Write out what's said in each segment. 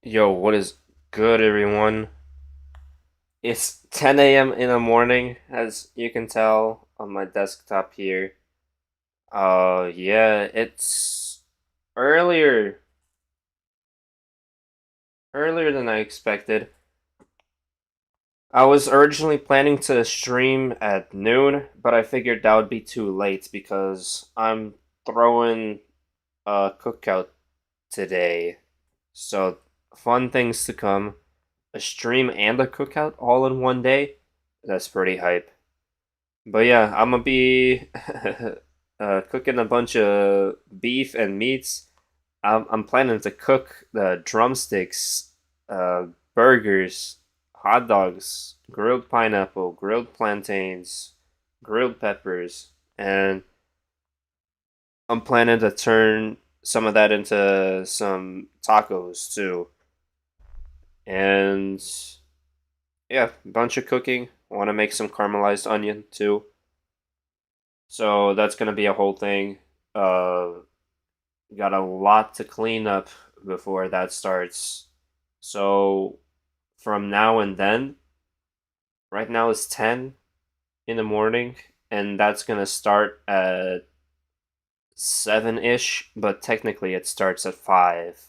Yo, what is good, everyone? It's 10 a.m. in the morning, as you can tell on my desktop here. Yeah, it's earlier, earlier than I expected. I was originally planning to stream at noon, but I figured that would be too late because I'm throwing a cookout today. So, fun things to come. A stream and a cookout all in one day. That's pretty hype. But yeah, I'm gonna be cooking a bunch of beef and meats. I'm planning to cook the drumsticks, burgers, hot dogs, grilled pineapple, grilled plantains, grilled peppers, and I'm planning to turn some of that into some tacos too. And yeah, bunch of cooking. I want to make some caramelized onion too. So that's gonna be a whole thing. Uh, got a lot to clean up before that starts. So from now and then, right now it's 10 in the morning, and that's gonna start at 7-ish, but technically it starts at 5,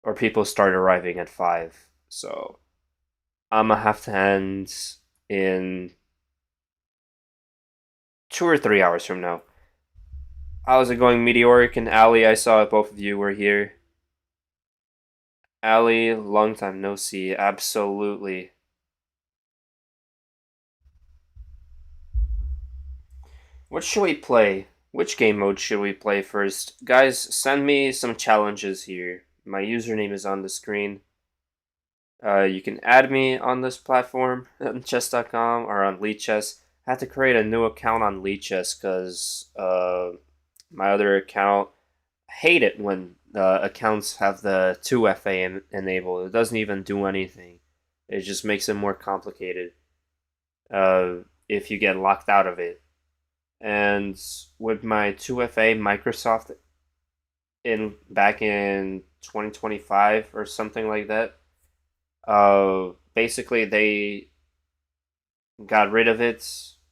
or people start arriving at 5. So I'm gonna have to end in 2 or 3 hours from now. How's it going, Meteoric and Ali? I saw both of you were here. Ali, long time no see. Absolutely. What should we play? Which game mode should we play first? Guys, send me some challenges here. My username is on the screen. You can add me on this platform on chess.com or on Leechess. I had to create a new account on Leechess because my other account I hate it when accounts have the 2FA enabled. It doesn't even do anything. It just makes it more complicated if you get locked out of it. And with my 2FA, Microsoft back in 2025 or something like that, basically they got rid of it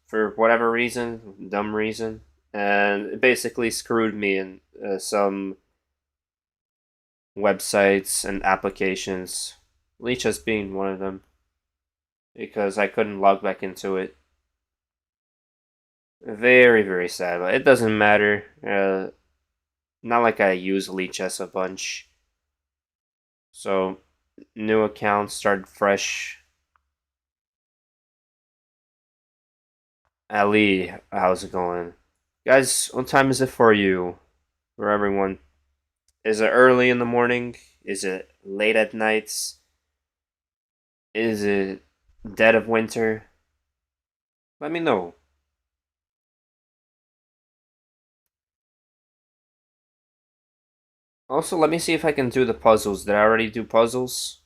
for whatever reason, dumb reason, and it basically screwed me in some websites and applications, Leechus being one of them, because I couldn't log back into it. Very, very sad, but it doesn't matter. Not like I use Leechess a bunch. So, new account, start fresh. Ali, how's it going? Guys, what time is it for you? For everyone? Is it early in the morning? Is it late at nights? Is it dead of winter? Let me know. Also, let me see if I can do the puzzles. Did I already do puzzles?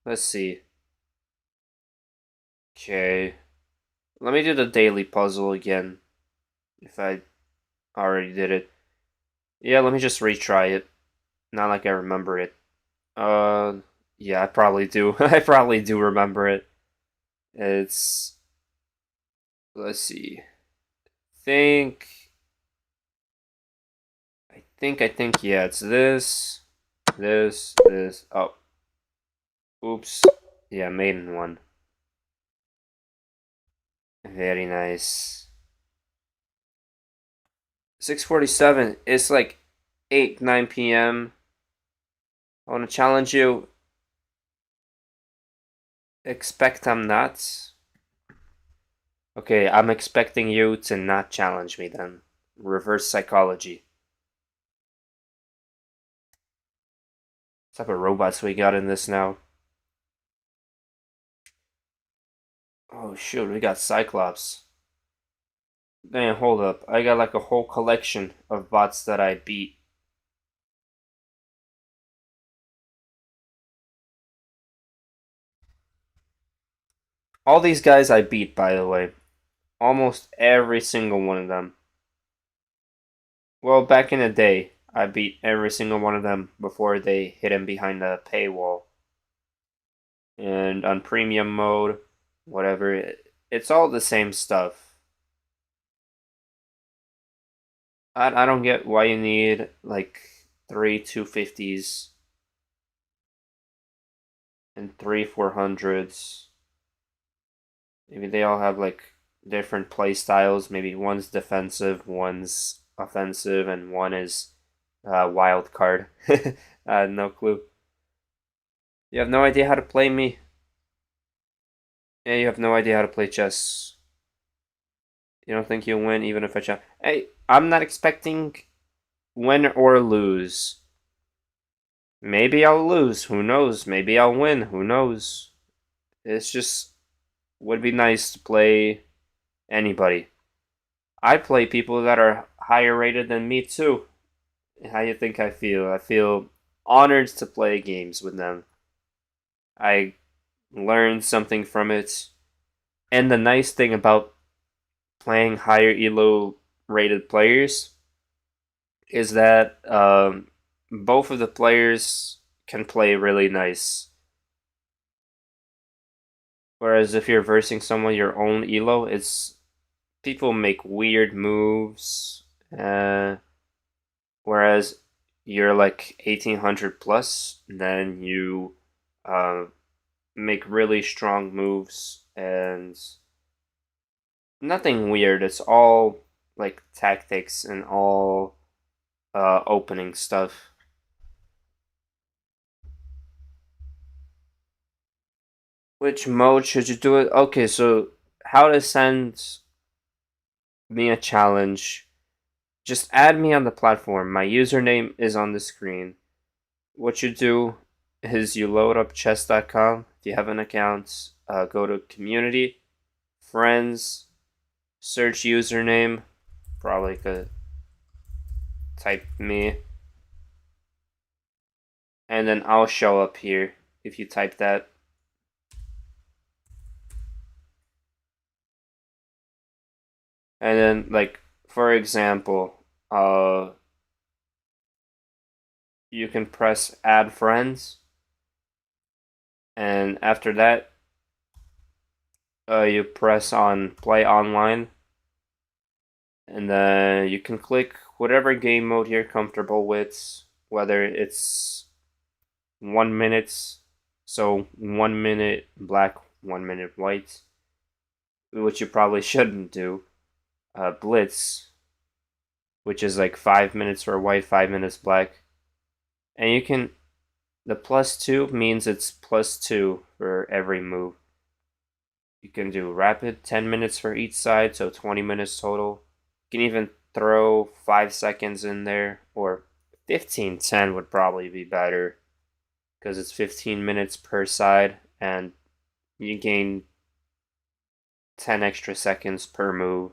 Let's see. Okay. Let me do the daily puzzle again. If I already did it. Yeah, let me just retry it. Not like I remember it. Uh, yeah, I probably do. I probably do remember it. It's. Let's see. Think. I think, yeah, it's this. Oh, oops. Yeah, maiden one. Very nice. 6:47. It's like 8, 9 p.m. I want to challenge you. Expect I'm not. Okay, I'm expecting you to not challenge me then. Reverse psychology. What type of robots we got in this now? Oh shoot, we got Cyclops. Man, hold up. I got like a whole collection of bots that I beat. All these guys I beat, by the way. Almost every single one of them. Well, back in the day, I beat every single one of them before they hid him behind a paywall. And on premium mode, whatever, it's all the same stuff. I don't get why you need like three 250s and three 400s. Maybe they all have like different play styles. Maybe one's defensive, one's offensive, and one is wild card. No clue. You have no idea how to play me. Yeah, you have no idea how to play chess. You don't think you'll win even if I try. Hey, I'm not expecting win or lose. Maybe I'll lose. Who knows? Maybe I'll win. Who knows? It's just would be nice to play anybody. I play people that are higher rated than me too. How you think I feel? I feel honored to play games with them. I learned something from it. And the nice thing about playing higher elo rated players is that both of the players can play really nice. Whereas if you're versing someone your own elo, it's people make weird moves. Whereas you're like 1800 plus, then you uh, make really strong moves and nothing weird. It's all like tactics and all opening stuff. Which mode should you do it? Okay, so how to send me a challenge. Just add me on the platform. My username is on the screen. What you do is you load up chess.com. If you have an account, go to community, friends, search username. Probably could type me. And then I'll show up here if you type that. And then, like, for example, you can press add friends. And after that, you press on play online. And then you can click whatever game mode you're comfortable with, whether it's 1 minute, so 1 minute black, 1 minute white, which you probably shouldn't do. Blitz, which is like 5 minutes for white, 5 minutes black. And you can, the +2 means it's +2 for every move. You can do rapid, 10 minutes for each side, so 20 minutes total. You can even throw 5 seconds in there, or 15:10 would probably be better because it's 15 minutes per side and you gain 10 extra seconds per move.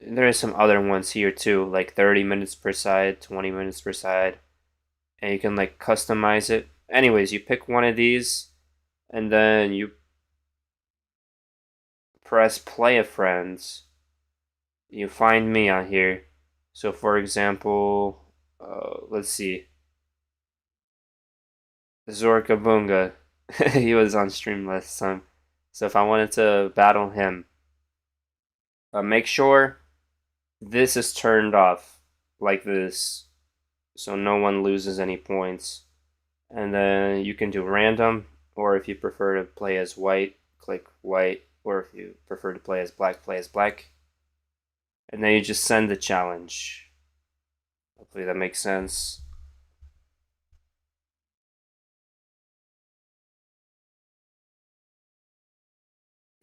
There are some other ones here too, like 30 minutes per side, 20 minutes per side, and you can like customize it. Anyways, you pick one of these and then you press play a friends. You find me on here. So for example, let's see, Zorka Bunga. He was on stream last time. So if I wanted to battle him, make sure this is turned off like this so no one loses any points. And then you can do random, or if you prefer to play as white, click white, or if you prefer to play as black, play as black. And then you just send the challenge. Hopefully that makes sense.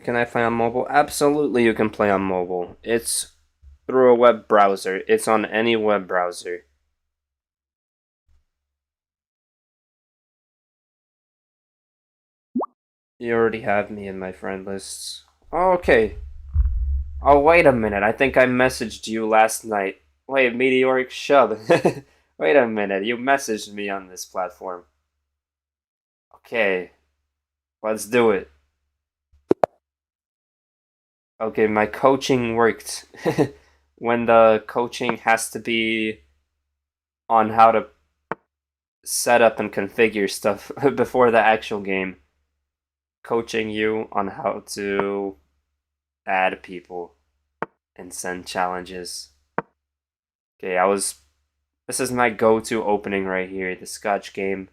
Can I play on mobile? Absolutely, you can play on mobile. It's through a web browser. It's on any web browser. You already have me in my friend lists. Okay. Oh, wait a minute. I think I messaged you last night. Wait, Meteoric Shub. Wait a minute. You messaged me on this platform. Okay. Let's do it. Okay, my coaching worked. when the coaching has to be on how to set up and configure stuff before the actual game, coaching you on how to add people and send challenges. Okay, this is my go-to opening right here, the Scotch game.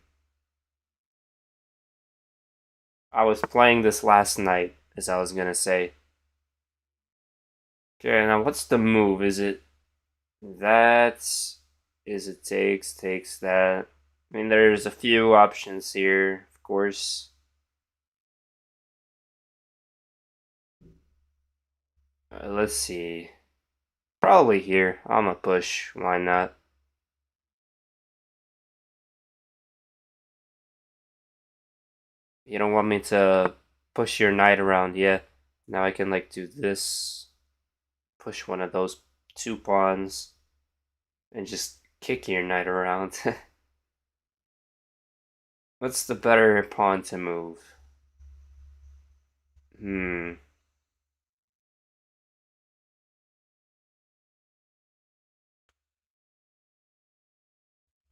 I was playing this last night, as I was gonna say. Okay, now what's the move? Is it that? Is it takes that? I mean, there's a few options here, of course. Let's see. Probably here. I'm a push. Why not? You don't want me to push your knight around, yeah. Now I can like do this, push one of those two pawns, and just kick your knight around. What's the better pawn to move? Hmm.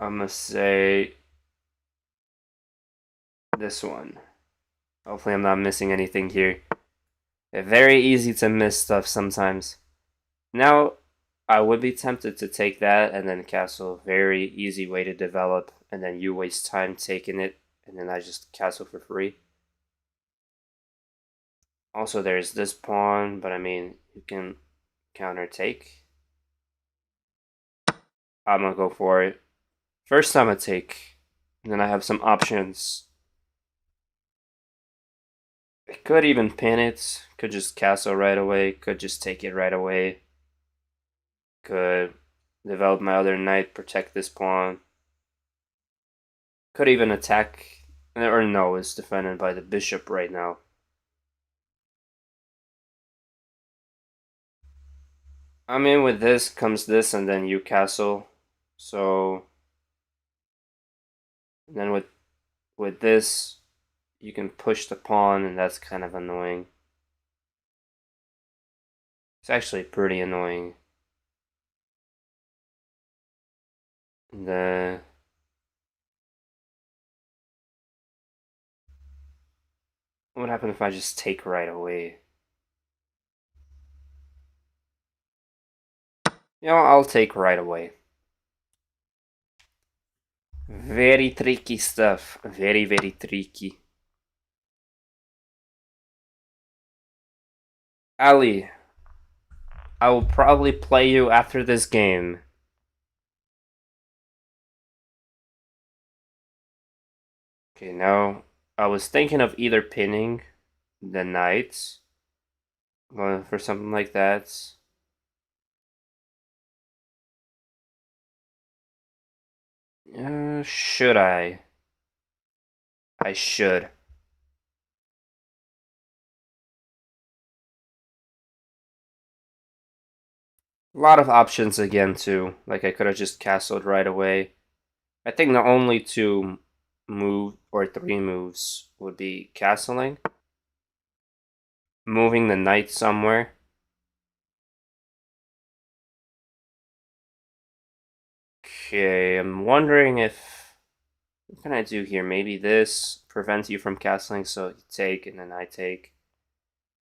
I'm gonna say this one. Hopefully I'm not missing anything here. Very easy to miss stuff sometimes. Now, I would be tempted to take that and then castle. Very easy way to develop, and then you waste time taking it, and then I just castle for free. Also, there's this pawn, but I mean, you can counter take. I'm gonna go for it. First time I take, and then I have some options. I could even pin it, could just castle right away, could just take it right away. Could develop my other knight, protect this pawn. Could even attack, or no, it's defended by the bishop right now. I mean, with this comes this, and then you castle. So, and then with this, you can push the pawn, and that's kind of annoying. It's actually pretty annoying. And then what would happen if I just take right away? I'll take right away. Very tricky stuff. Very, very tricky. Ali, I will probably play you after this game. Okay, now I was thinking of either pinning the knights, going for something like that. Should I? I should. A lot of options again too. Like I could have just castled right away. I think the only two move or three moves would be castling, moving the knight somewhere. Okay, I'm wondering if what can I do here? Maybe this prevents you from castling, so you take and then I take.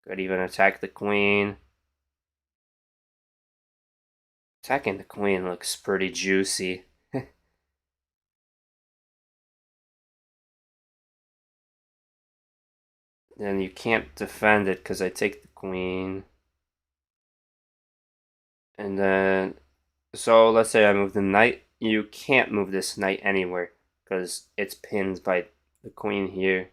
Could even attack the queen. Attacking the queen looks pretty juicy. Then you can't defend it because I take the queen. And then, so let's say I move the knight. You can't move this knight anywhere because it's pinned by the queen here.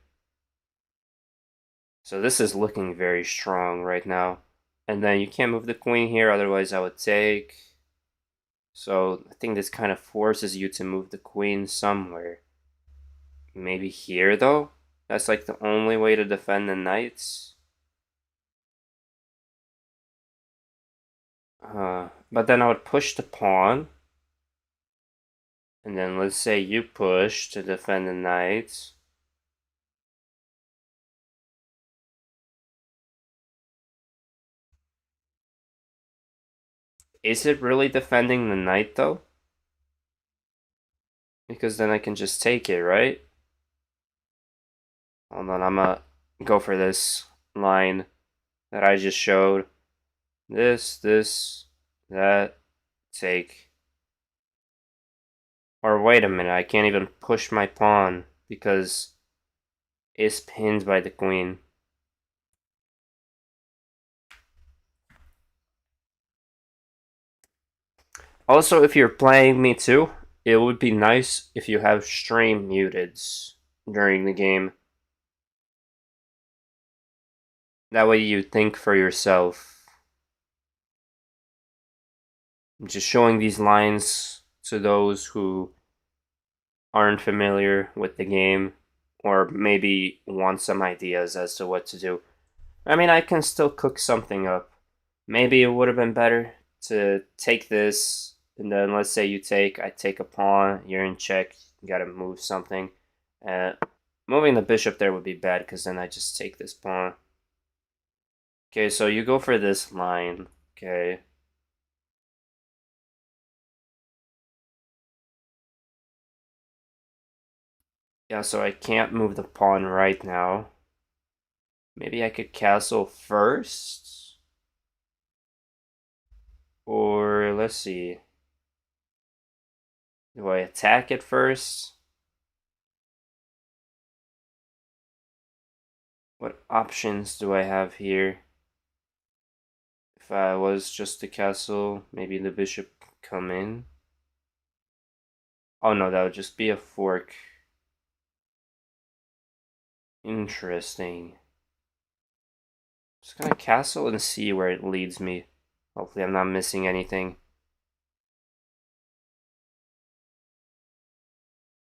So this is looking very strong right now. And then you can't move the queen here, otherwise I would take. So I think this kind of forces you to move the queen somewhere. Maybe here though? That's like the only way to defend the knights. But then I would push the pawn. And then let's say you push to defend the knights. Is it really defending the knight though? Because then I can just take it, right? Hold on, I'm gonna go for this line that I just showed. This, that, take. Or wait a minute, I can't even push my pawn because it's pinned by the queen. Also, if you're playing me too, it would be nice if you have stream muted during the game. That way you think for yourself. I'm just showing these lines to those who aren't familiar with the game or maybe want some ideas as to what to do. I mean, I can still cook something up. Maybe it would have been better to take this, and then let's say I take a pawn, you're in check, you gotta move something. Moving the bishop there would be bad because then I just take this pawn. Okay, so you go for this line. Okay. Yeah, so I can't move the pawn right now. Maybe I could castle first? Or let's see. Do I attack it first? What options do I have here? If I was just to castle, maybe the bishop come in. Oh no, that would just be a fork. Interesting. Just gonna castle and see where it leads me. Hopefully I'm not missing anything.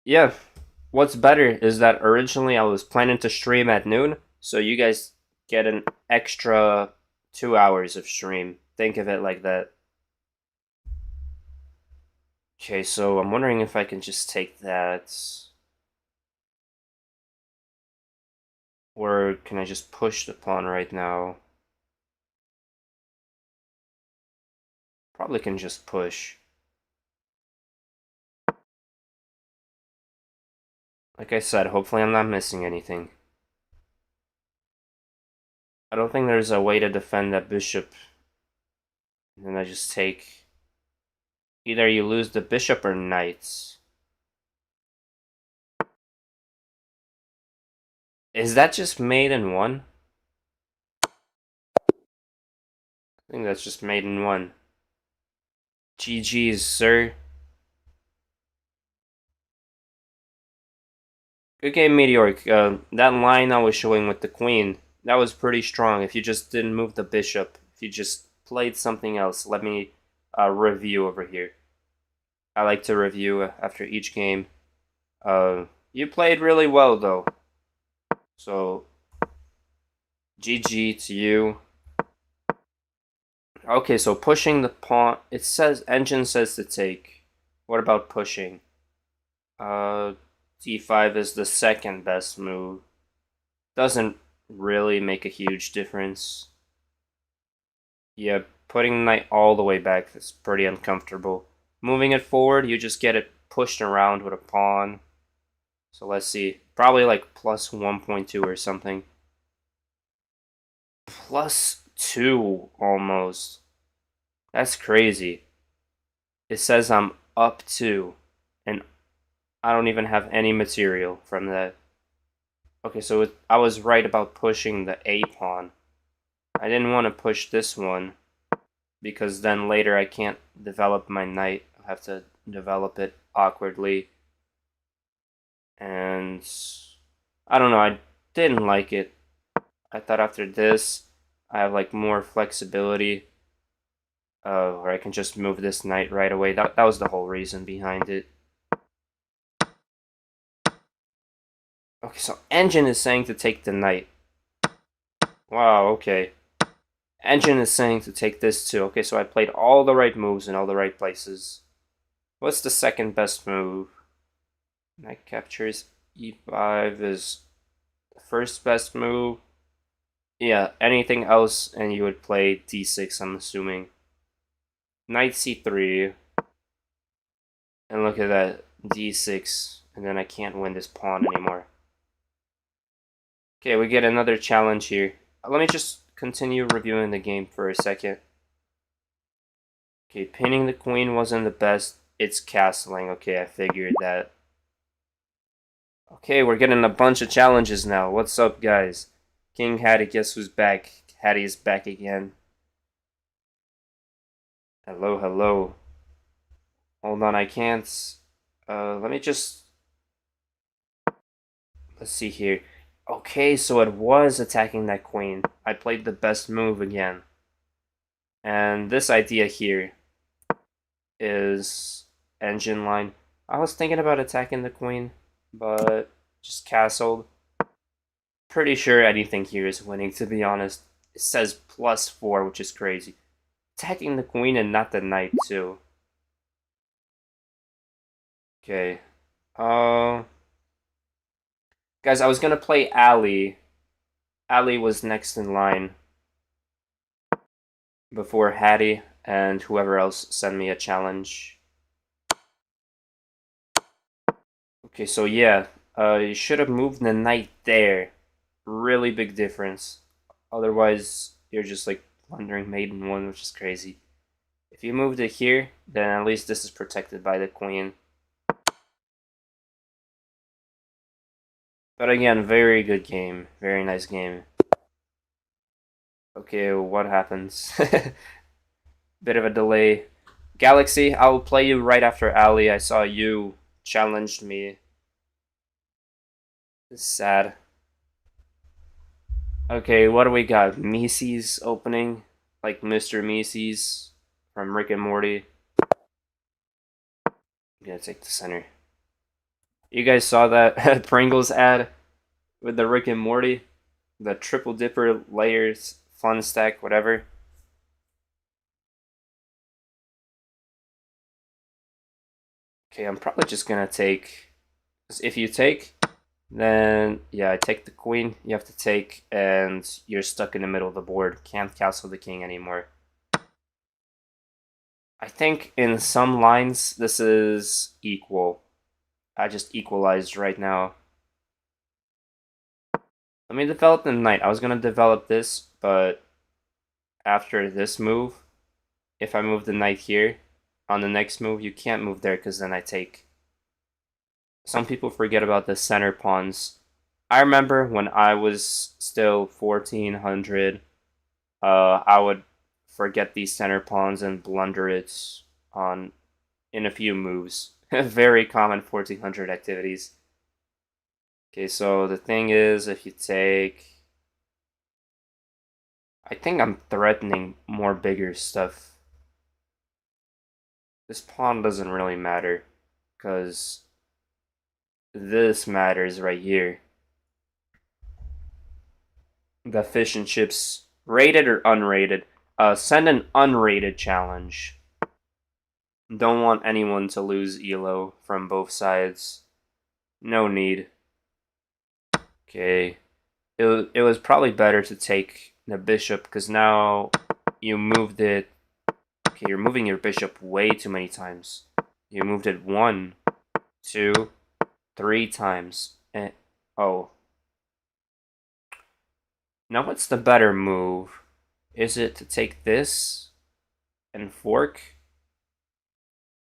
Yeah, what's better is that originally I was planning to stream at noon, so you guys get an extra 2 hours of stream. Think of it like that. Okay, so I'm wondering if I can just take that. Or can I just push the pawn right now? Probably can just push. Like I said, hopefully I'm not missing anything. I don't think there's a way to defend that bishop. And then I just take... Either you lose the bishop or knights. Is that just made in one? I think that's just made in one. GG's, sir. Good game, Meteoric. That line I was showing with the queen, that was pretty strong. If you just didn't move the bishop, if you just played something else, let me review over here. I like to review after each game. You played really well, though. So, GG to you. Okay, so pushing the pawn. It says, engine says to take. What about pushing? D5 is the second best move. Doesn't really make a huge difference. Yeah, putting the knight all the way back is pretty uncomfortable. Moving it forward, you just get it pushed around with a pawn. So let's see. Probably like plus 1.2 or something. Plus 2 almost. That's crazy. It says I'm up 2. And I don't even have any material from that. Okay, so I was right about pushing the A pawn. I didn't want to push this one because then later I can't develop my knight. I have to develop it awkwardly. And I don't know, I didn't like it. I thought after this I have like more flexibility, or I can just move this knight right away. That was the whole reason behind it. Okay, so engine is saying to take the knight. Wow, okay. Engine is saying to take this too. Okay, so I played all the right moves in all the right places. What's the second best move? Knight captures e5 is the first best move. Yeah, anything else and you would play d6, I'm assuming. knight c3, and look at that, d6, and then I can't win this pawn anymore. Okay, we get another challenge here. Let me just continue reviewing the game for a second. Okay, pinning the queen wasn't the best. It's castling. Okay, I figured that. Okay, we're getting a bunch of challenges now. What's up, guys? King Hattie, guess who's back? Hattie is back again. Hello, hello. Hold on, I can't. Let me just. Let's see here. Okay, so it was attacking that queen. I played the best move again. And this idea here is engine line. I was thinking about attacking the queen, but just castled. Pretty sure anything here is winning, to be honest. It says +4, which is crazy. Attacking the queen and not the knight, too. Okay. Guys, I was gonna play Ali. Ali was next in line before Hattie and whoever else sent me a challenge. Okay, so yeah, you should have moved the knight there. Really big difference. Otherwise, you're just like wondering maiden one, which is crazy. If you moved it here, then at least this is protected by the queen. But again, very good game. Very nice game. Okay, what happens? Bit of a delay. Galaxy, I will play you right after Ali. I saw you challenged me. It's sad. Okay, what do we got? Macy's opening? Like Mr. Macy's from Rick and Morty. I'm gonna take the center. You guys saw that Pringles ad with the Rick and Morty? The triple dipper layers, fun stack, whatever. Okay, I'm probably just gonna take. If you take, then yeah, I take the queen. You have to take, and you're stuck in the middle of the board. Can't castle the king anymore. I think in some lines this is equal. I just equalized right now. Let me develop the knight. I was gonna develop this, but after this move, if I move the knight here, on the next move you can't move there because then I take. Some people forget about the center pawns. I remember when I was still 1400, I would forget these center pawns and blunder it on in a few moves. Very common 1400 activities. Okay, so the thing is, if you take, I think I'm threatening more bigger stuff. This pawn doesn't really matter, because this matters right here. The fish and chips, rated or unrated? Send an unrated challenge. Don't want anyone to lose elo from both sides. No need. Okay. It was probably better to take the bishop, because now you moved it. Okay, you're moving your bishop way too many times. You moved it 1, 2, 3 times. Oh. Now what's the better move? Is it to take this and fork?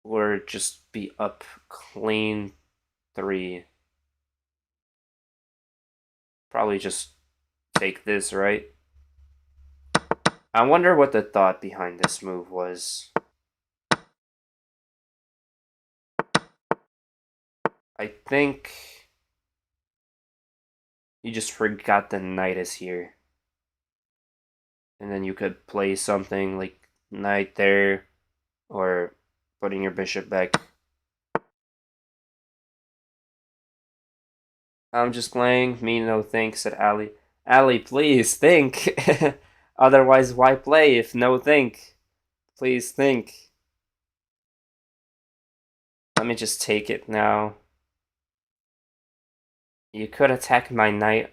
Or just be up clean 3? Probably just take this, right? I wonder what the thought behind this move was. I think you just forgot the knight is here. And then you could play something like knight there, or putting your bishop back. I'm just playing. Me no thanks, said Ali. Ali, please think. Otherwise, why play if no think? Please think. Let me just take it now. You could attack my knight.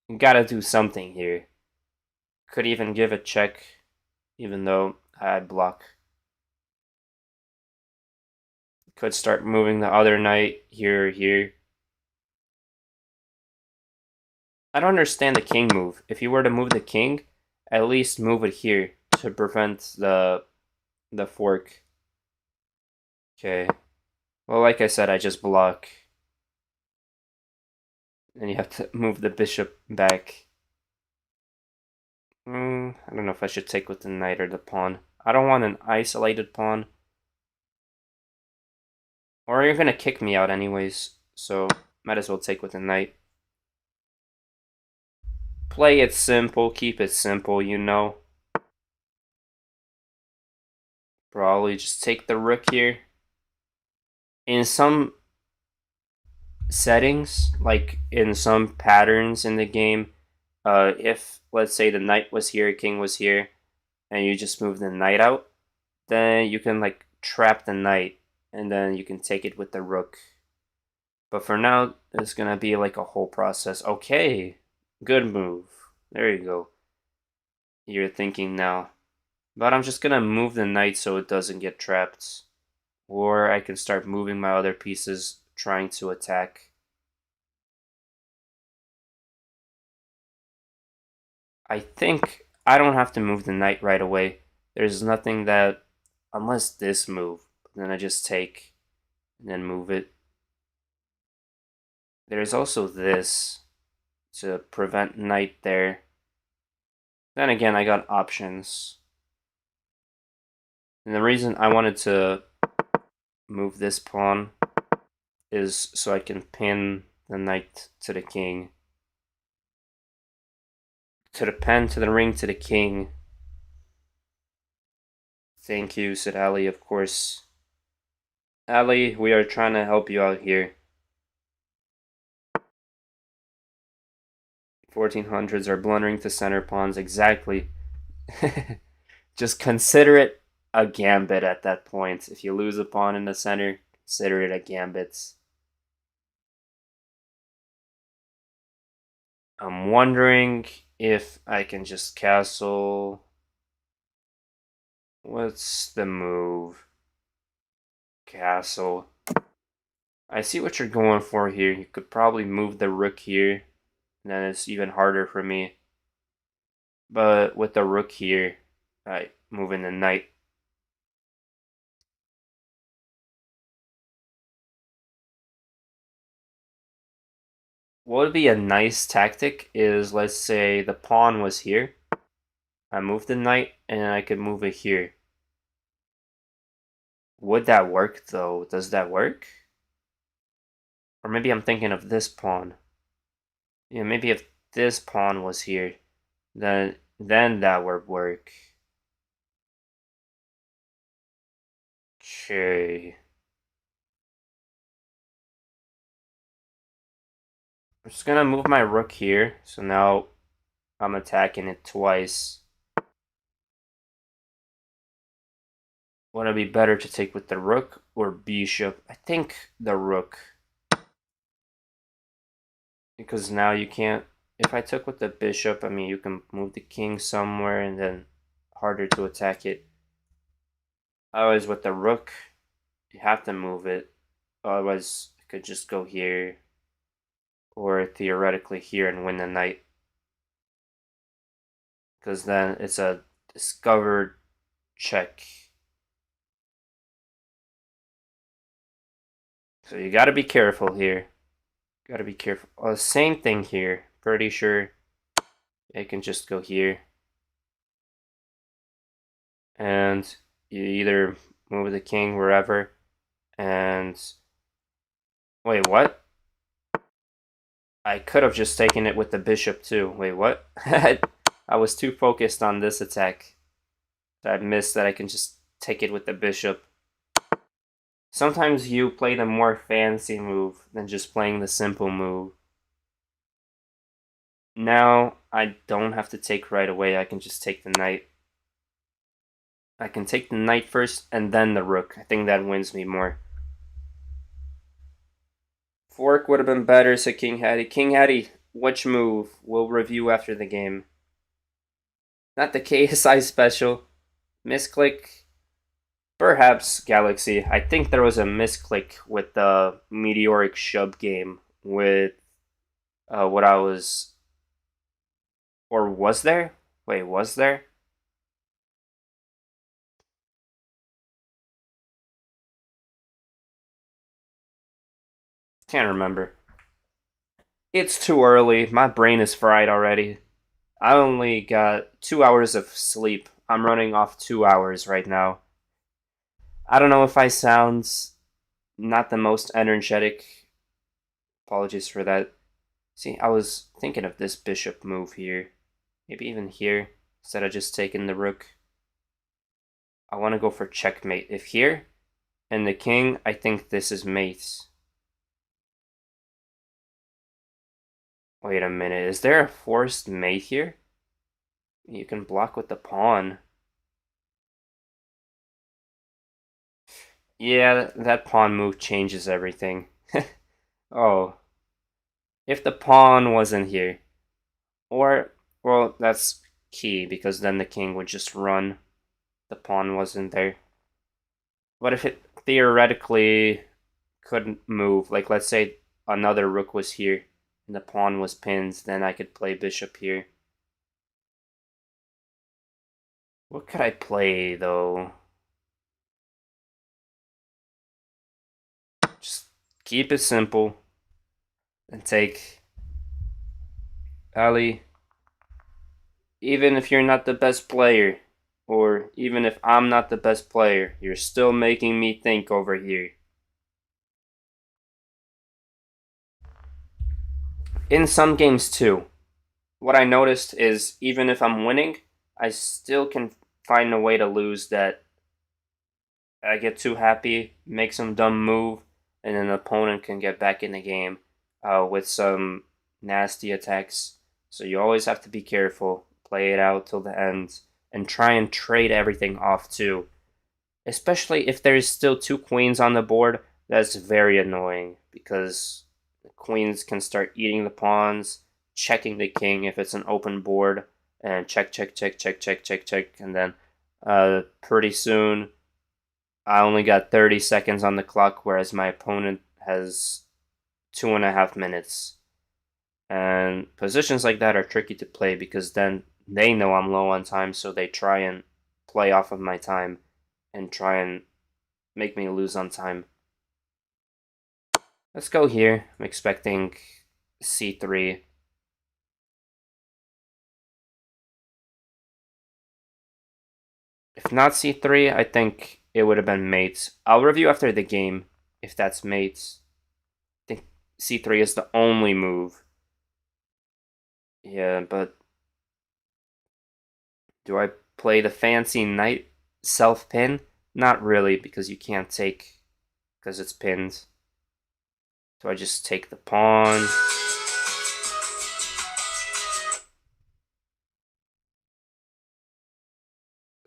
You gotta do something here. Could even give a check, even though I block. Could start moving the other knight here, here. I don't understand the king move. If you were to move the king, at least move it here to prevent the fork. Okay. Well, like I said, I just block. And you have to move the bishop back. I don't know if I should take with the knight or the pawn. I don't want an isolated pawn. Or you're gonna kick me out anyways, so might as well take with the knight. Play it simple, keep it simple, you know. Probably just take the rook here. In some settings, like in some patterns in the game, if let's say the knight was here, king was here, and you just move the knight out, then you can like trap the knight, and then you can take it with the rook. But for now, it's gonna be like a whole process. Okay, good move. There you go. You're thinking now. But I'm just gonna move the knight so it doesn't get trapped. Or I can start moving my other pieces, trying to attack. I think I don't have to move the knight right away. There's nothing that, unless this move, then I just take and then move it. There's also this to prevent knight there. Then again, I got options. And the reason I wanted to move this pawn is so I can pin the knight to the king. To the pen, to the ring, to the king. Thank you, said Ali, of course. Ali, we are trying to help you out here. 1400s are blundering to center pawns, exactly. Just consider it a gambit at that point. If you lose a pawn in the center, consider it a gambit. I'm wondering if I can just castle. What's the move? Castle. I see what you're going for here. You could probably move the rook here, and then it's even harder for me. But with the rook here, I move in the knight. What would be a nice tactic is, let's say the pawn was here. I move the knight, and I could move it here. Would that work, though? Does that work? Or maybe I'm thinking of this pawn. Yeah, maybe if this pawn was here, then that would work. Okay. I'm just gonna move my rook here, so now I'm attacking it twice. Would it be better to take with the rook or bishop? I think the rook. Because now you can't, if I took with the bishop, I mean, you can move the king somewhere and then harder to attack it. Otherwise, with the rook, you have to move it. Otherwise, I could just go here or theoretically here and win the knight. Because then it's a discovered check. So you gotta be careful here. Gotta be careful. Same thing here. Pretty sure I can just go here. And you either move the king wherever and... Wait, what? I could have just taken it with the bishop too. Wait, what? I was too focused on this attack that I missed that I can just take it with the bishop. Sometimes you play the more fancy move than just playing the simple move. Now, I don't have to take right away, I can just take the knight. I can take the knight first and then the rook. I think that wins me more. Fork would have been better, said King Hattie. King Hattie, which move? We'll review after the game. Not the KSI special. Misclick. Perhaps Galaxy. I think there was a misclick with the meteoric shub game with what I was, or was there? Wait, was there? Can't remember. It's too early. My brain is fried already. I only got 2 hours of sleep. I'm running off 2 hours right now. I don't know if I sound not the most energetic. Apologies for that. See, I was thinking of this bishop move here. Maybe even here, instead of just taking the rook. I want to go for checkmate. If here, and the king, I think this is mate. Wait a minute, is there a forced mate here? You can block with the pawn. Yeah, that pawn move changes everything. Oh, if the pawn wasn't here. Or, well, that's key, because then the king would just run. The pawn wasn't there. But if it theoretically couldn't move, like let's say another rook was here and the pawn was pinned, then I could play bishop here. What could I play though? Just keep it simple and take Ali. Even if you're not the best player, or even if I'm not the best player, you're still making me think over here. In some games too, what I noticed is even if I'm winning, I still can find a way to lose that I get too happy, make some dumb move, and an opponent can get back in the game with some nasty attacks. So you always have to be careful, play it out till the end, and try and trade everything off too. Especially if there's still two queens on the board, that's very annoying because the queens can start eating the pawns, checking the king if it's an open board, and check, check, check, check, check, check, check, and then pretty soon I only got 30 seconds on the clock, whereas my opponent has 2.5 minutes. And positions like that are tricky to play because then they know I'm low on time, so they try and play off of my time and try and make me lose on time. Let's go here. I'm expecting c3. If not c3, I think it would have been mate. I'll review after the game if that's mate. I think c3 is the only move. Yeah, but do I play the fancy knight self pin? Not really, because you can't take because it's pinned. Do I just take the pawn?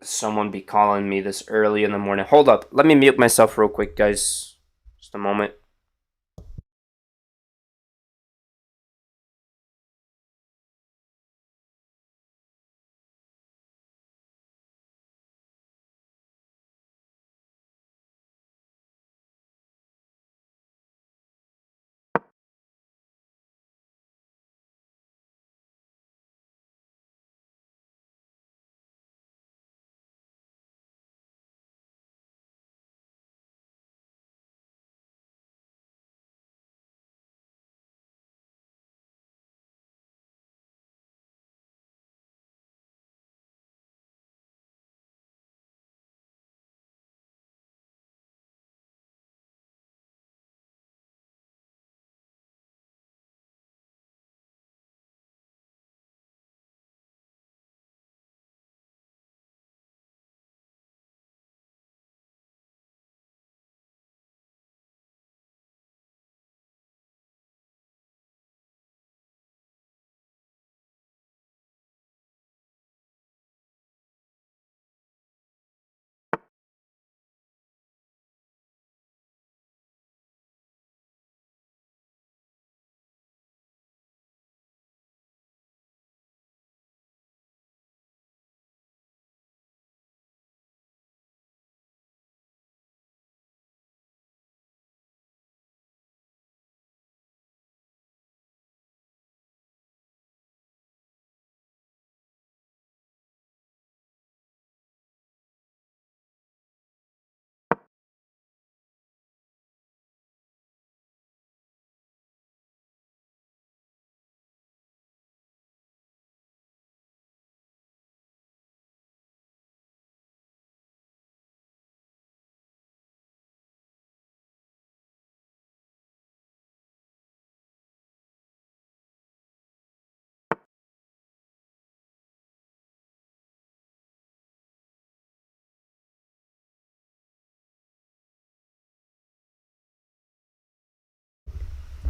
Someone be calling me this early in the morning. Hold up, let me mute myself real quick, guys. Just a moment.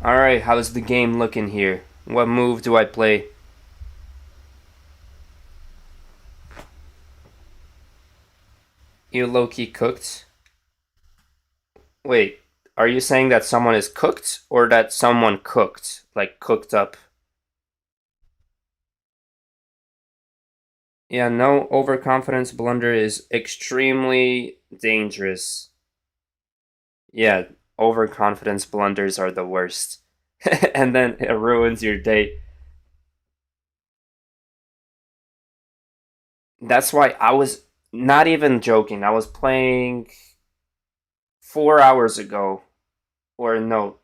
Alright, how's the game looking here? What move do I play? You low-key cooked? Wait, are you saying that someone is cooked or that someone cooked? Like cooked up? Yeah, no, overconfidence blunder is extremely dangerous. Yeah, overconfidence blunders are the worst. And then it ruins your day. That's why I was not even joking. I was playing 4 hours ago, or no,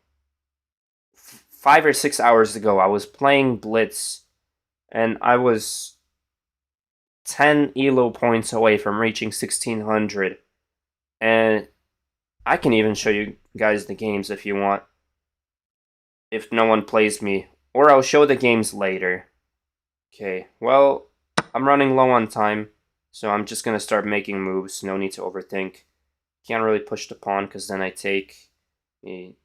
5 or 6 hours ago. I was playing Blitz, and I was 10 elo points away from reaching 1600. And I can even show you guys the games if you want, if no one plays me. Or I'll show the games later. Okay, well, I'm running low on time, so I'm just gonna start making moves. No need to overthink. Can't really push the pawn because then I take a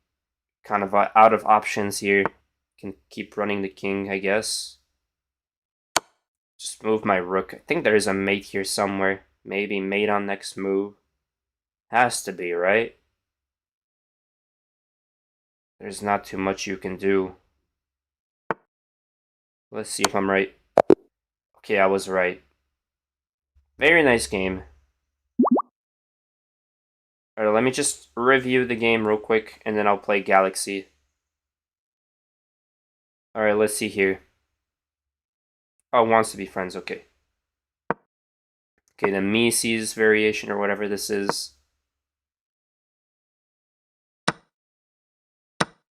kind of out of options here. Can keep running the king, I guess. Just move my rook. I think there is a mate here somewhere. Maybe mate on next move. Has to be, right? There's not too much you can do. Let's see if I'm right. Okay, I was right. Very nice game. Alright, let me just review the game real quick, and then I'll play Galaxy. Alright, let's see here. Oh, wants to be friends, okay. Okay, the Mises variation, or whatever this is.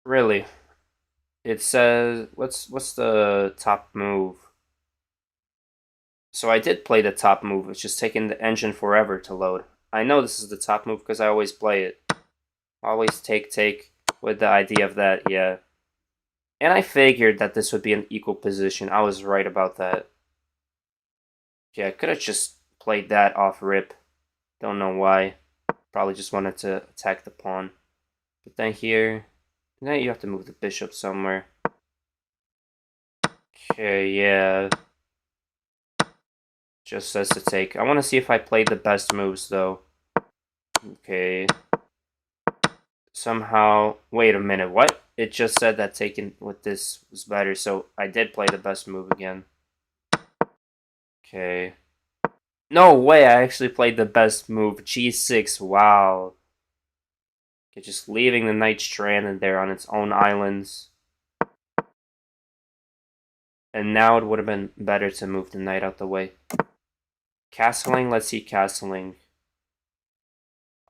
Really? It says, what's the top move? So I did play the top move, it's just taking the engine forever to load. I know this is the top move because I always play it. Always take with the idea of that, yeah. And I figured that this would be an equal position. I was right about that. Yeah, I could have just played that off rip. Don't know why. Probably just wanted to attack the pawn. But then here, now you have to move the bishop somewhere. Okay, yeah. Just says to take. I want to see if I played the best moves, though. Okay. Somehow... Wait a minute, what? It just said that taking with this was better, so I did play the best move again. Okay. No way, I actually played the best move. G6, wow. Okay, just leaving the knight stranded there on its own islands. And now it would have been better to move the knight out the way. Castling, let's see castling.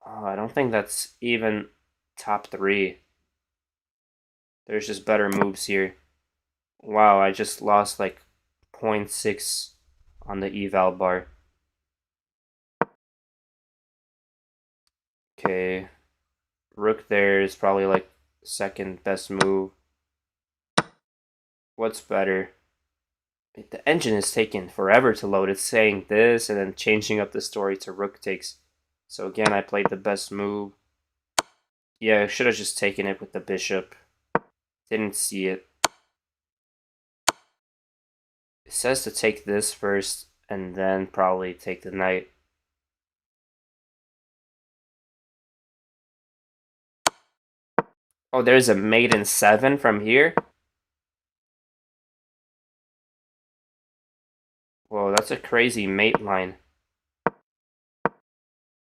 Oh, I don't think that's even top 3. There's just better moves here. Wow, I just lost like 0.6 on the eval bar. Okay. Rook there is probably like second best move. What's better? The engine is taking forever to load. It's saying this and then changing up the story to rook takes. So again, I played the best move. Yeah, I should have just taken it with the bishop. Didn't see it. It says to take this first and then probably take the knight. Oh, there's a mate in 7 from here? Whoa, that's a crazy mate line.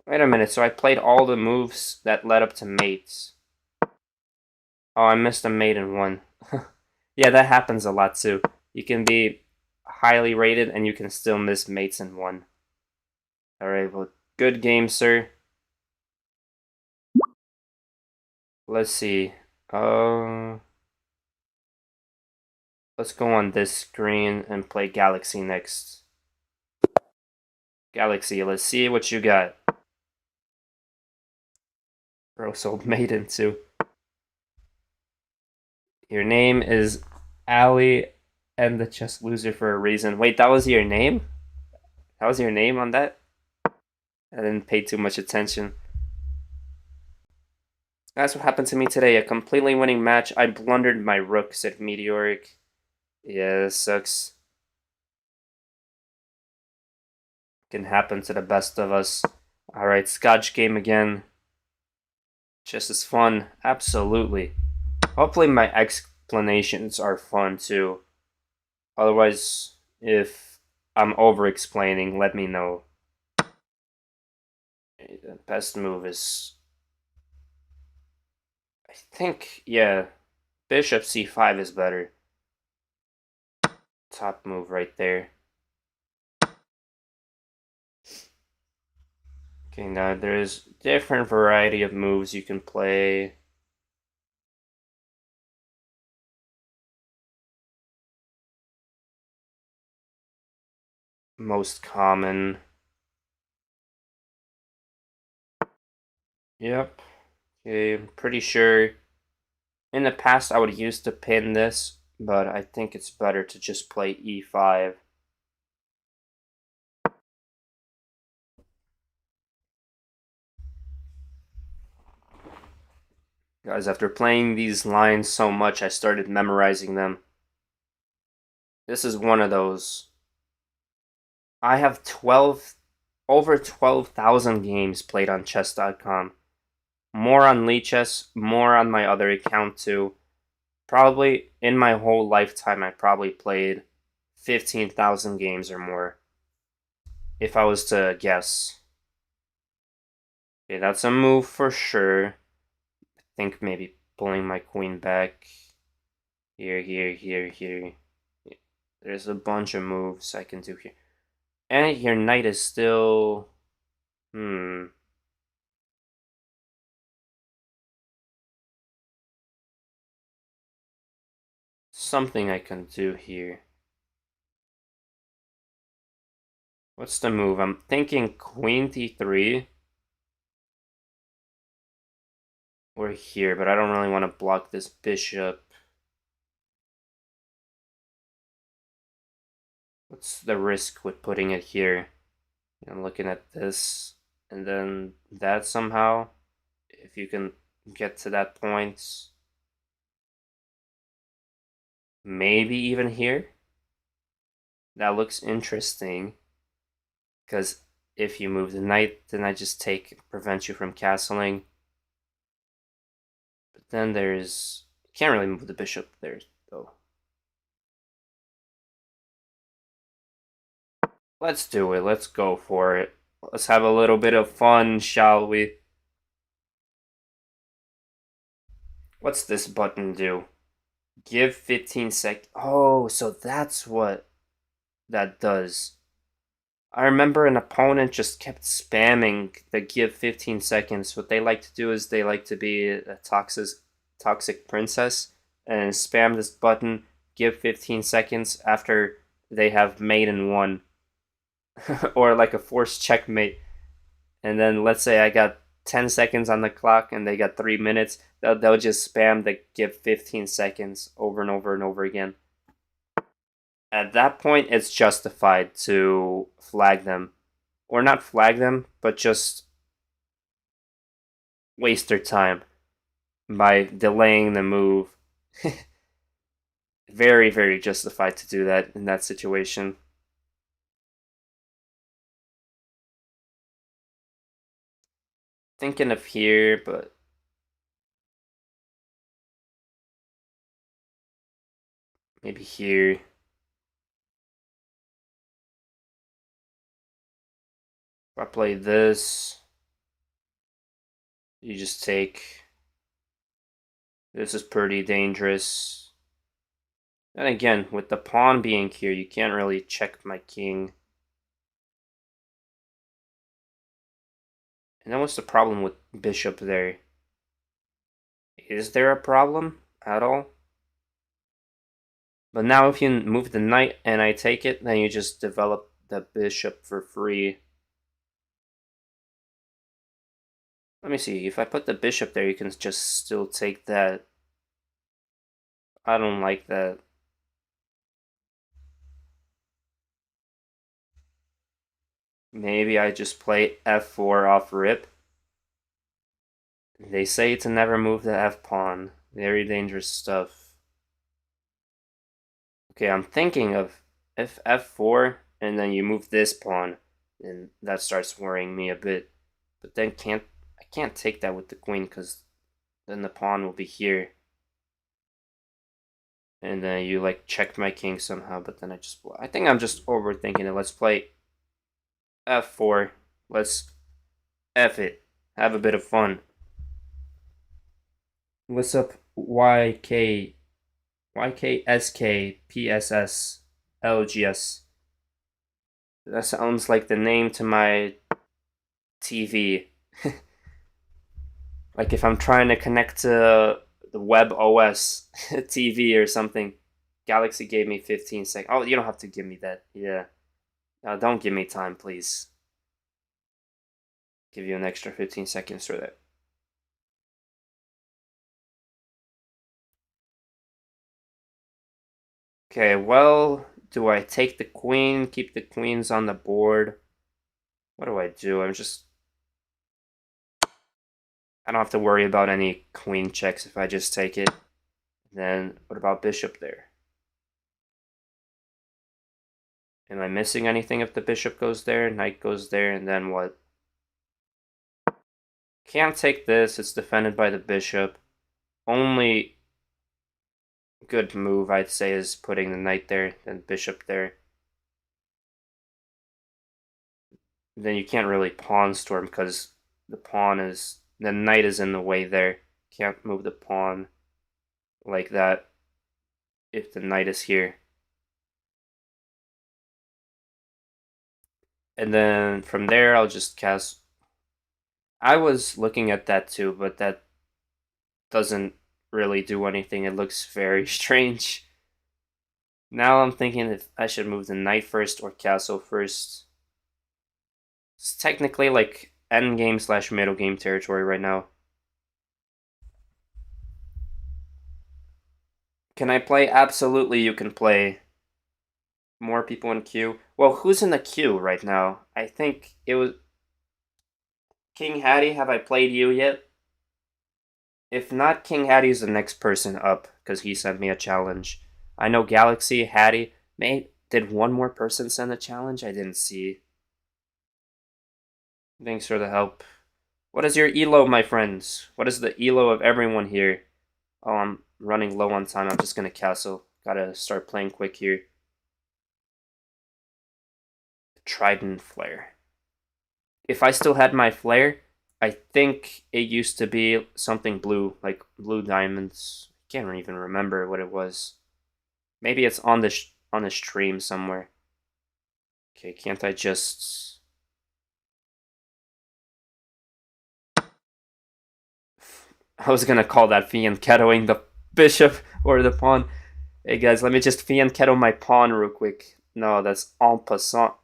Wait a minute, so I played all the moves that led up to mates. Oh, I missed a mate in 1. Yeah, that happens a lot too. You can be highly rated and you can still miss mates in 1. Alright, well, good game, sir. Let's see. Let's go on this screen and play Galaxy next. Galaxy, let's see what you got. Bro, sold maiden too. Your name is Ali and the chess loser for a reason. Wait, that was your name? That was your name on that? I didn't pay too much attention. That's what happened to me today. A completely winning match. I blundered my rooks at meteoric. Yeah, this sucks. Can happen to the best of us. Alright, Scotch game again. Just as fun. Absolutely. Hopefully my explanations are fun too. Otherwise, if I'm over explaining, let me know. The best move is, I think, yeah, bishop c5 is better. Top move right there. Okay, now there's different variety of moves you can play. Most common. Yep. Okay, I'm pretty sure in the past I would use to pin this, but I think it's better to just play e5. Guys, after playing these lines so much, I started memorizing them. This is one of those. I have over 12,000 games played on chess.com. More on Lichess, more on my other account too. Probably in my whole lifetime, I probably played 15,000 games or more, if I was to guess. Okay, that's a move for sure. I think maybe pulling my queen back. Here, here, here, here. There's a bunch of moves I can do here. And your knight is still... Hmm. Something I can do here. What's the move? I'm thinking queen d3 or here, but I don't really want to block this bishop. What's the risk with putting it here? I'm looking at this and then that somehow. If you can get to that point. Maybe even here. That looks interesting. Because if you move the knight, then I just prevent you from castling. But then there's... Can't really move the bishop there, though. Let's do it. Let's go for it. Let's have a little bit of fun, shall we? What's this button do? Give 15 sec. Oh, so that's what that does. I remember an opponent just kept spamming the give 15 seconds. What they like to do is they like to be a toxic princess and spam this button, give 15 seconds after they have mate and won. Or like a forced checkmate. And then let's say I got 10 seconds on the clock and they got 3 minutes, they'll just spam the give 15 seconds over and over and over again. At that point, it's justified to flag them. Or not flag them, but just waste their time by delaying the move. Very, very justified to do that in that situation. Thinking of here, but maybe here. If I play this, you just take. This is pretty dangerous. And again, with the pawn being here, you can't really check my king. And then what's the problem with bishop there? Is there a problem at all? But now if you move the knight and I take it, then you just develop the bishop for free. Let me see, if I put the bishop there, you can just still take that. I don't like that. Maybe I just play f4 off rip. They say to never move the F pawn. Very dangerous stuff. Okay, I'm thinking of if F4 and then you move this pawn, and that starts worrying me a bit. But then I can't take that with the queen because then the pawn will be here. And then you like check my king somehow, but then I think I'm just overthinking it. Let's play F4. Let's F it. Have a bit of fun. What's up, YKSKPSSLGS? That sounds like the name to my TV. Like if I'm trying to connect to the web OS TV or something. Galaxy gave me 15 seconds. Oh, you don't have to give me that. Yeah. Don't give me time, please. Give you an extra 15 seconds for that. Okay, well, do I take the queen, keep the queens on the board? What do I do? I don't have to worry about any queen checks if I just take it. Then what about bishop there? Am I missing anything if the bishop goes there, knight goes there, and then what? Can't take this, it's defended by the bishop. Only good move, I'd say, is putting the knight there, then bishop there. Then you can't really pawn storm because the knight is in the way there. Can't move the pawn like that if the knight is here. And then from there, I'll just cast. I was looking at that too, but that doesn't really do anything. It looks very strange. Now I'm thinking if I should move the knight first or castle first. It's technically like endgame slash middle game territory right now. Can I play? Absolutely, you can play. More people in queue. Well, who's in the queue right now? I think it was King Hattie. Have I played you yet? If not, King Hattie's the next person up because he sent me a challenge. I know Galaxy, Hattie. Did one more person send a challenge? I didn't see. Thanks for the help. What is your elo, my friends? What is the elo of everyone here? Oh, I'm running low on time. I'm just gonna castle. Gotta start playing quick here. Trident Flare. If I still had my flare, I think it used to be something blue, like blue diamonds. Can't even remember what it was. Maybe it's on the stream somewhere. Okay, can't I just? I was gonna call that fianchettoing the bishop or the pawn. Hey guys, let me just fianchetto my pawn real quick. No, that's en passant.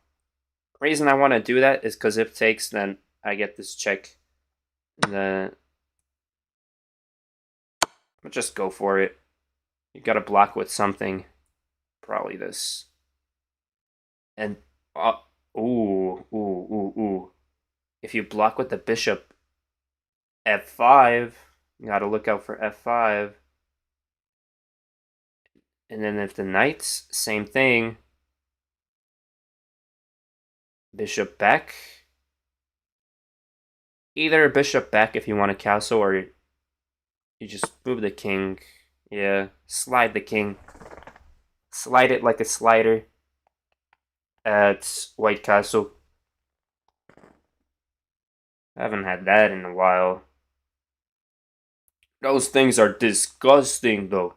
Reason I want to do that is because if takes, then I get this check. And then I'll just go for it. You gotta block with something. Probably this. And ooh. If you block with the bishop, f5. You gotta look out for f5. And then if the knights, same thing. Bishop back. Either bishop back if you want a castle, or you just move the king. Yeah, slide the king. Slide it like a slider at White Castle. I haven't had that in a while. Those things are disgusting, though.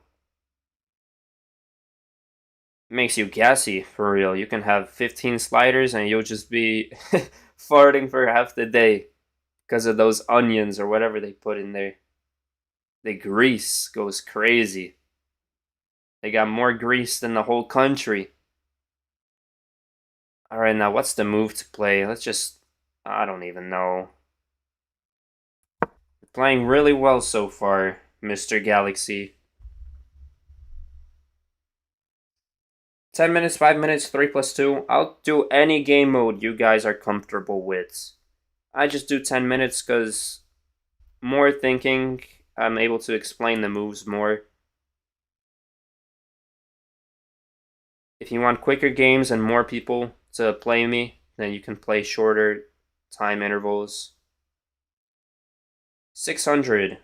Makes you gassy, for real. You can have 15 sliders and you'll just be farting for half the day because of those onions or whatever they put in there. The grease goes crazy. They got more grease than the whole country. Alright, now what's the move to play? I don't even know. Playing really well so far, Mr. Galaxy. 10 minutes, 5 minutes, 3 plus 2. I'll do any game mode you guys are comfortable with. I just do 10 minutes because more thinking, I'm able to explain the moves more. If you want quicker games and more people to play me, then you can play shorter time intervals. 600.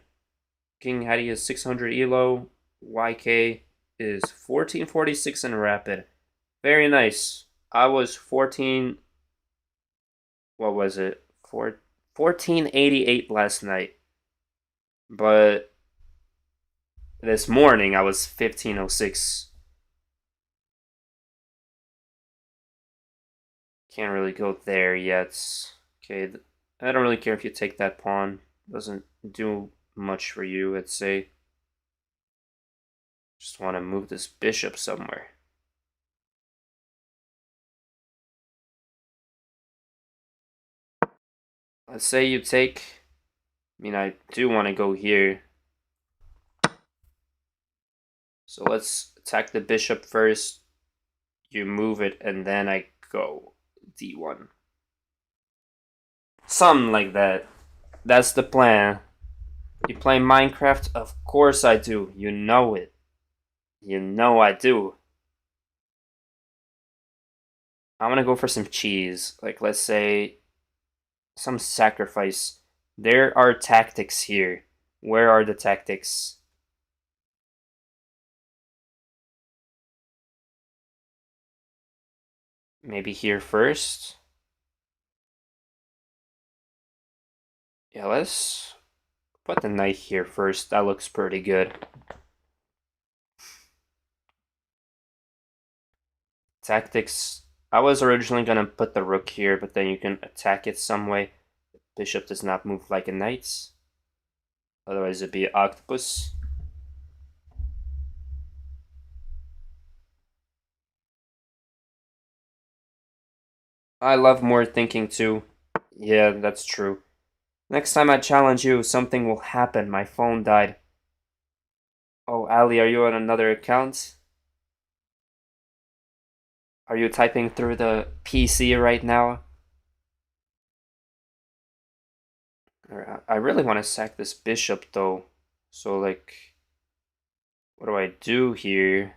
King Hattie is 600 elo. YK is 1446 in rapid. Very nice. I was 14. What was it? 1488 last night. But this morning I was 1506. Can't really go there yet. Okay, I don't really care if you take that pawn. Doesn't do much for you, I'd say. Just want to move this bishop somewhere. Let's say you take. I mean, I do want to go here. So let's attack the bishop first. You move it, and then I go d1. Something like that. That's the plan. You play Minecraft? Of course I do. You know it. You know I do. I'm gonna go for some cheese. Like, let's say some sacrifice. There are tactics here. Where are the tactics? Maybe here first? Yeah, let's put the knight here first. That looks pretty good. Tactics. I was originally gonna put the rook here, but then you can attack it some way. Bishop does not move like a knight. Otherwise it'd be an octopus. I love more thinking too. Yeah, that's true. Next time I challenge you, something will happen. My phone died. Oh, Ali, are you on another account? Are you typing through the PC right now? I really want to sack this bishop though. So like, what do I do here?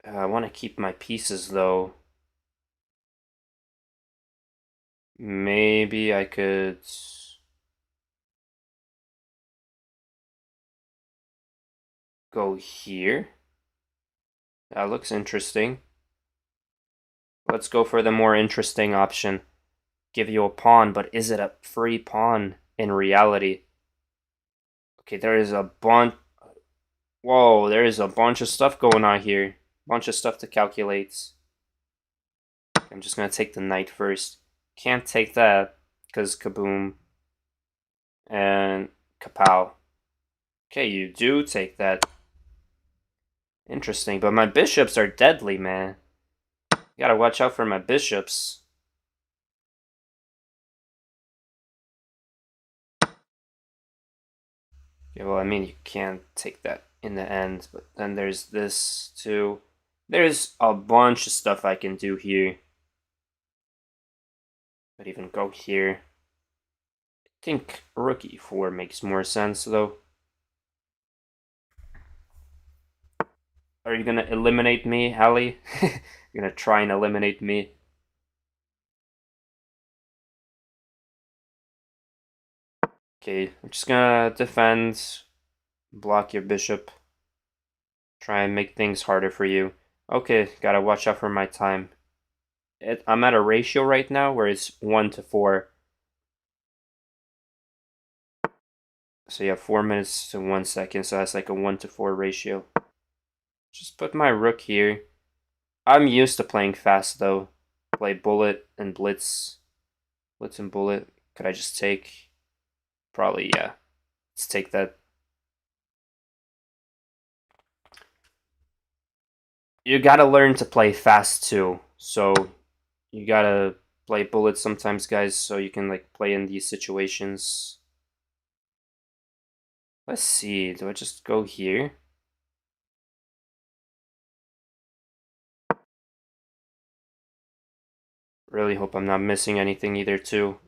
I want to keep my pieces though. Maybe I could go here. That looks interesting. Let's go for the more interesting option. Give you a pawn, but is it a free pawn in reality? Okay, there is a bunch. Whoa, there is a bunch of stuff going on here. Bunch of stuff to calculate. I'm just gonna take the knight first. Can't take that because kaboom and kapow. Okay, you do take that. Interesting, but my bishops are deadly, man. Gotta watch out for my bishops. Yeah, well, I mean, you can't take that in the end, but then there's this too. There's a bunch of stuff I can do here. But even go here. I think rook e4 makes more sense, though. Are you gonna eliminate me, Hallie? You're gonna try and eliminate me? Okay, I'm just gonna defend, block your bishop, try and make things harder for you. Okay, gotta watch out for my time. I'm at a ratio right now where it's 1 to 4. So you have 4 minutes to 1 second, so that's like a 1 to 4 ratio. Just put my rook here. I'm used to playing fast though. Play bullet and blitz. Blitz and bullet. Could I just take? Probably, yeah. Let's take that. You gotta learn to play fast too. So you gotta play bullets sometimes, guys, so you can like play in these situations. Let's see. Do I just go here? Really hope I'm not missing anything either, too.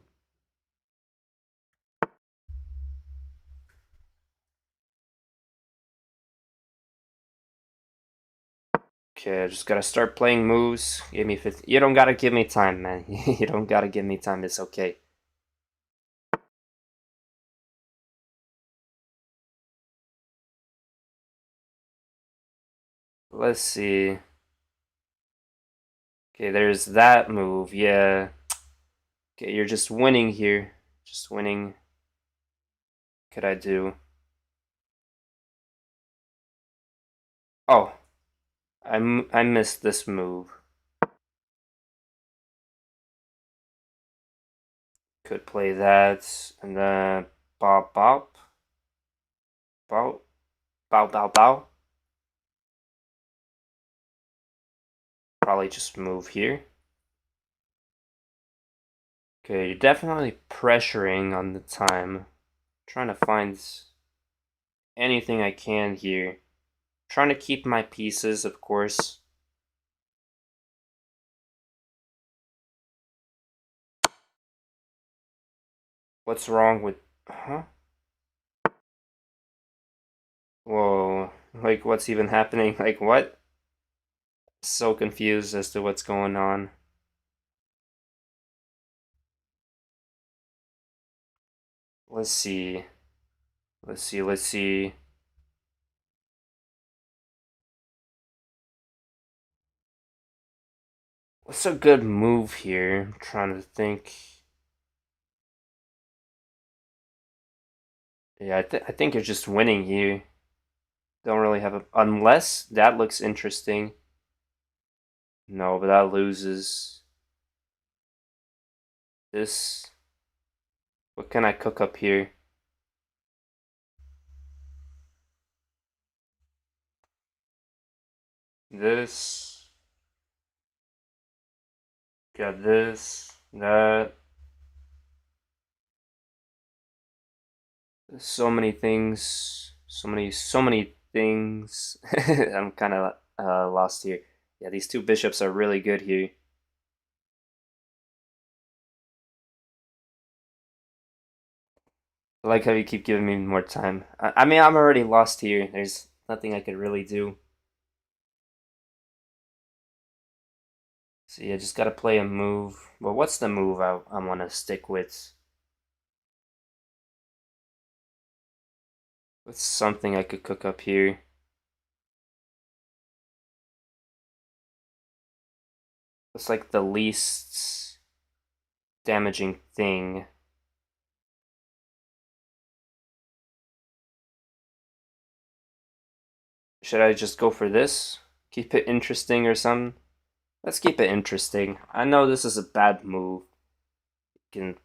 Okay, I just gotta start playing moves. Give me 50. You don't gotta give me time, man. You don't gotta give me time. It's okay. Let's see. Okay, there's that move. Yeah. Okay, you're just winning here. Just winning. Could I do? Oh, I missed this move. Could play that and then bop bop bow bow bow bow. Probably just move here. Okay, you're definitely pressuring on the time. Trying to find anything I can here. Trying to keep my pieces, of course. What's wrong with... Huh? Whoa. Like, what's even happening? Like, what? So confused as to what's going on. Let's see. Let's see. What's a good move here? I'm trying to think. Yeah, I think you're just winning here. Don't really have a... Unless that looks interesting. No, but that loses. This... What can I cook up here? This... Got this. That... So many things. So many things. I'm kind of lost here. Yeah, these two bishops are really good here. I like how you keep giving me more time. I mean, I'm already lost here. There's nothing I could really do. So yeah, just gotta play a move. Well, what's the move I want to stick with? What's something I could cook up here? It's like the least damaging thing. Should I just go for this? Keep it interesting or something? Let's keep it interesting. I know this is a bad move. You can,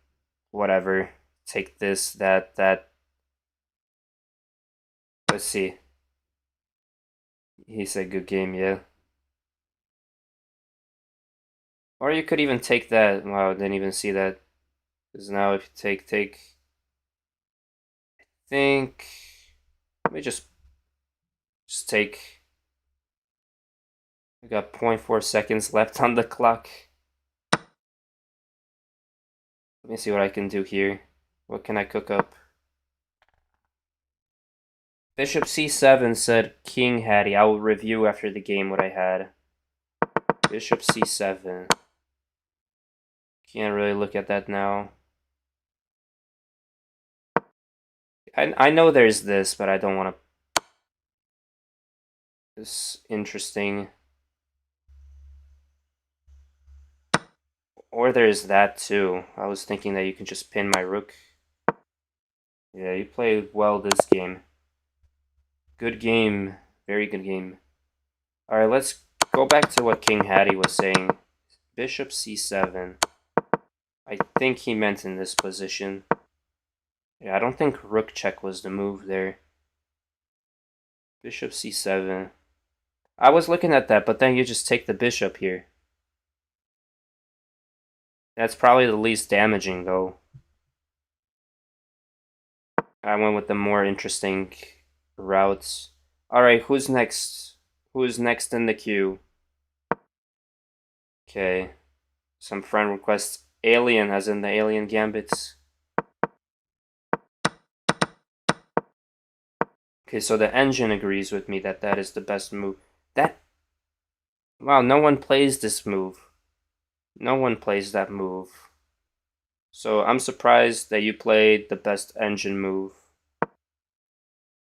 whatever, take this, that. Let's see. He said good game, yeah. Or you could even take that. Wow, I didn't even see that. Because now if you take, think. Let me just take. We got 0.4 seconds left on the clock. Let me see what I can do here. What can I cook up? Bishop c7 said King Hattie. I will review after the game what I had. Bishop c7. Can't really look at that now. I know there's this, but I don't want to. This interesting. Or there's that too. I was thinking that you can just pin my rook. Yeah, you played well this game. Good game. Very good game. Alright, let's go back to what King Hattie was saying. Bishop c7. I think he meant in this position. Yeah, I don't think rook check was the move there. Bishop c7. I was looking at that, but then you just take the bishop here. That's probably the least damaging, though. I went with the more interesting routes. Alright, who's next? Who's next in the queue? Okay. Some friend requests alien, as in the alien gambits. Okay, so the engine agrees with me that that is the best move. That, wow, no one plays this move. No one plays that move. So I'm surprised that you played the best engine move.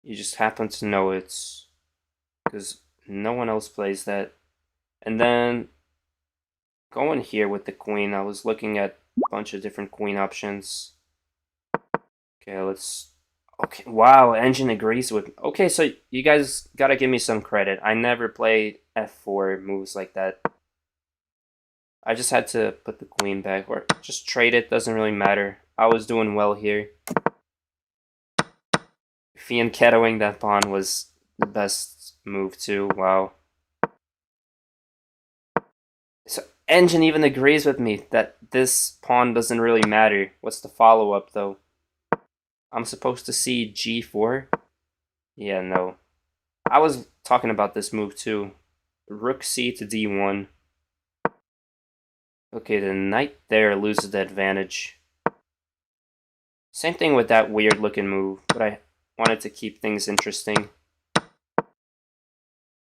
You just happen to know it, because no one else plays that. And then going here with the queen, I was looking at a bunch of different queen options. Okay, let's. Okay, wow, engine agrees with. Okay, so you guys gotta give me some credit. I never play f4 moves like that. I just had to put the queen back, or just trade it, doesn't really matter. I was doing well here. Fianchettoing that pawn was the best move too, wow. So engine even agrees with me that this pawn doesn't really matter. What's the follow-up though? I'm supposed to see g4? Yeah, no. I was talking about this move too. Rook c to d1. Okay, the knight there loses the advantage. Same thing with that weird looking move, but I wanted to keep things interesting.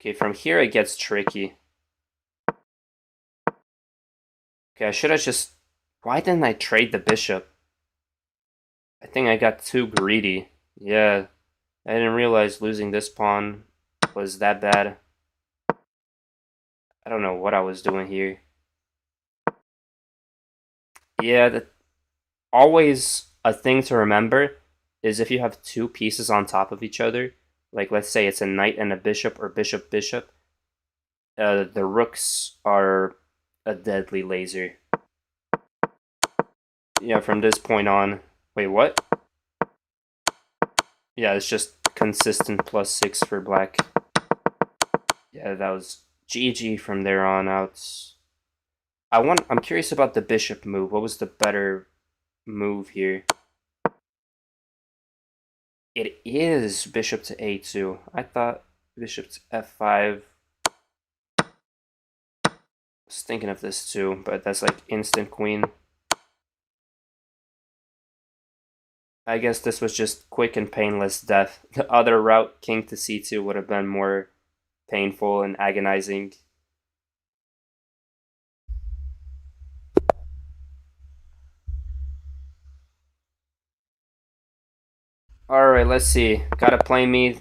Okay, from here it gets tricky. Okay, I should have just... Why didn't I trade the bishop? I think I got too greedy. Yeah, I didn't realize losing this pawn was that bad. I don't know what I was doing here. Yeah, always a thing to remember is if you have two pieces on top of each other, like let's say it's a knight and a bishop or bishop bishop, the rooks are a deadly laser. Yeah, from this point on. Wait, what? Yeah, it's just consistent +6 for black. Yeah, that was GG from there on out. I'm curious about the bishop move. What was the better move here? It is bishop to a2. I thought bishop to f5. I was thinking of this too, but that's like instant queen. I guess this was just quick and painless death. The other route, king to c2, would have been more painful and agonizing. Alright, let's see. Gotta play me.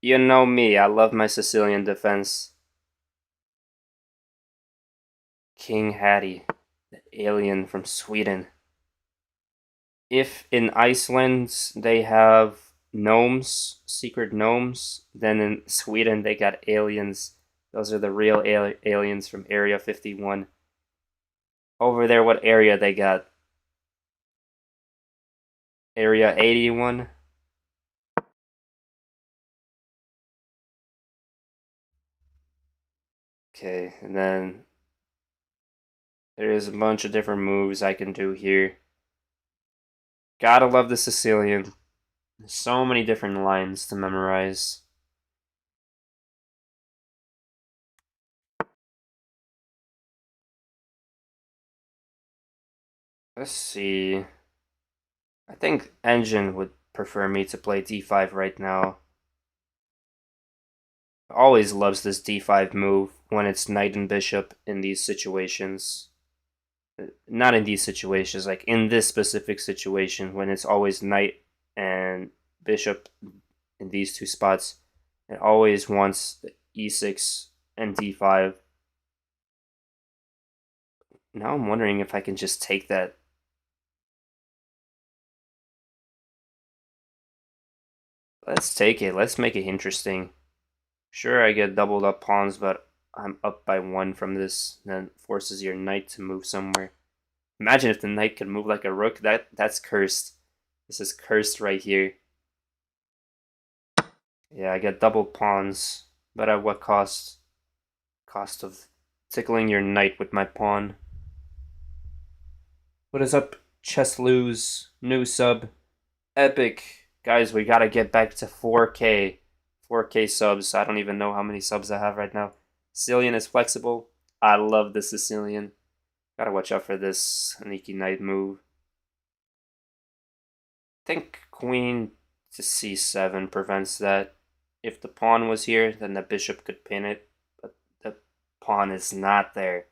You know me, I love my Sicilian defense. King Hattie, the alien from Sweden. If in Iceland they have gnomes, secret gnomes, then in Sweden they got aliens. Those are the real aliens from Area 51. Over there, what area they got? Area 81? Okay, and then there's a bunch of different moves I can do here. Gotta love the Sicilian. So many different lines to memorize. Let's see. I think Engine would prefer me to play d5 right now. Always loves this d5 move when it's knight and bishop in these situations. Not in these situations, like in this specific situation when it's always knight and bishop in these two spots. It always wants e6 and d5. Now I'm wondering if I can just take that. Let's take it. Let's make it interesting. Sure, I get doubled up pawns, but I'm up by 1 from this. Then forces your knight to move somewhere. Imagine if the knight could move like a rook. That's cursed. This is cursed right here. Yeah, I get double pawns, but at what cost? Cost of tickling your knight with my pawn. What is up, Chess Lose? New sub. Epic. Guys, we gotta get back to 4K. 4K subs. I don't even know how many subs I have right now. Sicilian is flexible. I love the Sicilian. Gotta watch out for this sneaky knight move. I think queen to c7 prevents that. If the pawn was here, then the bishop could pin it, but the pawn is not there.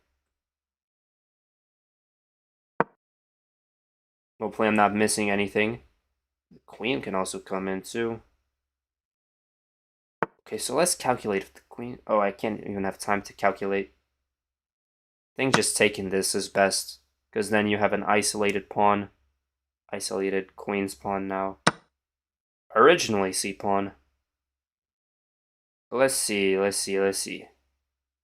Hopefully I'm not missing anything. The queen can also come in too. Okay, so let's calculate if the queen... Oh, I can't even have time to calculate. I think just taking this is best, because then you have an isolated pawn. Isolated queen's pawn now. Originally c-pawn. Let's see.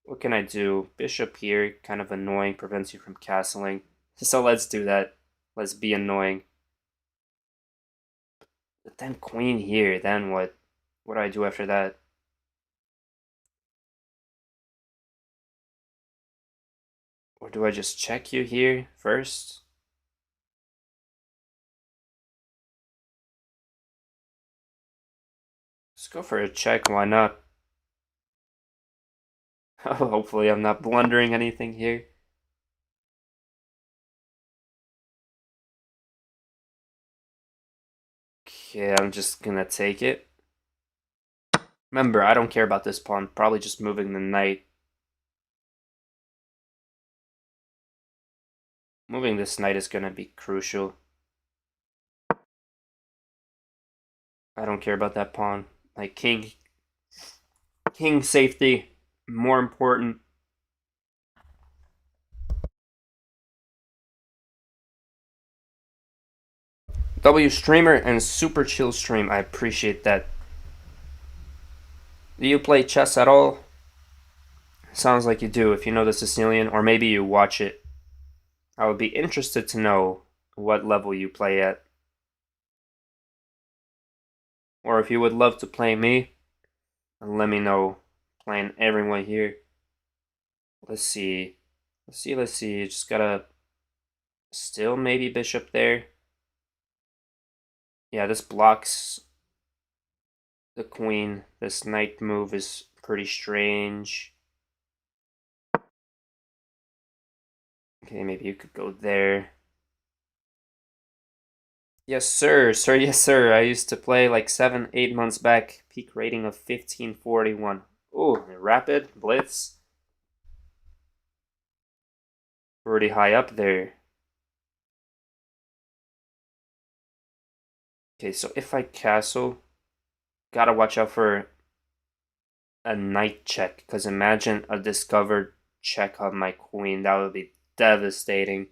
What can I do? Bishop here, kind of annoying, prevents you from castling. So let's do that. Let's be annoying. But then queen here, then what? What do I do after that? Or do I just check you here first? Let's go for a check, why not? Hopefully I'm not blundering anything here. Okay, I'm just gonna take it. Remember, I don't care about this pawn, probably just moving the knight. Moving this knight is gonna be crucial. I don't care about that pawn. Like king safety, more important. W streamer and super chill stream, I appreciate that. Do you play chess at all? Sounds like you do if you know the Sicilian, or maybe you watch it. I would be interested to know what level you play at. Or if you would love to play me, let me know. Playing everyone here. Let's see. Just gotta still maybe bishop there. Yeah, this blocks the queen. This knight move is pretty strange. Okay, maybe you could go there. Yes, sir. Yes, sir. I used to play like 7, 8 months back. Peak rating of 1541. Ooh, rapid blitz. Pretty high up there. Okay, so if I castle, gotta watch out for a knight check. Because imagine a discovered check on my queen. That would be devastating.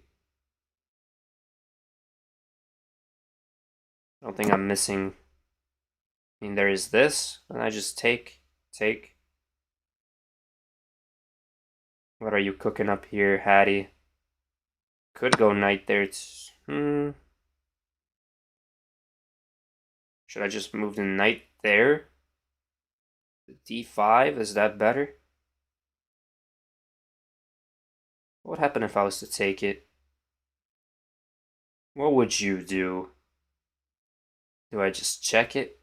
I don't think I'm missing. I mean, there is this, and I just take. What are you cooking up here, Hattie? Could go knight there. Should I just move the knight there? D5, is that better? What would happen if I was to take it? What would you do? Do I just check it?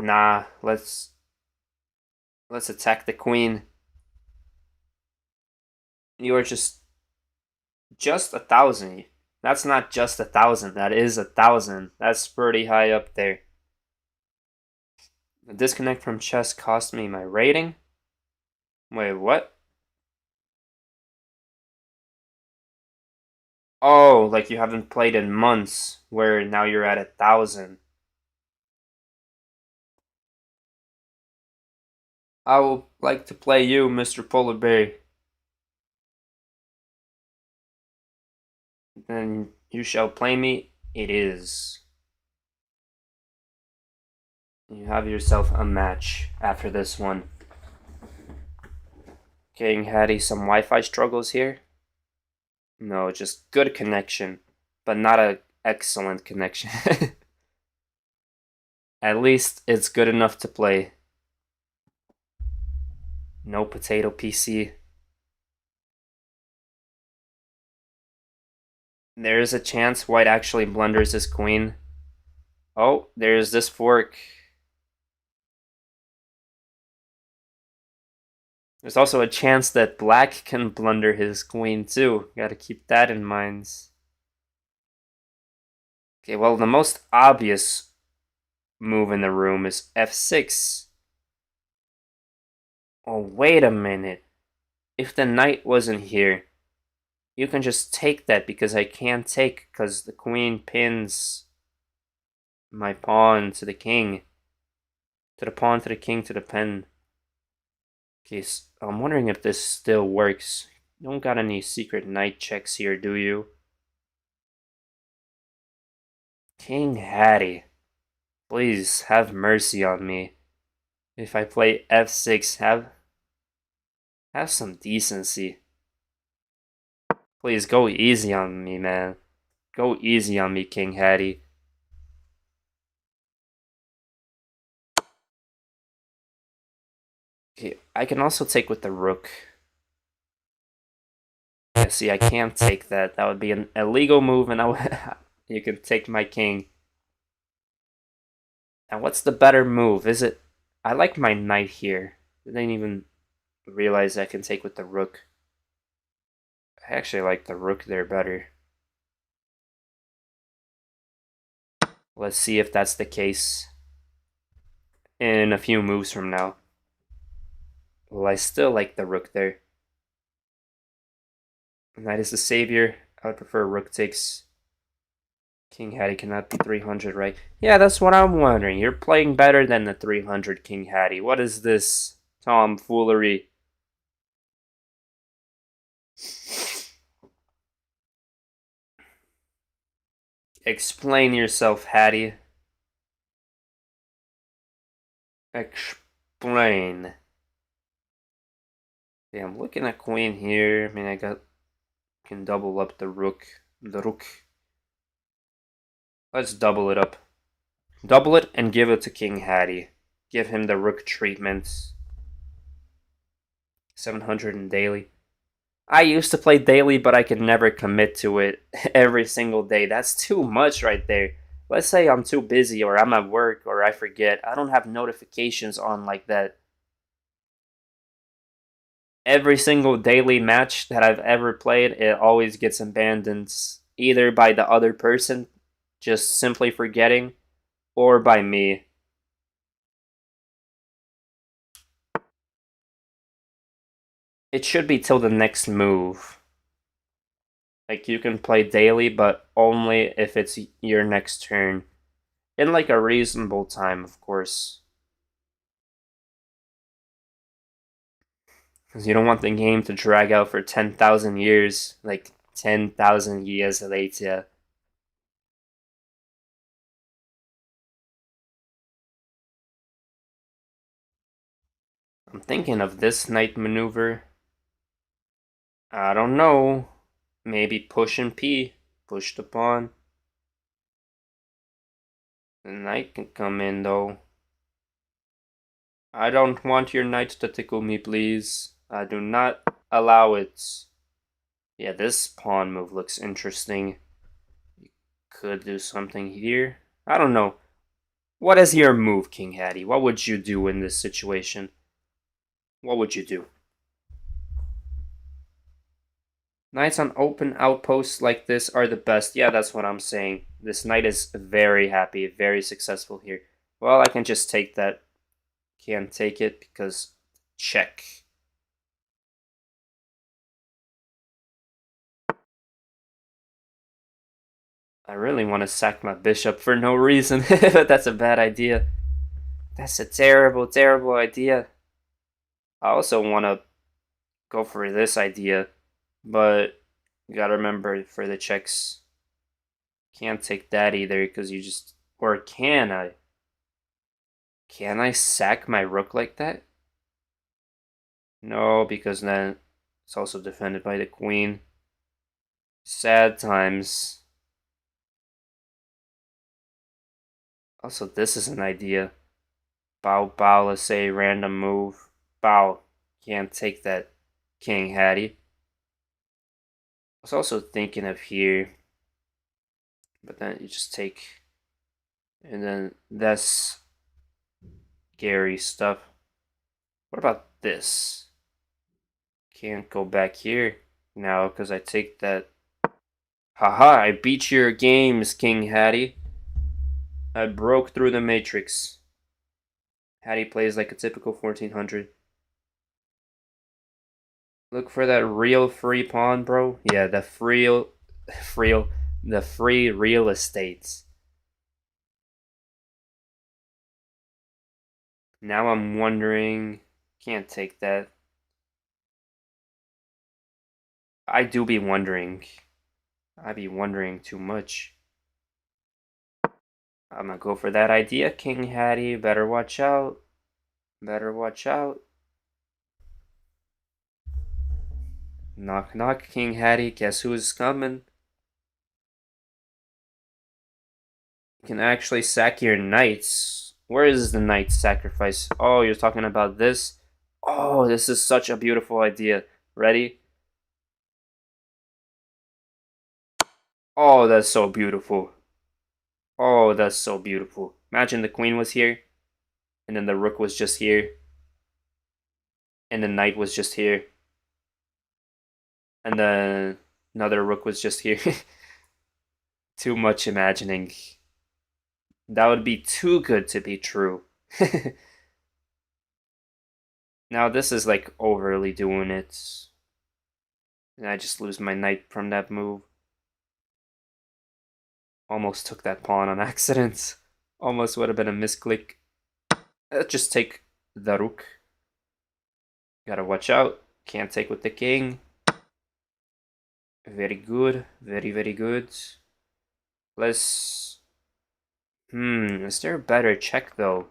Nah, let's attack the queen. You are just 1,000. That's not just 1,000. That is 1,000. That's pretty high up there. The disconnect from chess cost me my rating. Wait, what? Oh, like you haven't played in months, where now you're at 1,000. I would like to play you, Mr. Polar Bear. Then you shall play me. It is. You have yourself a match after this one. Getting Hattie some Wi-Fi struggles here? No, just good connection, but not an excellent connection. At least it's good enough to play. No potato PC. There is a chance White actually blunders his queen. Oh, there's this fork. There's also a chance that black can blunder his queen too. Gotta keep that in mind. Okay, well, the most obvious move in the room is f6. Oh, wait a minute. If the knight wasn't here, you can just take that because I can't take because the queen pins my pawn to the king. To the pawn, to the king, to the pen. Okay, so I'm wondering if this still works. You don't got any secret knight checks here, do you? King Hattie, please have mercy on me. If I play f6, have some decency. Please go easy on me, man. Go easy on me, King Hattie. Okay, I can also take with the rook. Yeah, see, I can't take that. That would be an illegal move, and you can take my king. And what's the better move? Is it? I like my knight here. I didn't even realize I can take with the rook. I actually like the rook there better. Let's see if that's the case in a few moves from now. Well, I still like the rook there. Knight is the savior. I would prefer rook takes. King Hattie cannot be 300, right? Yeah, that's what I'm wondering. You're playing better than the 300 King Hattie. What is this tomfoolery? Explain yourself, Hattie. Explain. Yeah, I'm looking at queen here. I mean, can double up the rook. The rook. Let's double it up. Double it and give it to King Hattie. Give him the rook treatment. 700 in daily. I used to play daily, but I could never commit to it every single day. That's too much right there. Let's say I'm too busy or I'm at work or I forget. I don't have notifications on like that. Every single daily match that I've ever played, it always gets abandoned either by the other person just simply forgetting or by me. It should be till the next move. Like you can play daily, but only if it's your next turn. In like a reasonable time, of course. Because you don't want the game to drag out for 10,000 years. Like 10,000 years later. I'm thinking of this knight maneuver. I don't know. Maybe push and P. Push the pawn. The knight can come in though. I don't want your knight to tickle me, please. I do not allow it. Yeah, this pawn move looks interesting. You could do something here. I don't know. What is your move, King Hattie? What would you do in this situation? What would you do? Knights on open outposts like this are the best. Yeah, that's what I'm saying. This knight is very happy, very successful here. Well, I can just take that. Can't take it because check. I really want to sack my bishop for no reason, but that's a bad idea. That's a terrible, terrible idea. I also want to go for this idea, but you gotta remember for the checks, can't take that either because you just. Or can I? Can I sack my rook like that? No, because then it's also defended by the queen. Sad times. Also, this is an idea. Bow, bow, let's say random move. Bow. Can't take that, King Hattie. I was also thinking of here, but then you just take, and then that's scary stuff. What about this? Can't go back here now because I take that. Haha, I beat your games, King Hattie. I broke through the matrix. Hattie plays like a typical 1400. Look for that real free pawn, bro. Yeah, the free real estates. Now I'm wondering, can't take that. I do be wondering. I be wondering too much. I'm gonna go for that idea, King Hattie. Better watch out. Better watch out. Knock knock, King Hattie. Guess who's coming? You can actually sack your knights. Where is the knight sacrifice? Oh, you're talking about this? Oh, this is such a beautiful idea. Ready? Oh, that's so beautiful. Oh, that's so beautiful. Imagine the queen was here, and then the rook was just here, and the knight was just here, and then another rook was just here. Too much imagining. That would be too good to be true. Now this is like overly doing it. And I just lose my knight from that move. Almost took that pawn on accident. Almost would have been a misclick. Let's just take the rook. Gotta watch out. Can't take with the king. Very good. Very, very good. Let's... is there a better check though?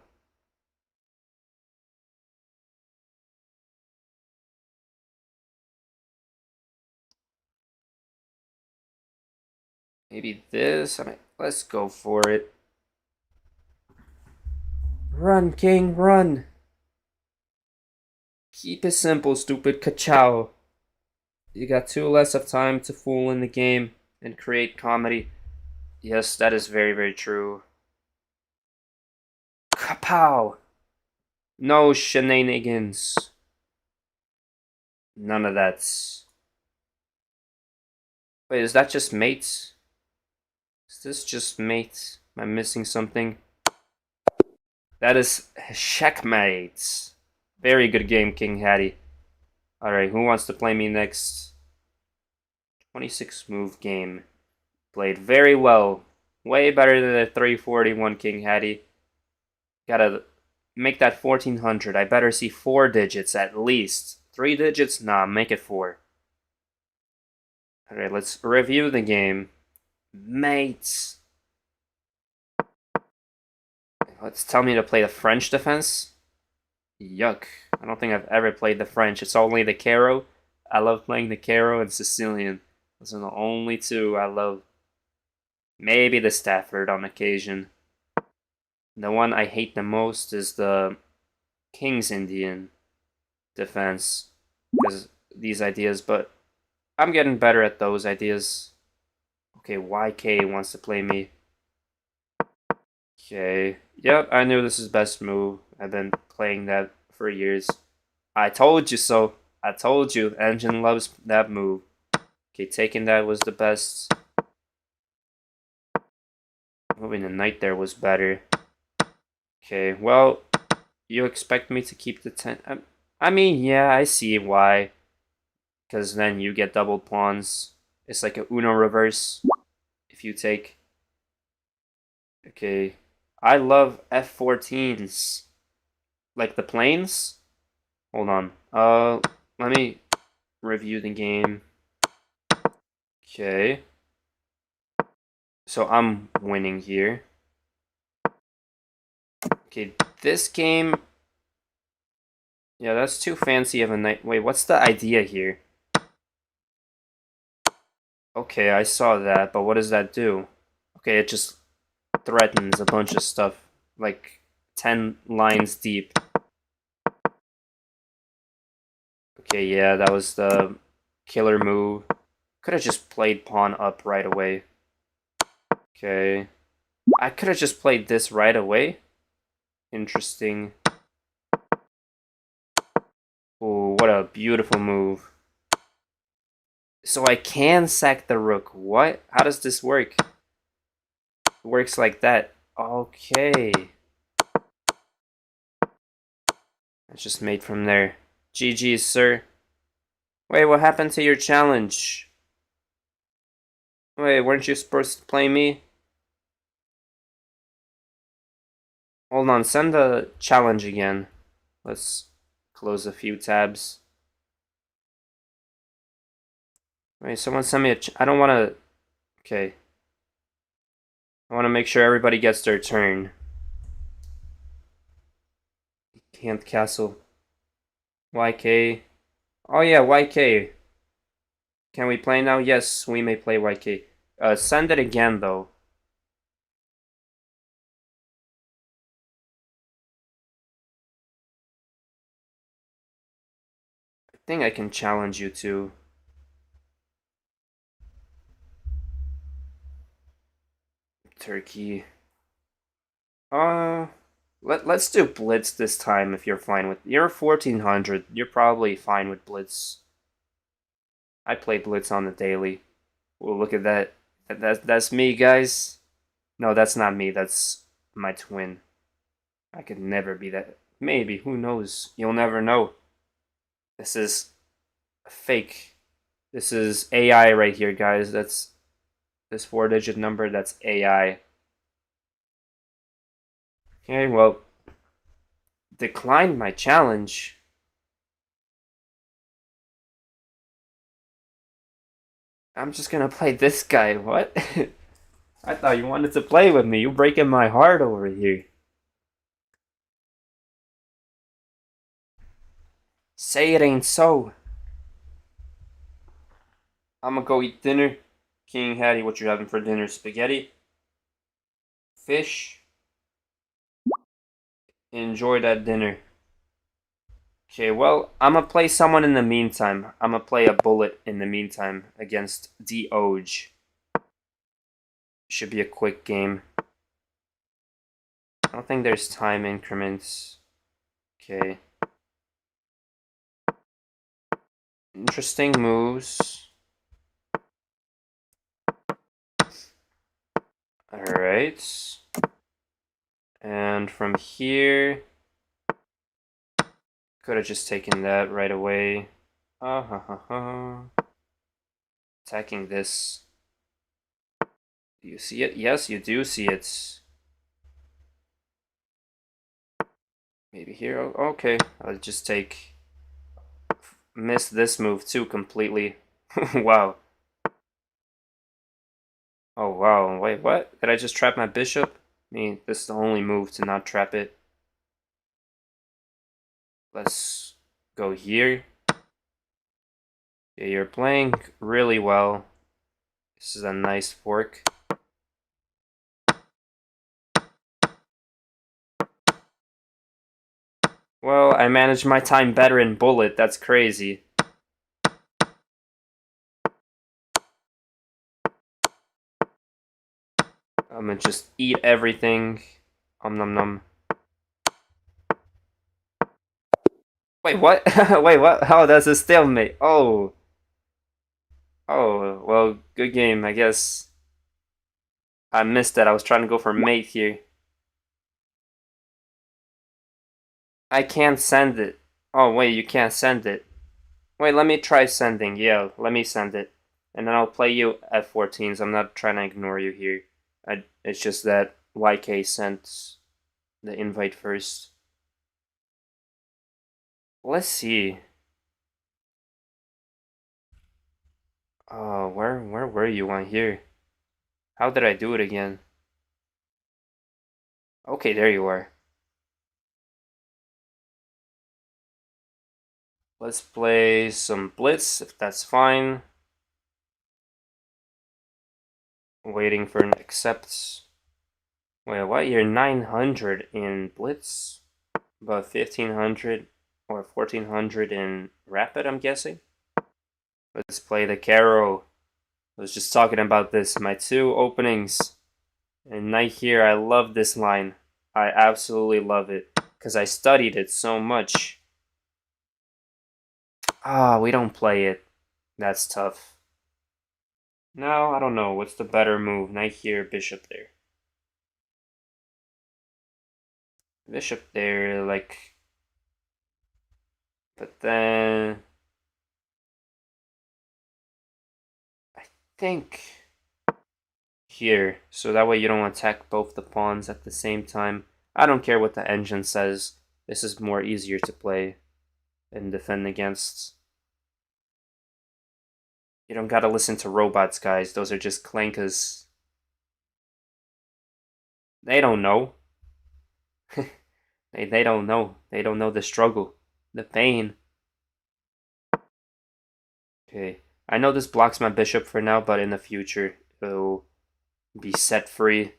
Maybe this? I mean, let's go for it. Run, king, run! Keep it simple, stupid ka-chow. You got too less of time to fool in the game and create comedy. Yes, that is very, very true. Kapow! No shenanigans. None of that. Wait, is that just mates? Is this just mates? Am I missing something? That is checkmates. Very good game, King Hattie. Alright, who wants to play me next? 26 move game. Played very well. Way better than the 341 King Hattie. Gotta make that 1400. I better see 4 digits at least. 3 digits? Nah, make it 4. Alright, let's review the game. Mates. Let's tell me to play the French defense. Yuck. I don't think I've ever played the French. It's only the Caro. I love playing the Caro and Sicilian. Those are the only two I love. Maybe the Stafford on occasion. The one I hate the most is the King's Indian defense. Because these ideas, but I'm getting better at those ideas. Okay, YK wants to play me. Okay. Yep, I knew this is best move. I've been playing that for years. I told you so. I told you. Engine loves that move. Okay, taking that was the best. Moving the knight there was better. Okay, well, you expect me to keep the 10. I mean, yeah, I see why. Because then you get double pawns. It's like a Uno reverse if you take. Okay, I love F14s. Like the planes? Hold on. Let me review the game. Okay. So I'm winning here. Okay, this game... Yeah, that's too fancy of a night. Wait, what's the idea here? Okay, I saw that, but what does that do? Okay, it just threatens a bunch of stuff. Like 10 lines deep. Okay, yeah, that was the killer move. Could have just played pawn up right away. Okay. I could have just played this right away. Interesting. Oh, what a beautiful move. So I can sack the rook. What? How does this work? It works like that. Okay. That's just made from there. GG's, sir. Wait, what happened to your challenge? Wait, weren't you supposed to play me? Hold on, send the challenge again. Let's close a few tabs. Wait, someone send me a I don't want to... Okay. I want to make sure everybody gets their turn. Can't castle. YK. Oh yeah, YK. Can we play now? Yes, we may play YK. Send it again, though. I think I can challenge you too. Turkey. Let's do Blitz this time if you're fine with... You're 1400. You're probably fine with Blitz. I play Blitz on the daily. Well, look at that. That's me, guys. No, that's not me. That's my twin. I could never be that. Maybe. Who knows? You'll never know. This is fake. This is AI right here, guys. That's this 4-digit number. That's AI. Okay, well, declined my challenge. I'm just gonna play this guy. What? I thought you wanted to play with me. You're breaking my heart over here. Say it ain't so. I'm gonna go eat dinner. King Hattie, what you having for dinner? Spaghetti? Fish? Enjoy that dinner. Okay, well, I'm gonna play someone in the meantime. I'm gonna play a bullet in the meantime against Oj. Should be a quick game. I don't think there's time increments. Okay. Interesting moves. Alright. And from here... Could have just taken that right away. Attacking this. Do you see it? Yes, you do see it. Maybe here. Okay, I'll just take... Miss this move too completely. Wow. Oh wow, wait, what? Did I just trap my bishop? I mean, this is the only move to not trap it. Let's go here. Yeah, you're playing really well. This is a nice fork. Well, I managed my time better in bullet. That's crazy. I'm gonna just eat everything. Nom nom. Wait, what? Wait, what? Oh, that's a stalemate. Oh. Oh, well, good game, I guess. I missed that. I was trying to go for mate here. I can't send it. Oh, wait, you can't send it. Wait, let me try sending. Yeah, let me send it. And then I'll play you F14s. I'm not trying to ignore you here. It's just that YK sent the invite first. Let's see. Oh, where were you on here? How did I do it again? Okay, there you are. Let's play some blitz, if that's fine. Waiting for an accepts. Wait, what? You're 900 in blitz? About 1500 or 1400 in rapid, I'm guessing? Let's play the Caro. I was just talking about this. My two openings. And knight here, I love this line. I absolutely love it. Because I studied it so much. Ah, we don't play it. That's tough. No, I don't know. What's the better move? Knight here, bishop there. Bishop there, like. But then. I think. Here. So that way you don't attack both the pawns at the same time. I don't care what the engine says. This is more easier to play and defend against. You don't gotta listen to robots, guys. Those are just clankers. They don't know. They don't know. They don't know the struggle, the pain. Okay. I know this blocks my bishop for now, but in the future it'll be set free.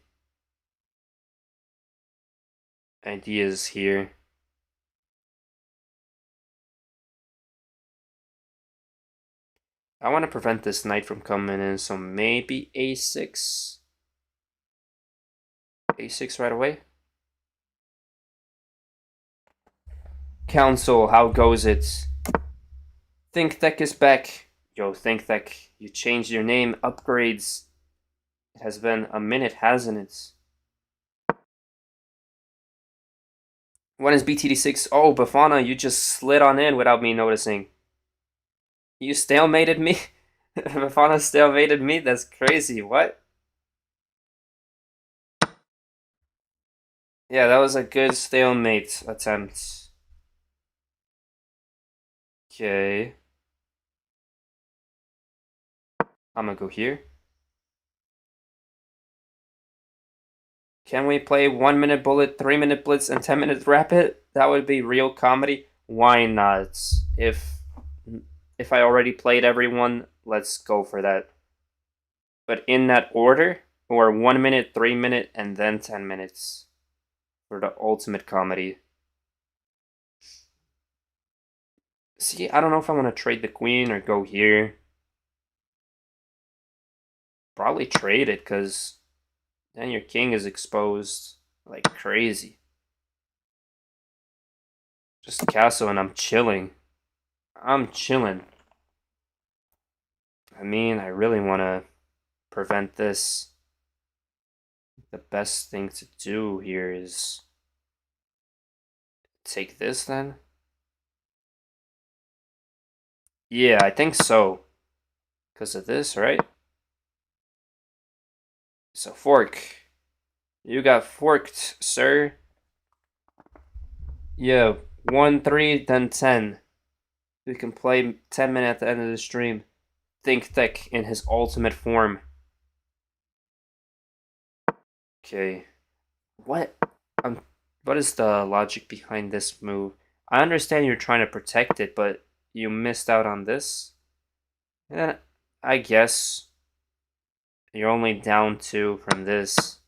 Ideas here. I want to prevent this knight from coming in, so maybe a6. a6 right away. Council, how goes it? ThinkTech is back. Yo, ThinkTech, you changed your name. Upgrades. It has been a minute, hasn't it? When is BTD6? Oh, Bafana, you just slid on in without me noticing. You stalemated me? Bafana stalemated me? That's crazy. What? Yeah, that was a good stalemate attempt. Okay. I'm gonna go here. Can we play 1 minute bullet, 3 minute blitz, and 10 minute rapid? That would be real comedy. Why not? If I already played everyone, let's go for that. But in that order, or 1 minute, 3 minute, and then 10 minutes for the ultimate comedy. See, I don't know if I want to trade the queen or go here. Probably trade it, because then your king is exposed like crazy. Just castle and I'm chilling. I'm chilling. I mean, I really want to prevent this. The best thing to do here is take this then. Yeah, I think so. Because of this, right? So fork. You got forked, sir. Yeah, 1, 3, then 10. We can play 10 minutes at the end of the stream. ThinkTech in his ultimate form. Okay. What? What is the logic behind this move? I understand you're trying to protect it, but you missed out on this. And I guess you're only down 2 from this.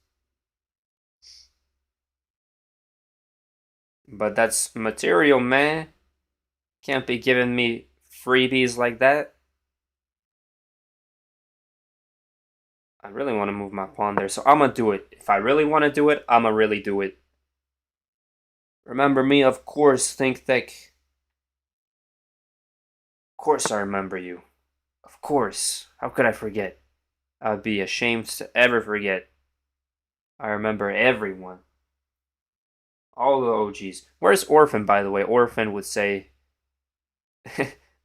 But that's material, man. Can't be giving me freebies like that. I really want to move my pawn there, so I'm gonna do it. If I really want to do it, I'm gonna really do it. Remember me, of course, ThinkTech. Of course I remember you. Of course. How could I forget? I would be ashamed to ever forget. I remember everyone. All the OGs. Where's Orphan, by the way? Orphan would say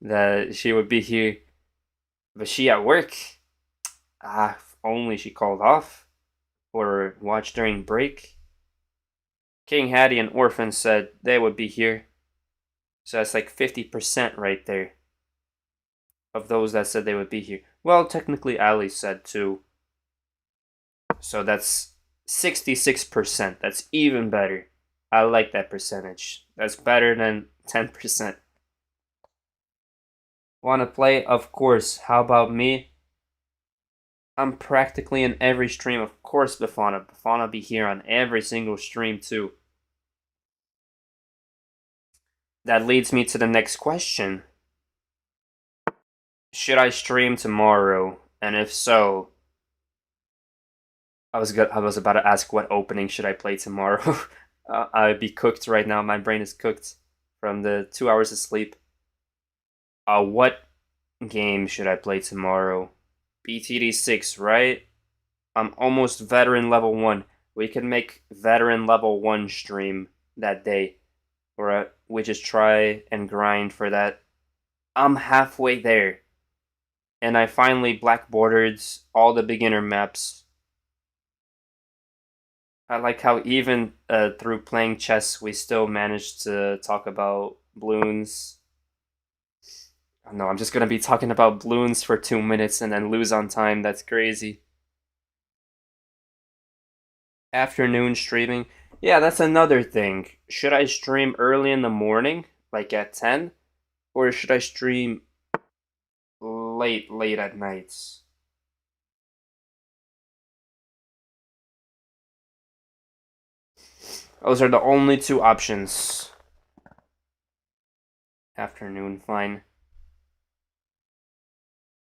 that she would be here, but she at work. Ah, if only she called off or watched during break. King Hattie and Orphan said they would be here. So that's like 50% right there of those that said they would be here. Well, technically Ali said too. So that's 66%. That's even better. I like that percentage. That's better than 10%. Want to play? Of course. How about me? I'm practically in every stream. Of course, Bafana. Bafana be here on every single stream too. That leads me to the next question. Should I stream tomorrow? And if so, I was about to ask what opening should I play tomorrow. I'd be cooked right now. My brain is cooked from the 2 hours of sleep. What game should I play tomorrow? BTD6, right? I'm almost veteran level 1. We can make veteran level 1 stream that day. Or we just try and grind for that. I'm halfway there. And I finally blackboarded all the beginner maps. I like how even through playing chess, we still managed to talk about balloons. Oh, no, I'm just gonna be talking about balloons for 2 minutes and then lose on time. That's crazy. Afternoon streaming. Yeah, that's another thing. Should I stream early in the morning, like at 10? Or should I stream late at nights? Those are the only two options. Afternoon, fine.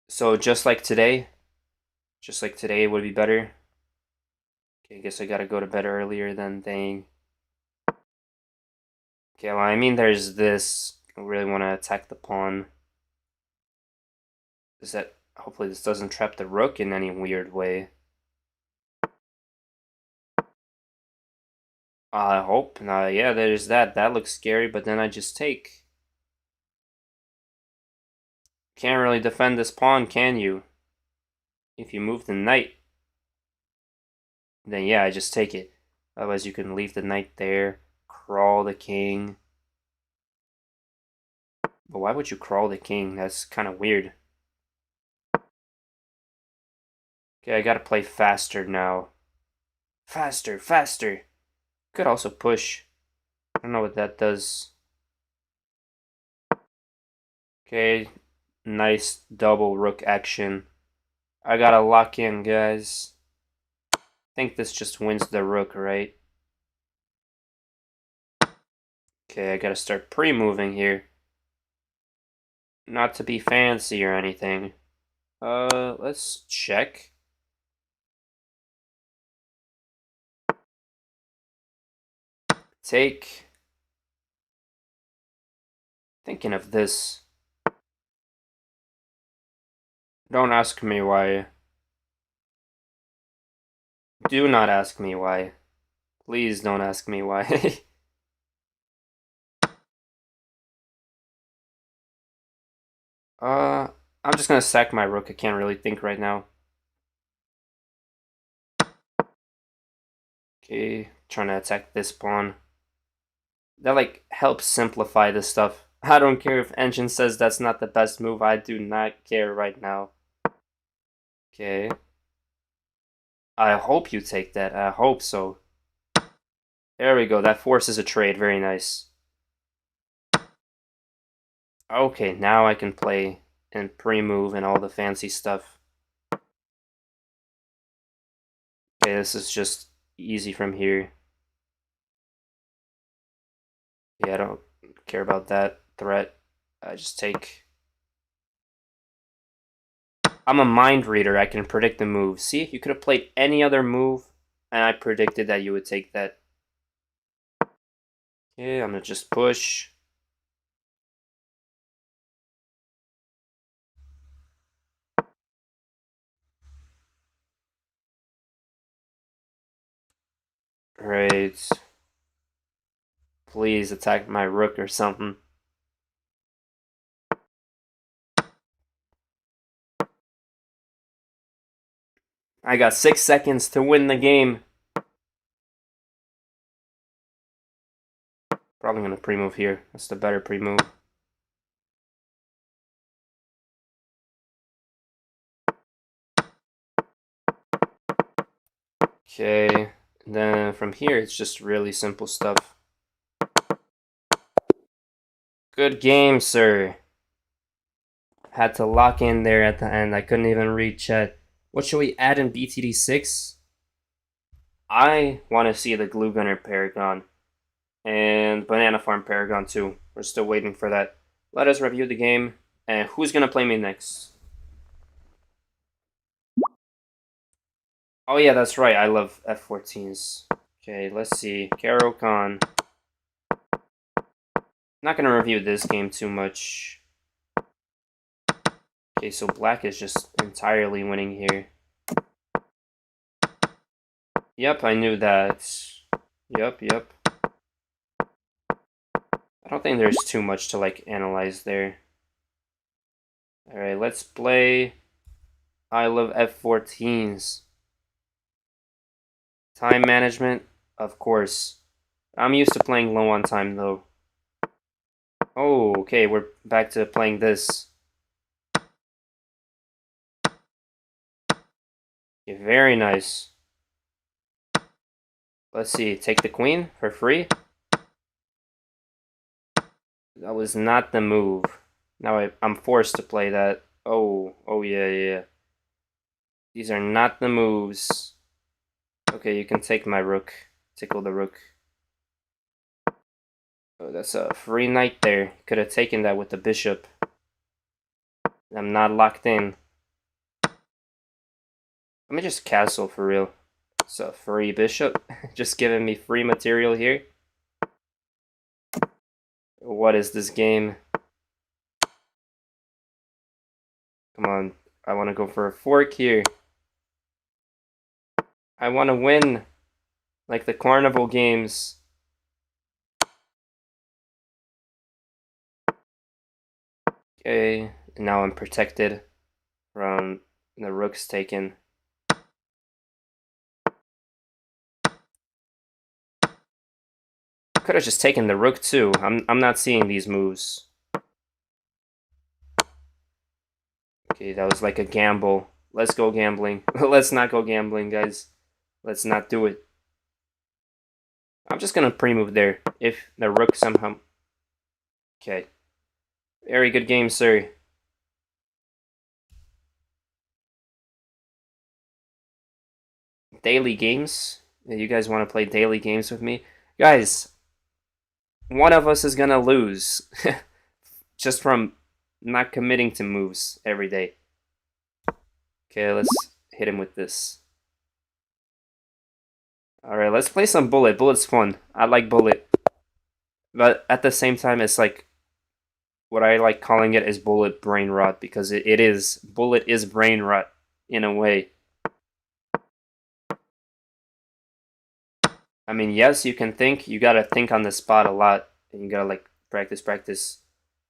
So just like today would be better. Okay, I guess I gotta go to bed earlier then, dang. Okay, well, I mean, there's this. I really want to attack the pawn. Is that. Hopefully, this doesn't trap the rook in any weird way. I hope. Yeah, there's that. That looks scary, but then I just take. Can't really defend this pawn, can you? If you move the knight, then yeah, I just take it. Otherwise, you can leave the knight there, crawl the king. But why would you crawl the king? That's kind of weird. Okay, I gotta play faster now. Faster, faster. Could also push. I don't know what that does. Okay, nice double rook action. I gotta lock in, guys. I think this just wins the rook, right? Okay, I gotta start pre-moving here. Not to be fancy or anything. Let's check. Take. Thinking of this. Don't ask me why. Do not ask me why. Please don't ask me why. uh, I'm just gonna sack my rook. I can't really think right now. Okay, trying to attack this pawn. That like helps simplify this stuff. I don't care if Engine says that's not the best move. I do not care right now. Okay. I hope you take that. I hope so. There we go. That forces a trade. Very nice. Okay, now I can play and pre-move and all the fancy stuff. Okay, this is just easy from here. Yeah, I don't care about that threat. I just take... I'm a mind reader. I can predict the move. See, you could have played any other move, and I predicted that you would take that. Okay, I'm gonna just push. Right. Please attack my rook or something. I got 6 seconds to win the game. Probably gonna pre-move here. That's the better pre-move. Okay, and then from here it's just really simple stuff. Good game, sir. Had to lock in there at the end. I couldn't even read chat. What should we add in BTD6? I want to see the Glue Gunner Paragon and Banana Farm Paragon too. We're still waiting for that. Let us review the game. And who's gonna play me next? Oh yeah, that's right. I love F14s. Okay, let's see. Karo Khan. Not gonna review this game too much. Okay, so black is just entirely winning here. Yep, I knew that. Yep. I don't think there's too much to like analyze there. Alright, let's play I love F14s. Time management, of course. I'm used to playing low on time though. Oh, okay, we're back to playing this. Okay, very nice. Let's see, take the queen for free. That was not the move. Now I'm forced to play that. Oh yeah. These are not the moves. Okay, you can take my rook. Tickle the rook. Oh, that's a free knight there. Could have taken that with the bishop. I'm not locked in. Let me just castle for real. It's a free bishop. Just giving me free material here. What is this game? Come on. I want to go for a fork here. I want to win. Like the carnival games. Okay. Now I'm protected from the rooks taken. Could have just taken the rook too. I'm not seeing these moves. Okay, that was like a gamble. Let's go gambling. Let's not go gambling, guys. Let's not do it. I'm just gonna pre-move there. If the rook somehow... Okay. Very good game, sir. Daily games? You guys want to play daily games with me? Guys, one of us is gonna lose. Just from not committing to moves every day. Okay, let's hit him with this. Alright, let's play some bullet. Bullet's fun. I like bullet. But at the same time, it's like what I like calling it is bullet brain rot because it is. Bullet is brain rot in a way. I mean, yes, you can think. You gotta think on the spot a lot. And you gotta like practice.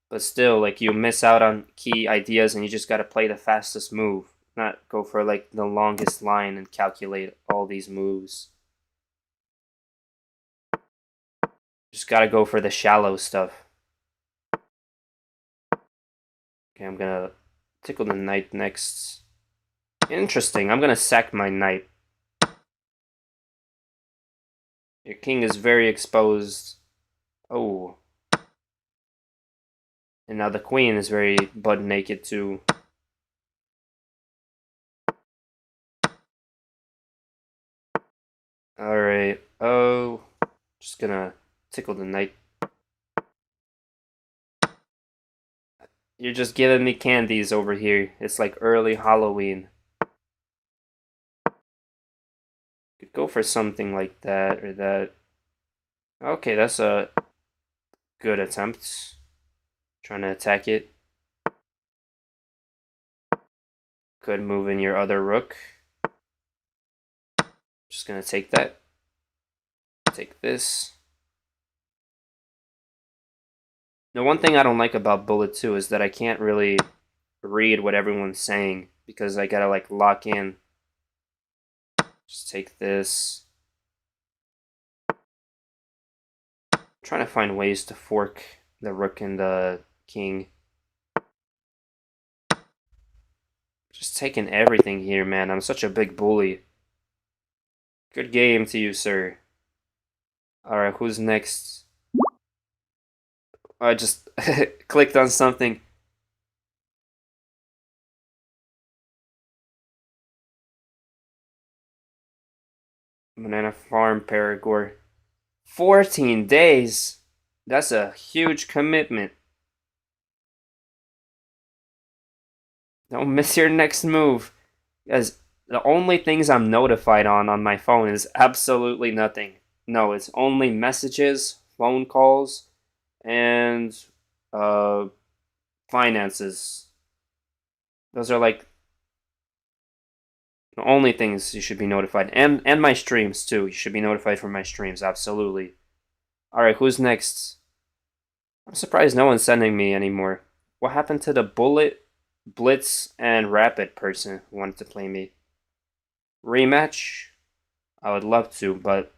But still, like you miss out on key ideas and you just gotta play the fastest move. Not go for like the longest line and calculate all these moves. Just gotta go for the shallow stuff. Okay, I'm gonna tickle the knight next. Interesting, I'm gonna sack my knight. Your king is very exposed. Oh. And now the queen is very butt naked too. Alright, oh. Just gonna tickle the knight. You're just giving me candies over here. It's like early Halloween. Could go for something like that or that. Okay, that's a good attempt. Trying to attack it. Could move in your other rook. Just gonna take that. Take this. The one thing I don't like about Bullet 2 is that I can't really read what everyone's saying because I gotta like lock in. Just take this. I'm trying to find ways to fork the rook and the king. Just taking everything here, man. I'm such a big bully. Good game to you, sir. Alright, who's next? I just clicked on something. Banana Farm, Perigord. 14 days? That's a huge commitment. Don't miss your next move. Because the only things I'm notified on my phone is absolutely nothing. No, it's only messages, phone calls, and finances. Those are like the only things you should be notified. And my streams too. You should be notified for my streams, absolutely. Alright, who's next? I'm surprised no one's sending me anymore. What happened to the bullet, blitz, and rapid person who wanted to play me? Rematch? I would love to, but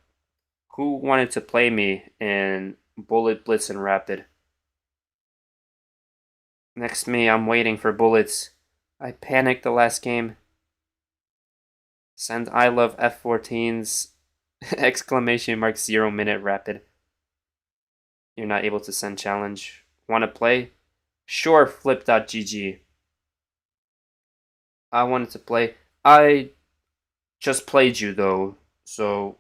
who wanted to play me in bullet, blitz, and rapid? Next me, I'm waiting for bullets. I panicked the last game. Send I love F14s exclamation mark 0 minute rapid. You're not able to send challenge. Want to play? Sure, flip.gg. I wanted to play. I just played you though, so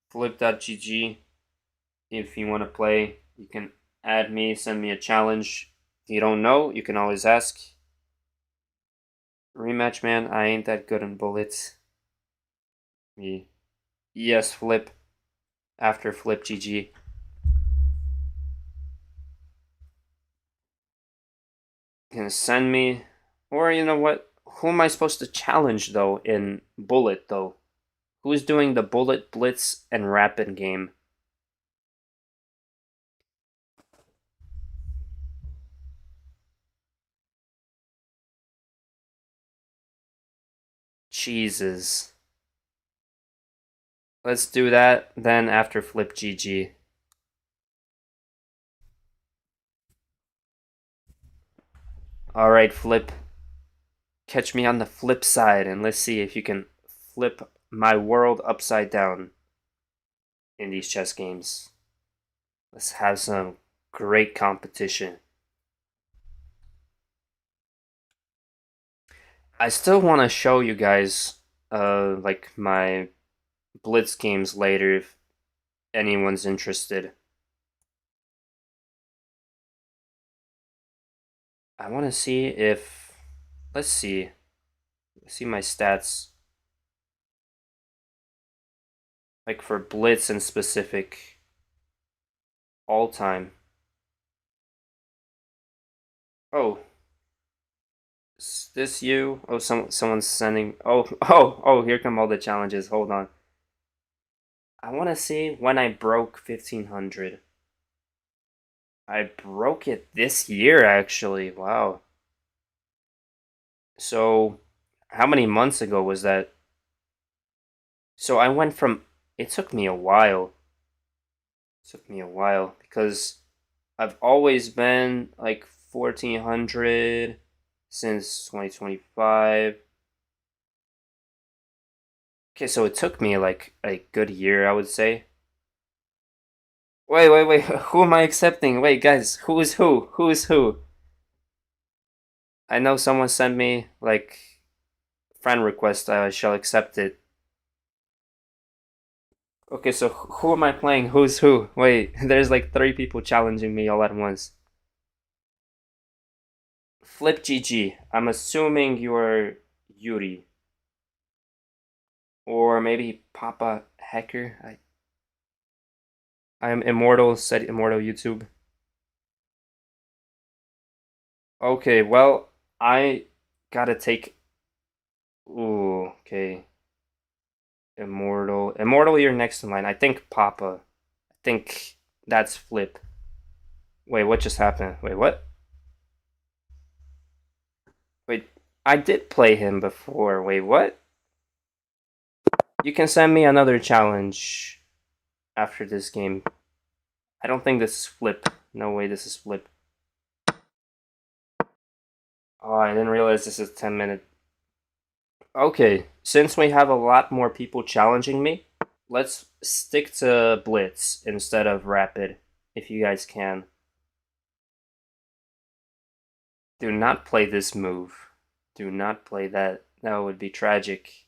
flip.gg. If you want to play, you can add me, send me a challenge. If you don't know, you can always ask. Rematch, man. I ain't that good in bullets. Me. Yes, flip. After flip, GG. Can send me, or you know what? Who am I supposed to challenge though in bullet though? Who's doing the bullet, blitz, and rapid game? Jesus. Let's do that then after flip, GG. All right, flip. Catch me on the flip side, and let's see if you can flip my world upside down in these chess games. Let's have some great competition. I still want to show you guys like my blitz games later if anyone's interested. I want to see if let's see. Let's see my stats like for blitz in specific all time. Oh, is this you? Oh, someone's sending. Oh, here come all the challenges. Hold on. I want to see when I broke 1500. I broke it this year actually. Wow. So, how many months ago was that? So I went from it took me a while. It took me a while because I've always been like 1400 since 2025. Okay, so it took me like a good year, I would say. Wait. Who am I accepting? Wait, guys, who is who? Who is who? I know someone sent me like friend request. I shall accept it. Okay, so who am I playing? Who's who? Wait, there's like three people challenging me all at once. Flip GG. I'm assuming you're Yuri. Or maybe Papa Hacker. I am Immortal, said Immortal YouTube. Okay, well, I gotta take. Ooh, okay. Immortal. Immortal, you're next in line. I think Papa. I think that's Flip. Wait, what just happened? Wait, what? Wait, I did play him before. Wait, what? You can send me another challenge after this game. I don't think this is Flip. No way, this is Flip. Oh, I didn't realize this is 10 minutes. Okay, since we have a lot more people challenging me, let's stick to Blitz instead of Rapid, if you guys can. Do not play this move. Do not play that. That would be tragic.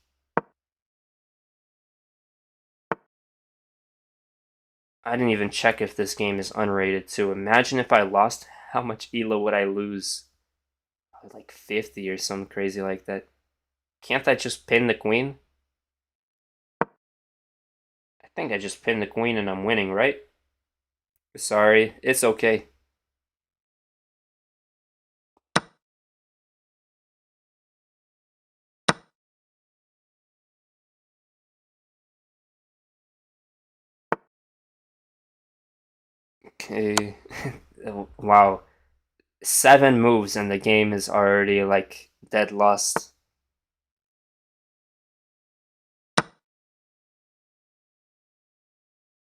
I didn't even check if this game is unrated too. Imagine if I lost, how much ELO would I lose? Like 50 or something crazy like that. Can't I just pin the queen? I think I just pinned the queen and I'm winning, right? Sorry, it's okay. Okay. Wow. 7 moves and the game is already like dead lost.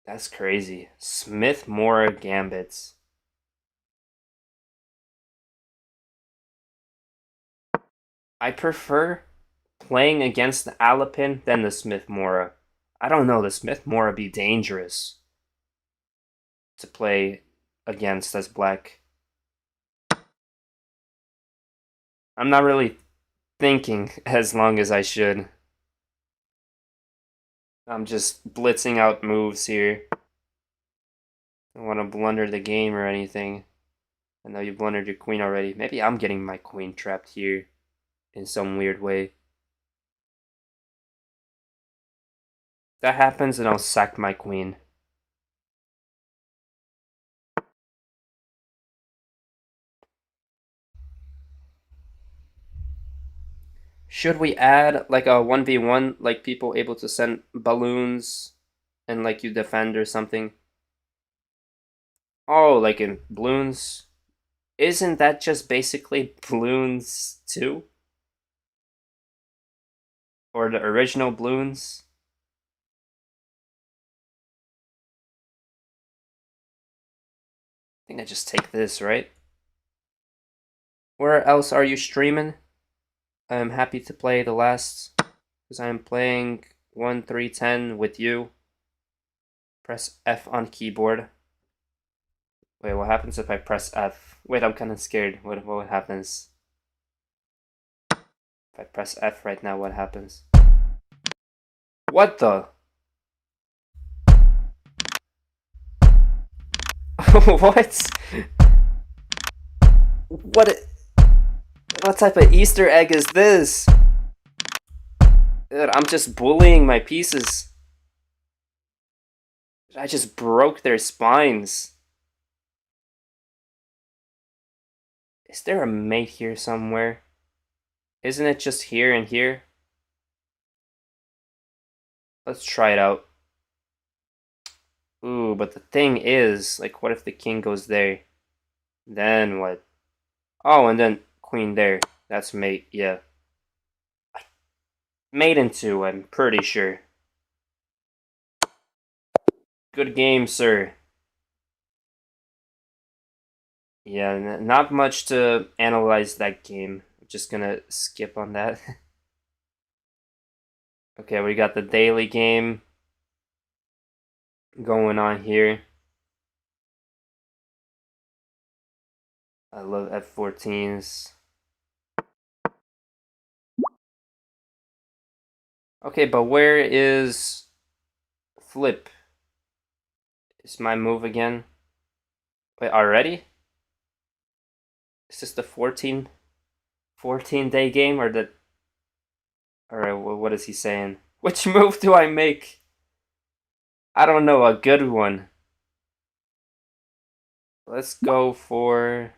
That's crazy. Smith Mora Gambits. I prefer playing against the Alapin than the Smith Mora. I don't know, the Smith Mora be dangerous to play against as black. I'm not really thinking as long as I should. I'm just blitzing out moves here. I don't want to blunder the game or anything. I know you blundered your queen already. Maybe I'm getting my queen trapped here in some weird way. If that happens, then I'll sack my queen. Should we add like a 1v1, like people able to send balloons and like you defend or something? Oh, like in balloons? Isn't that just basically balloons too? Or the original balloons? I think I just take this, right? Where else are you streaming? I'm happy to play the last, because I'm playing 1-3-10 with you. Press F on keyboard. Wait, what happens if I press F? Wait, I'm kind of scared. What happens? If I press F right now, what happens? What the? What? What? What type of Easter egg is this? Dude, I'm just bullying my pieces. I just broke their spines. Is there a mate here somewhere? Isn't it just here and here? Let's try it out. Ooh, but the thing is, like, what if the king goes there? Then what? Oh, and then queen there. That's mate, yeah. Mate in two, I'm pretty sure. Good game, sir. Yeah, not much to analyze that game. I'm just gonna skip on that. Okay, we got the daily game going on here. I love F14s. Okay, but where is flip? Is my move again? Wait, already? Is this the 14-day game or the... Alright, what is he saying? Which move do I make? I don't know, a good one. Let's go for...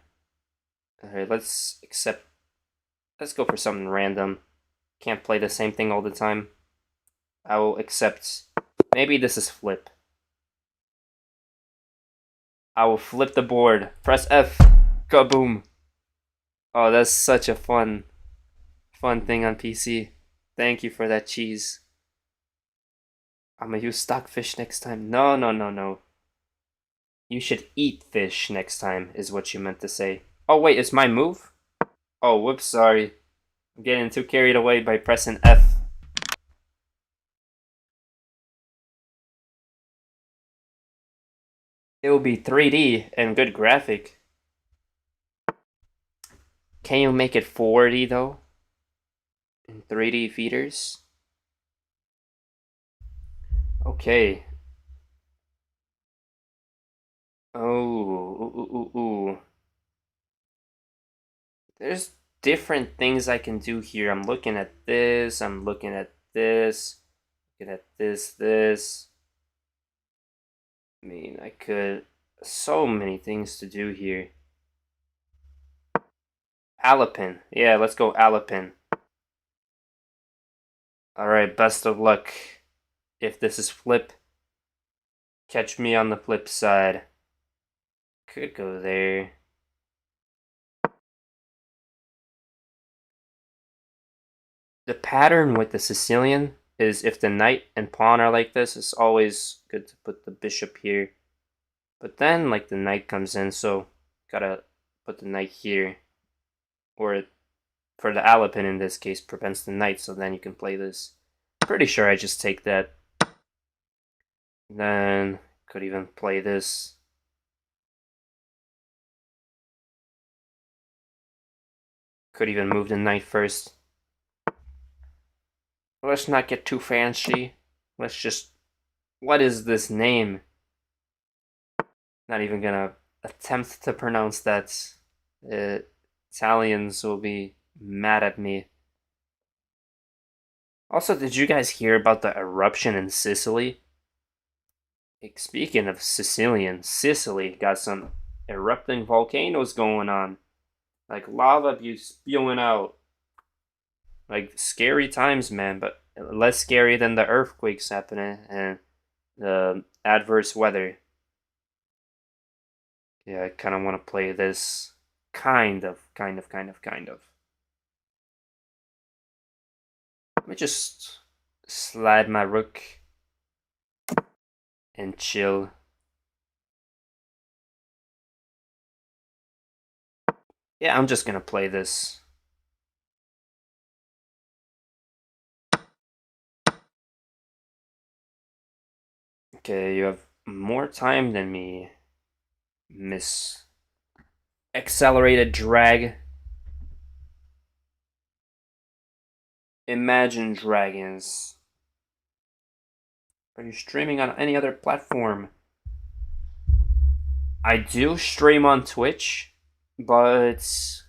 Alright, let's go for something random. Can't play the same thing all the time. I will accept... Maybe this is flip. I will flip the board. Press F. Kaboom. Oh, that's such a fun thing on PC. Thank you for that cheese. I'm gonna use stockfish next time. No, no, no, no. You should eat fish next time, is what you meant to say. Oh, wait, it's my move? Oh, whoops, sorry. I'm getting too carried away by pressing F. It will be 3D and good graphic. Can you make it 4D though? In 3D feeders? Okay. Oh, ooh. There's different things I can do here. I'm looking at this, I'm looking at this, looking at this. I mean, I could... So many things to do here. Alapin. Yeah, let's go Alapin. Alright, best of luck. If this is flip, catch me on the flip side. Could go there. The pattern with the Sicilian is if the knight and pawn are like this, it's always good to put the bishop here. But then, like, the knight comes in, so gotta put the knight here. Or, for the Alapin in this case, prevents the knight, so then you can play this. Pretty sure I just take that. Then, could even play this. Could even move the knight first. Let's not get too fancy. Let's just... What is this name? Not even gonna attempt to pronounce that. Italians will be mad at me. Also, did you guys hear about the eruption in Sicily? Like, speaking of Sicilian, Sicily got some erupting volcanoes going on. Like lava spewing out. Like scary times, man, but less scary than the earthquakes happening and the adverse weather. Yeah, I kind of want to play this. Kind of. Let me just slide my rook and chill. Yeah, I'm just gonna play this. Okay, you have more time than me, Miss Accelerated Drag. Imagine Dragons. Are you streaming on any other platform? I do stream on Twitch, but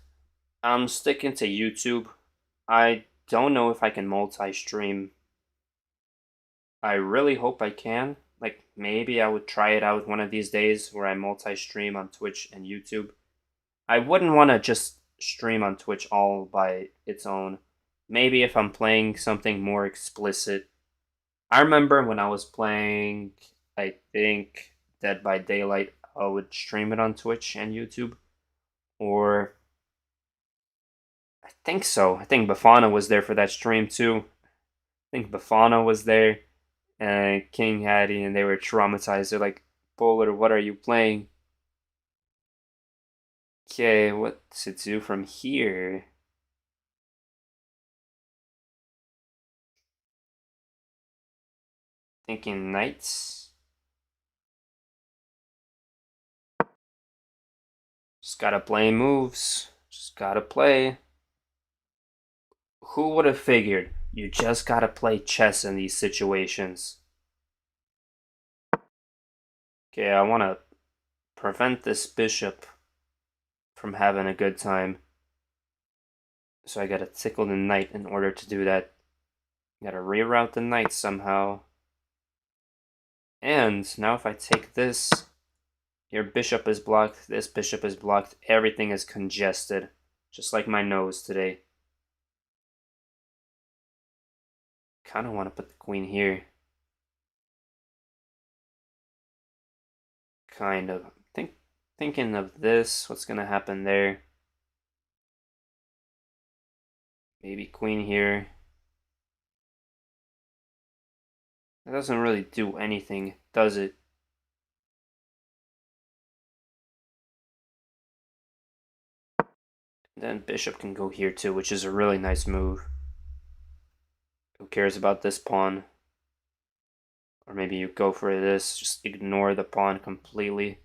I'm sticking to YouTube. I don't know if I can multi-stream. I really hope I can. Like, maybe I would try it out one of these days where I multi-stream on Twitch and YouTube. I wouldn't want to just stream on Twitch all by its own. Maybe if I'm playing something more explicit. I remember when I was playing, I think, Dead by Daylight, I would stream it on Twitch and YouTube. Or, I think so. I think Bafana was there for that stream too. I think Bafana was there and King Hattie, and they were traumatized. They're like, Bowler, what are you playing? Okay, what to do from here? Thinking knights. Just gotta play moves. Just gotta play. Who would have figured? You just gotta play chess in these situations. Okay, I wanna prevent this bishop from having a good time. So I gotta tickle the knight in order to do that. Gotta reroute the knight somehow. And now if I take this, your bishop is blocked, this bishop is blocked, everything is congested. Just like my nose today. Kinda wanna put the queen here. Kind of. Thinking of this, what's gonna happen there? Maybe queen here. That doesn't really do anything, does it? Then bishop can go here too, which is a really nice move. Who cares about this pawn? Or maybe you go for this, just ignore the pawn completely.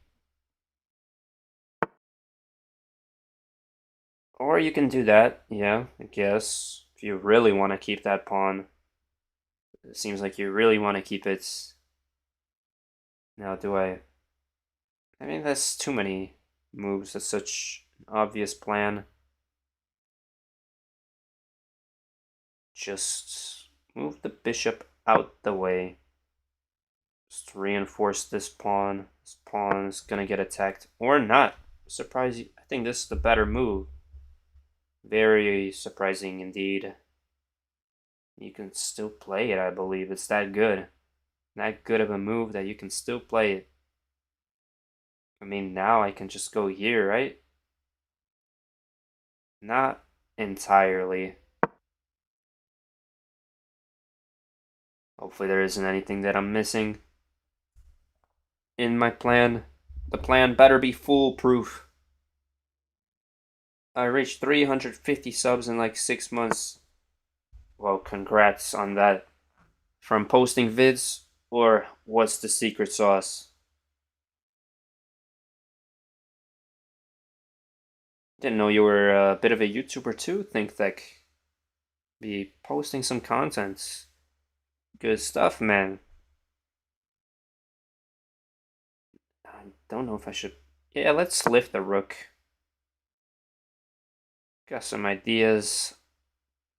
Or you can do that, yeah, I guess. If you really want to keep that pawn. It seems like you really want to keep it. Now, do I... I mean, that's too many moves. That's such an obvious plan. Just move the bishop out the way. Just reinforce this pawn. This pawn is gonna get attacked. Or not. Surprise you. I think this is the better move. Very surprising indeed. You can still play it, I believe. It's that good. That good of a move that you can still play it. I mean, now I can just go here, right? Not entirely. Hopefully there isn't anything that I'm missing in my plan. The plan better be foolproof. I reached 350 subs in like 6 months. Well, congrats on that. From posting vids, or what's the secret sauce? Didn't know you were a bit of a YouTuber too. Think that be posting some content. Good stuff, man. I don't know if I should. Yeah, let's lift the rook. Got some ideas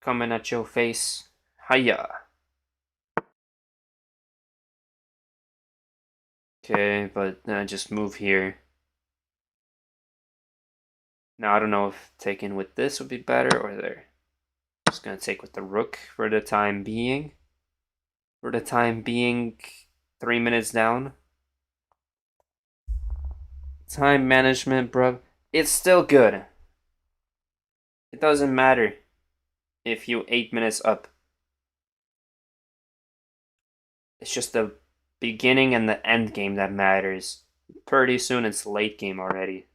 coming at your face. Hiya. Okay, but just move here. Now I don't know if taking with this would be better or there. Just gonna take with the rook for the time being. For the time being, 3 minutes down. Time management, bro. It's still good. It doesn't matter if you 8 minutes up. It's just the beginning and the end game that matters. Pretty soon it's late game already.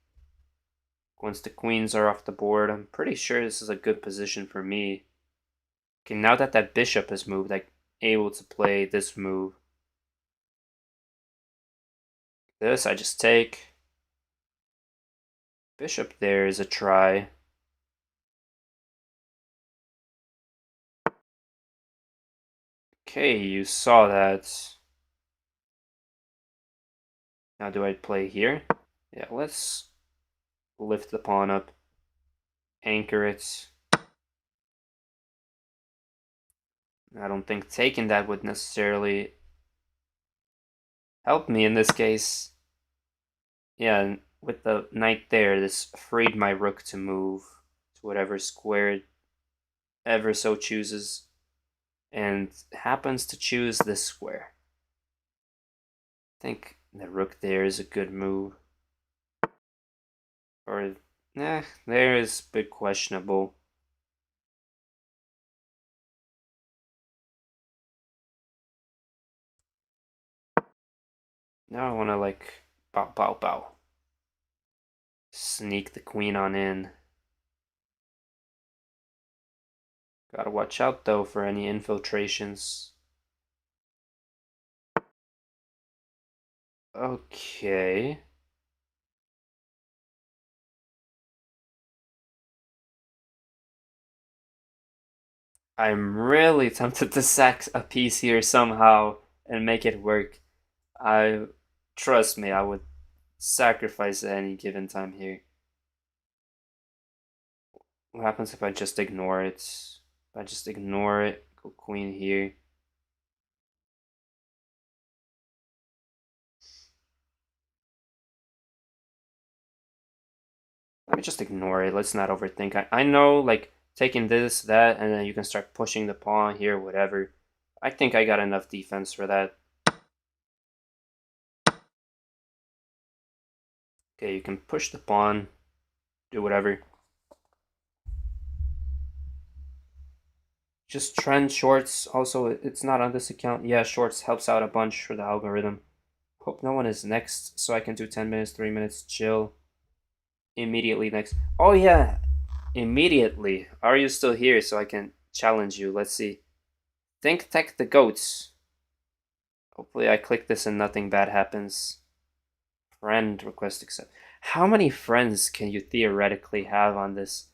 Once the queens are off the board, I'm pretty sure this is a good position for me. Okay, now that that bishop has moved, I'm able to play this move. This, I just take. Bishop there is a try. Okay, you saw that. Now do I play here? Yeah, let's lift the pawn up. Anchor it. I don't think taking that would necessarily help me in this case. Yeah, and with the knight there, this freed my rook to move to whatever square it ever so chooses, and happens to choose this square. I think the rook there is a good move. Or, there is a bit questionable. Now I want to like bow bow bow. Sneak the queen on in. Gotta watch out though for any infiltrations. Okay. I'm really tempted to sack a piece here somehow and make it work. I trust me, I would sacrifice at any given time here. What happens if I just ignore it? If I just ignore it, go queen here. Let me just ignore it. Let's not overthink. I know, like, taking this, that, and then you can start pushing the pawn here, whatever. I think I got enough defense for that. Okay, you can push the pawn, do whatever. Just trend shorts. Also, it's not on this account. Yeah, shorts helps out a bunch for the algorithm. Hope no one is next, so I can do 10 minutes, 3 minutes, chill. Immediately next. Oh, yeah, immediately. Are you still here so I can challenge you? Let's see. Think Tech the Goats. Hopefully, I click this and nothing bad happens. Friend request accept. How many friends can you theoretically have on this?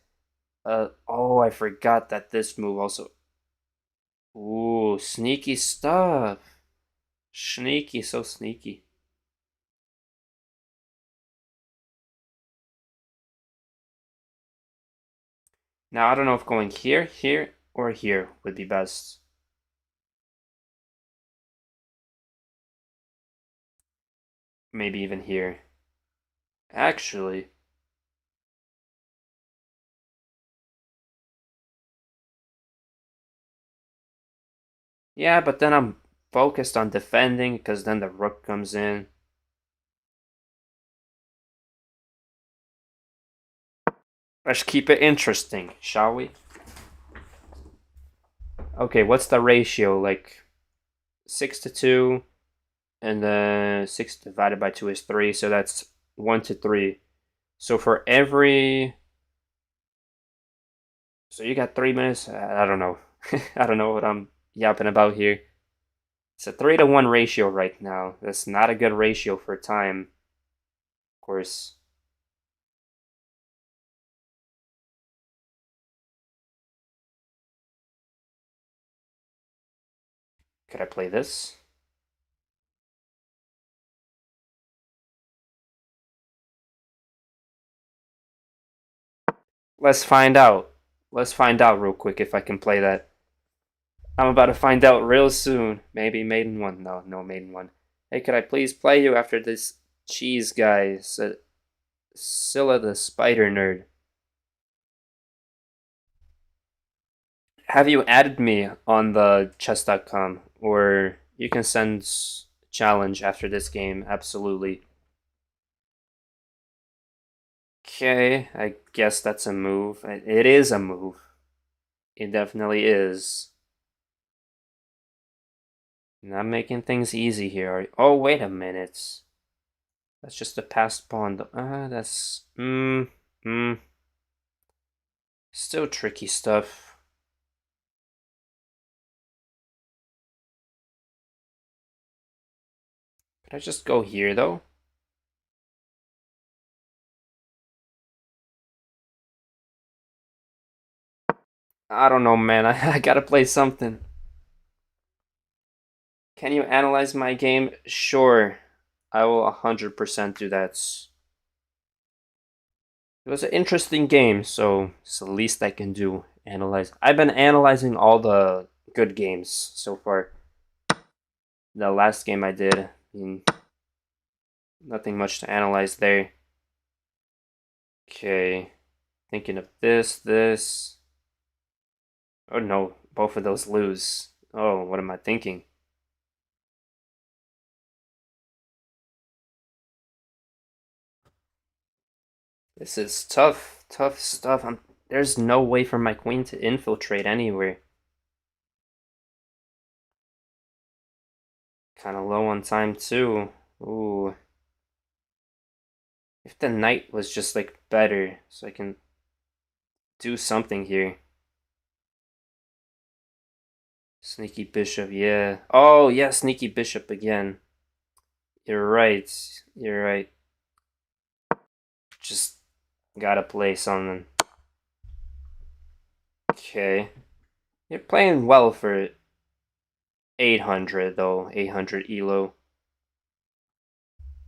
Oh, I forgot that this move also. Ooh, sneaky stuff. Sneaky, so sneaky. Now, I don't know if going here, here, or here would be best. Maybe even here. Actually, yeah, but then I'm focused on defending because then the rook comes in. Let's keep it interesting, shall we? Okay, what's the ratio? Like 6 to 2, and then 6 divided by 2 is 3, so that's 1 to 3. So for every. So you got 3 minutes? I don't know. I don't know what I'm yapping about here. It's a 3 to 1 ratio right now. That's not a good ratio for time, of course. Could I play this? Let's find out. Let's find out real quick if I can play that. I'm about to find out real soon. Maybe maiden one. No, no maiden one. Hey, could I please play you after this cheese guy, Scylla the Spider Nerd? Have you added me on the chess.com, or you can send challenge after this game? Absolutely. Okay, I guess that's a move. It is a move. It definitely is. Not making things easy here. Oh, wait a minute. That's just a passed pawn. That's still tricky stuff. Could I just go here though? I don't know, man. I gotta play something. Can you analyze my game? Sure. I will 100% do that. It was an interesting game, so it's the least I can do. Analyze. I've been analyzing all the good games so far. The last game I did, nothing much to analyze there. Okay, thinking of this. Oh no, both of those lose. Oh, what am I thinking? This is tough, tough stuff. There's no way for my queen to infiltrate anywhere. Kind of low on time too. Ooh, if the knight was just like better, so I can do something here. Sneaky bishop, yeah. Oh yeah, sneaky bishop again. You're right. You're right. Just gotta play something. Okay. You're playing well for 800 though. 800 elo.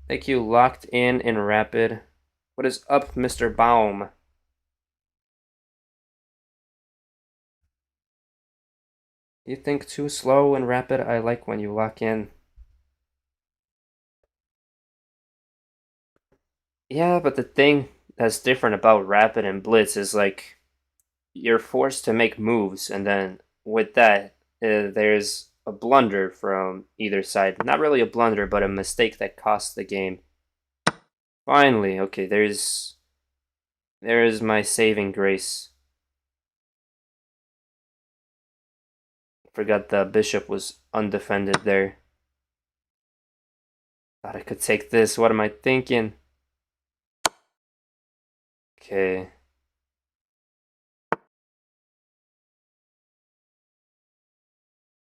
Thank you, locked in rapid. What is up, Mr. Baum? You think too slow and rapid? I like when you lock in. Yeah, but the thing that's different about rapid and blitz is like you're forced to make moves, and then with that, there's a blunder from either side. Not really a blunder, but a mistake that costs the game. Finally, okay, there's my saving grace. Forgot the bishop was undefended there. Thought I could take this. What am I thinking? Okay.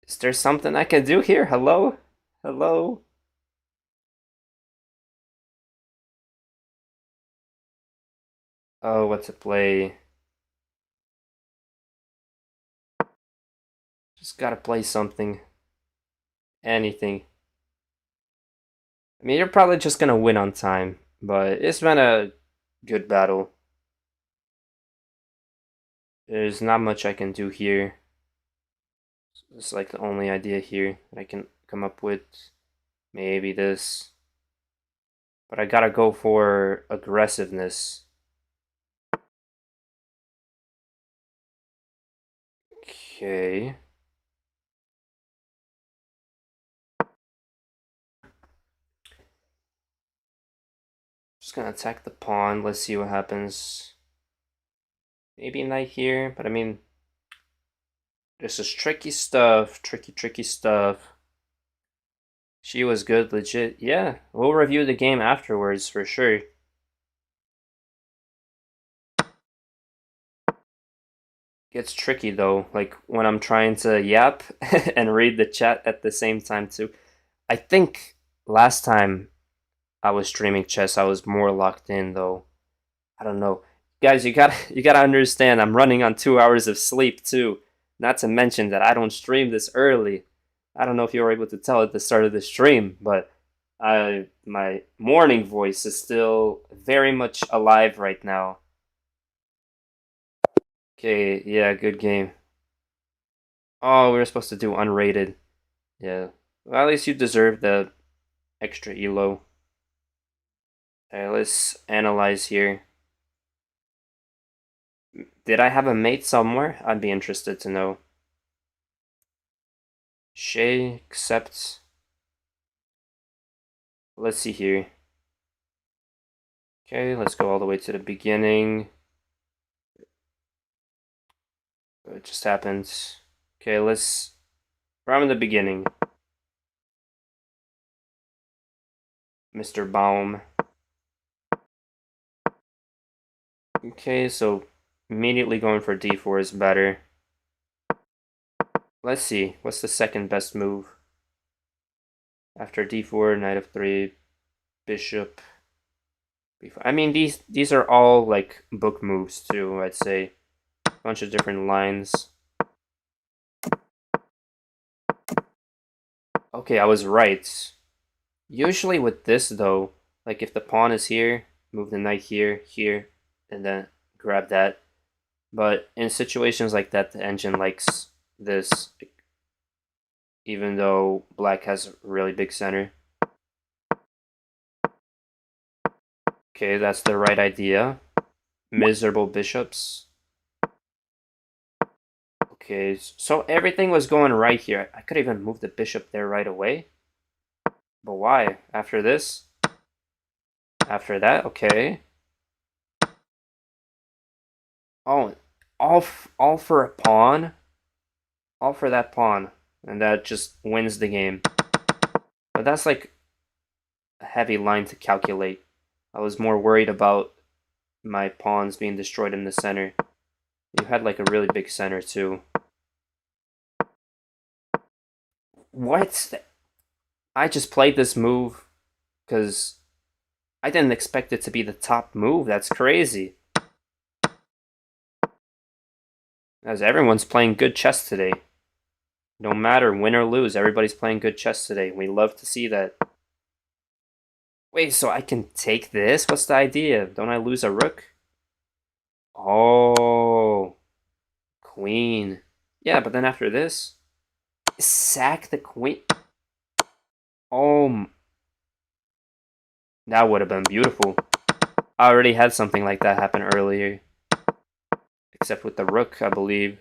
Is there something I can do here? Hello? Hello? Oh, what to play? Just gotta play something. Anything. I mean, you're probably just gonna win on time, but it's been a good battle. There's not much I can do here. It's like the only idea here that I can come up with. Maybe this. But I gotta go for aggressiveness. Okay. Just gonna attack the pawn. Let's see what happens. Maybe knight here, but I mean, this is tricky stuff. Tricky stuff. She was good, legit. Yeah, we'll review the game afterwards for sure. Gets tricky though, like when I'm trying to yap and read the chat at the same time too. I think last time I was streaming chess, I was more locked in though. I don't know. Guys, you gotta understand I'm running on 2 hours of sleep too. Not to mention that I don't stream this early. I don't know if you were able to tell at the start of the stream, but my morning voice is still very much alive right now. Okay, yeah, good game. Oh, we were supposed to do unrated. Yeah. Well, at least you deserve the extra elo. Alright, let's analyze here. Did I have a mate somewhere? I'd be interested to know. Shay accepts. Let's see here. Okay, let's go all the way to the beginning. It just happens. Okay, let's from the beginning. Mr. Baum. Okay, so immediately going for d4 is better. Let's see, what's the second best move? After d4, knight of 3, bishop. B4. I mean, these are all like book moves too, I'd say. A bunch of different lines. Okay, I was right. Usually with this though, like if the pawn is here, move the knight here, here, and then grab that. But in situations like that, the engine likes this, even though black has a really big center. Okay, that's the right idea. Miserable bishops. Okay, so everything was going right here. I could even move the bishop there right away. But why? After this? After that? Okay. Oh, all for a pawn? All for that pawn. And that just wins the game. But that's like a heavy line to calculate. I was more worried about my pawns being destroyed in the center. You had like a really big center too. What? I just played this move because I didn't expect it to be the top move. That's crazy. As everyone's playing good chess today. No matter win or lose, everybody's playing good chess today. We love to see that. Wait, so I can take this? What's the idea? Don't I lose a rook? Oh, queen. Yeah, but then after this, sack the queen. Oh, that would have been beautiful. I already had something like that happen earlier. Except with the rook, I believe.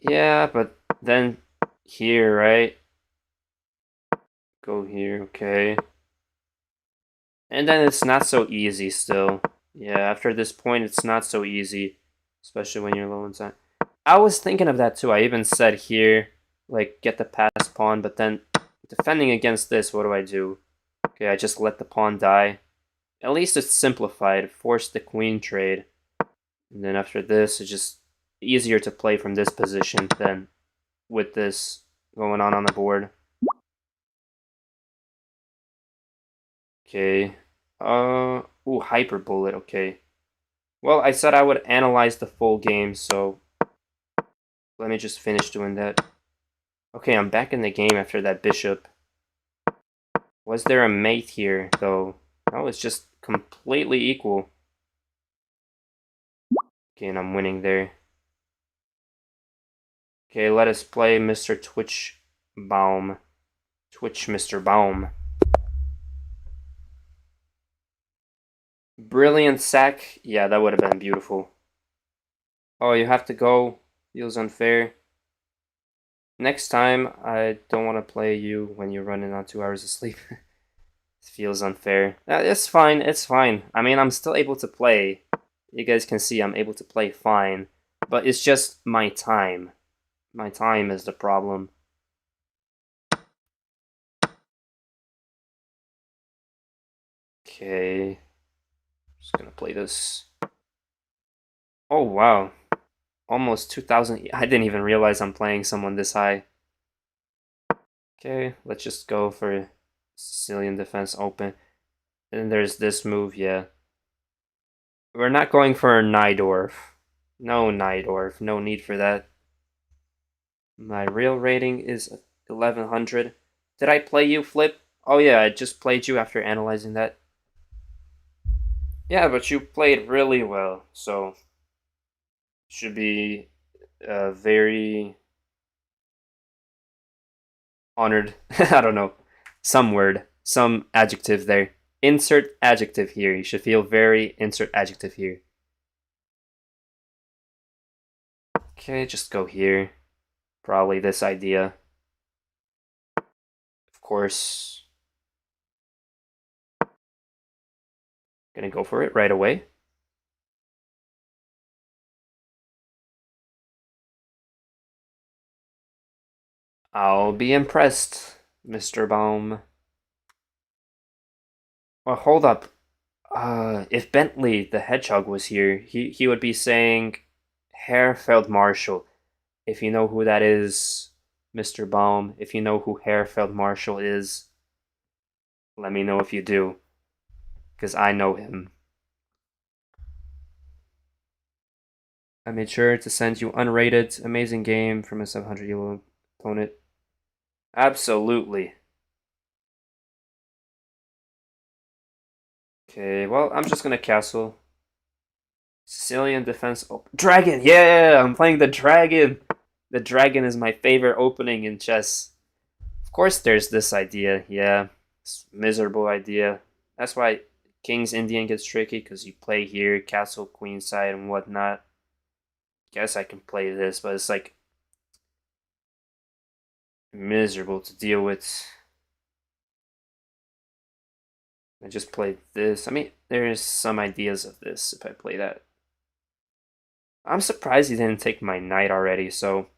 Yeah, but then here, right? Go here, okay. And then it's not so easy still. Yeah, after this point, it's not so easy. Especially when you're low in time. I was thinking of that too. I even said here, like, get the pass pawn, but then defending against this, what do I do? Okay, I just let the pawn die. At least it's simplified. Force the queen trade. And then after this, it's just easier to play from this position than with this going on the board. Okay. Ooh, hyper bullet. Okay. Well, I said I would analyze the full game, so let me just finish doing that. Okay, I'm back in the game after that bishop. Was there a mate here, though? No, it's just completely equal. Okay, and I'm winning there. Okay, let us play Mr. Twitch Baum. Twitch Mr. Baum. Brilliant sack. Yeah, that would have been beautiful. Oh, you have to go. Feels unfair. Next time, I don't want to play you when you're running on 2 hours of sleep. It feels unfair. It's fine, it's fine. I mean, I'm still able to play. You guys can see I'm able to play fine. But it's just my time. My time is the problem. Okay. Just gonna play this. Oh, wow. Almost 2,000. I didn't even realize I'm playing someone this high. Okay, let's just go for Sicilian defense open. And there's this move, yeah. We're not going for Nydorf. No Nydorf. No need for that. My real rating is 1100. Did I play you, Flip? Oh yeah, I just played you after analyzing that. Yeah, but you played really well, so should be very honored. I don't know. Some word, some adjective there. Insert adjective here. You should feel very insert adjective here. Okay, just go here. Probably this idea. Of course, gonna go for it right away. I'll be impressed, Mr. Baum. Well, hold up. If Bentley the Hedgehog was here, he would be saying Herr Feldmarschall. If you know who that is, Mr. Baum, if you know who Herr Feldmarschall is, let me know if you do, because I know him. I made sure to send you unrated, amazing game from a 700 elo opponent. Absolutely. Okay, well, I'm just gonna castle. Sicilian defense. Dragon! Yeah, I'm playing the dragon! The dragon is my favorite opening in chess. Of course, there's this idea. Yeah, this miserable idea. That's why King's Indian gets tricky, because you play here, castle, queenside, and whatnot. Guess I can play this, but it's like miserable to deal with. I just played this. I mean, there's some ideas of this if I play that. I'm surprised he didn't take my knight already, so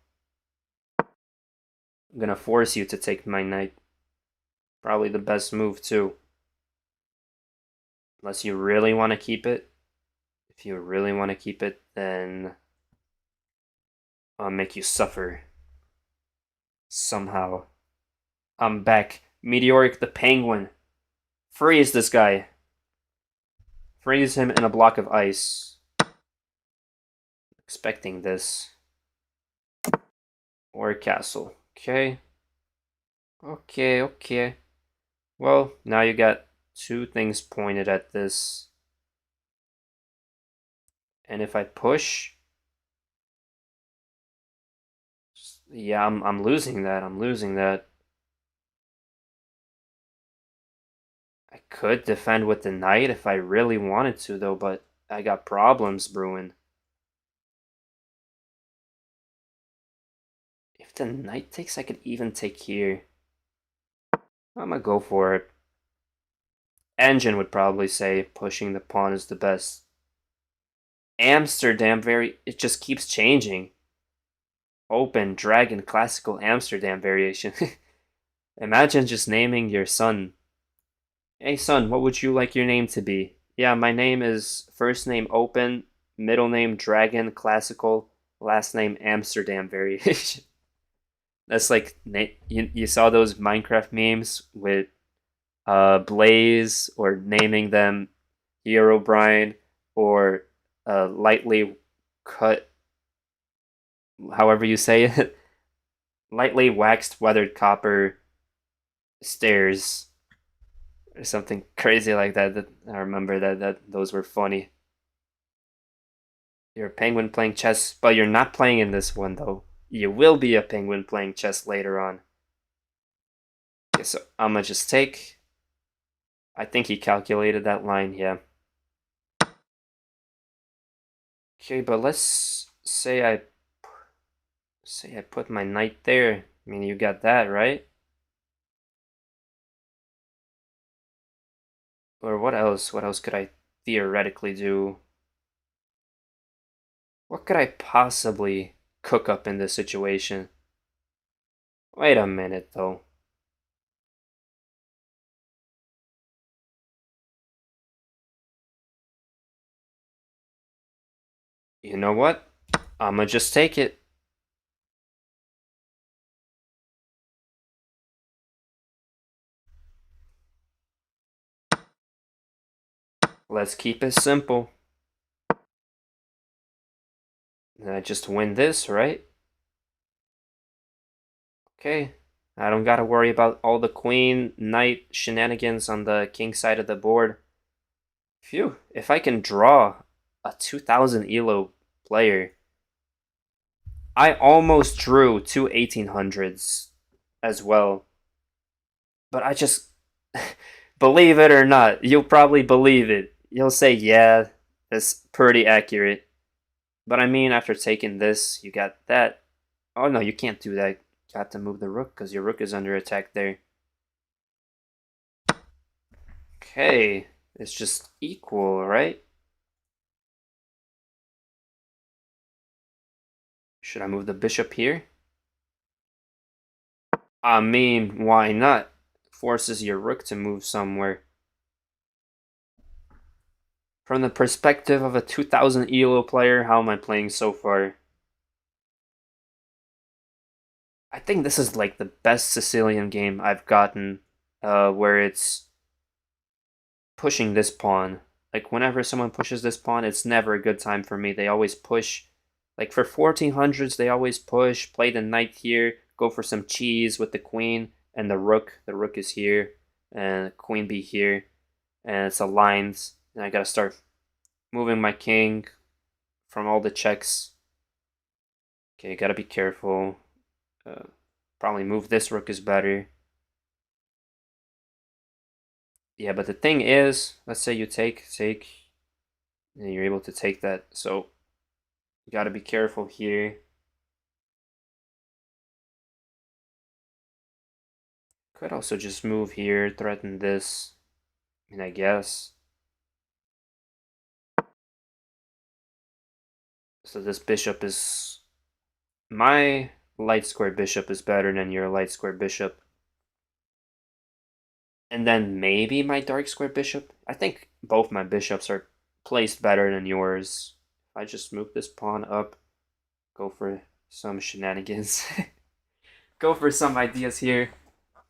I'm gonna force you to take my knight. Probably the best move, too. Unless you really want to keep it. If you really want to keep it, then I'll make you suffer. Somehow. I'm back. Meteoric the Penguin. Freeze this guy. Freeze him in a block of ice. Expecting this. Or a castle. Okay. Okay, okay. Well, now you got two things pointed at this. And if I push, yeah, I'm losing that. I'm losing that. I could defend with the knight if I really wanted to, though, but I got problems brewing. If the knight takes, I could even take here. I'm gonna go for it. Engine would probably say pushing the pawn is the best. Amsterdam, it just keeps changing. Open, dragon, classical Amsterdam variation. Imagine just naming your son. Hey son, what would you like your name to be? Yeah, my name is first name open, middle name dragon, classical, last name Amsterdam variation. That's like you saw those Minecraft memes with Blaze or naming them Hero Brian or lightly cut, however you say it, lightly waxed weathered copper stairs or something crazy like that. That I remember that those were funny. You're a penguin playing chess, but you're not playing in this one though. You will be a penguin playing chess later on. Okay, so I'm gonna just take. I think he calculated that line, yeah. Okay, but let's say I put my knight there. I mean, you got that, right? Or what else? What else could I theoretically do? What could I possibly cook up in this situation? Wait a minute, though. You know what? I'ma just take it. Let's keep it simple. And I just win this, right? Okay. I don't gotta worry about all the queen knight shenanigans on the king side of the board. Phew. If I can draw a 2000 elo player, I almost drew two 1800s as well. But I just believe it or not, you'll probably believe it. You'll say, yeah, that's pretty accurate. But I mean, after taking this, you got that. Oh no, you can't do that. You have to move the rook because your rook is under attack there. Okay, it's just equal, right? Should I move the bishop here? I mean, why not? Forces your rook to move somewhere. From the perspective of a 2000 ELO player, how am I playing so far? I think this is like the best Sicilian game I've gotten, where it's pushing this pawn. Like whenever someone pushes this pawn, it's never a good time for me. They always push. Like for 1400s, they always push, play the knight here, go for some cheese with the queen and the rook. The rook is here, and queen be here, and it's aligned. And I gotta start moving my king from all the checks. Okay, gotta be careful. Uh, Probably move this rook is better. Yeah, but the thing is, let's say you take, and you're able to take that. So you gotta be careful here. Could also just move here, threaten this. I mean, I guess. So this bishop is... My light square bishop is better than your light square bishop. And then maybe my dark square bishop. I think both my bishops are placed better than yours. If I just move this pawn up, go for some shenanigans. Go for some ideas here.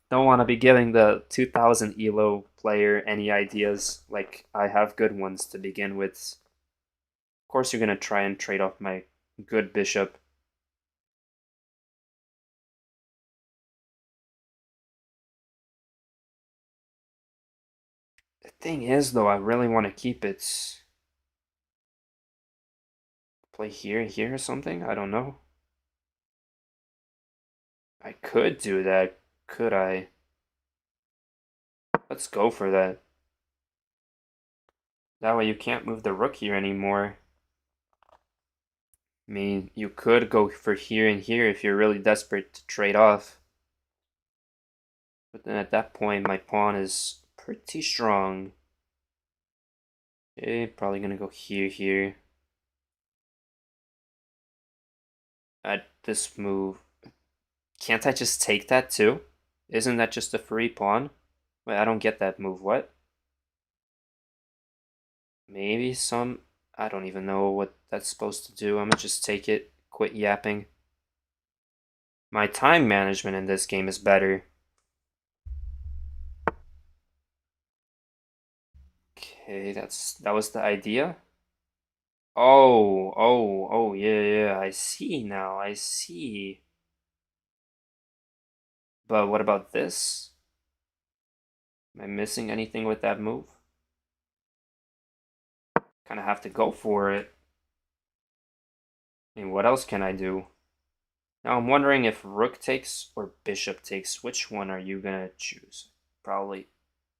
Don't want to be giving the 2000 elo player any ideas. Like, I have good ones to begin with. Of course, you're going to try and trade off my good bishop. The thing is, though, I really want to keep it. Play here or something? I don't know. I could do that. Could I? Let's go for that. That way you can't move the rook here anymore. I mean, you could go for here and here if you're really desperate to trade off. But then at that point, my pawn is pretty strong. Okay, probably gonna go here. At this move. Can't I just take that too? Isn't that just a free pawn? Wait, I don't get that move. What? Maybe some... I don't even know what that's supposed to do. I'm gonna just take it. Quit yapping. My time management in this game is better. Okay, that was the idea. Oh, yeah, I see now. I see. But what about this? Am I missing anything with that move? Kind of have to go for it. I mean, what else can I do? Now I'm wondering if rook takes or bishop takes. Which one are you gonna choose? Probably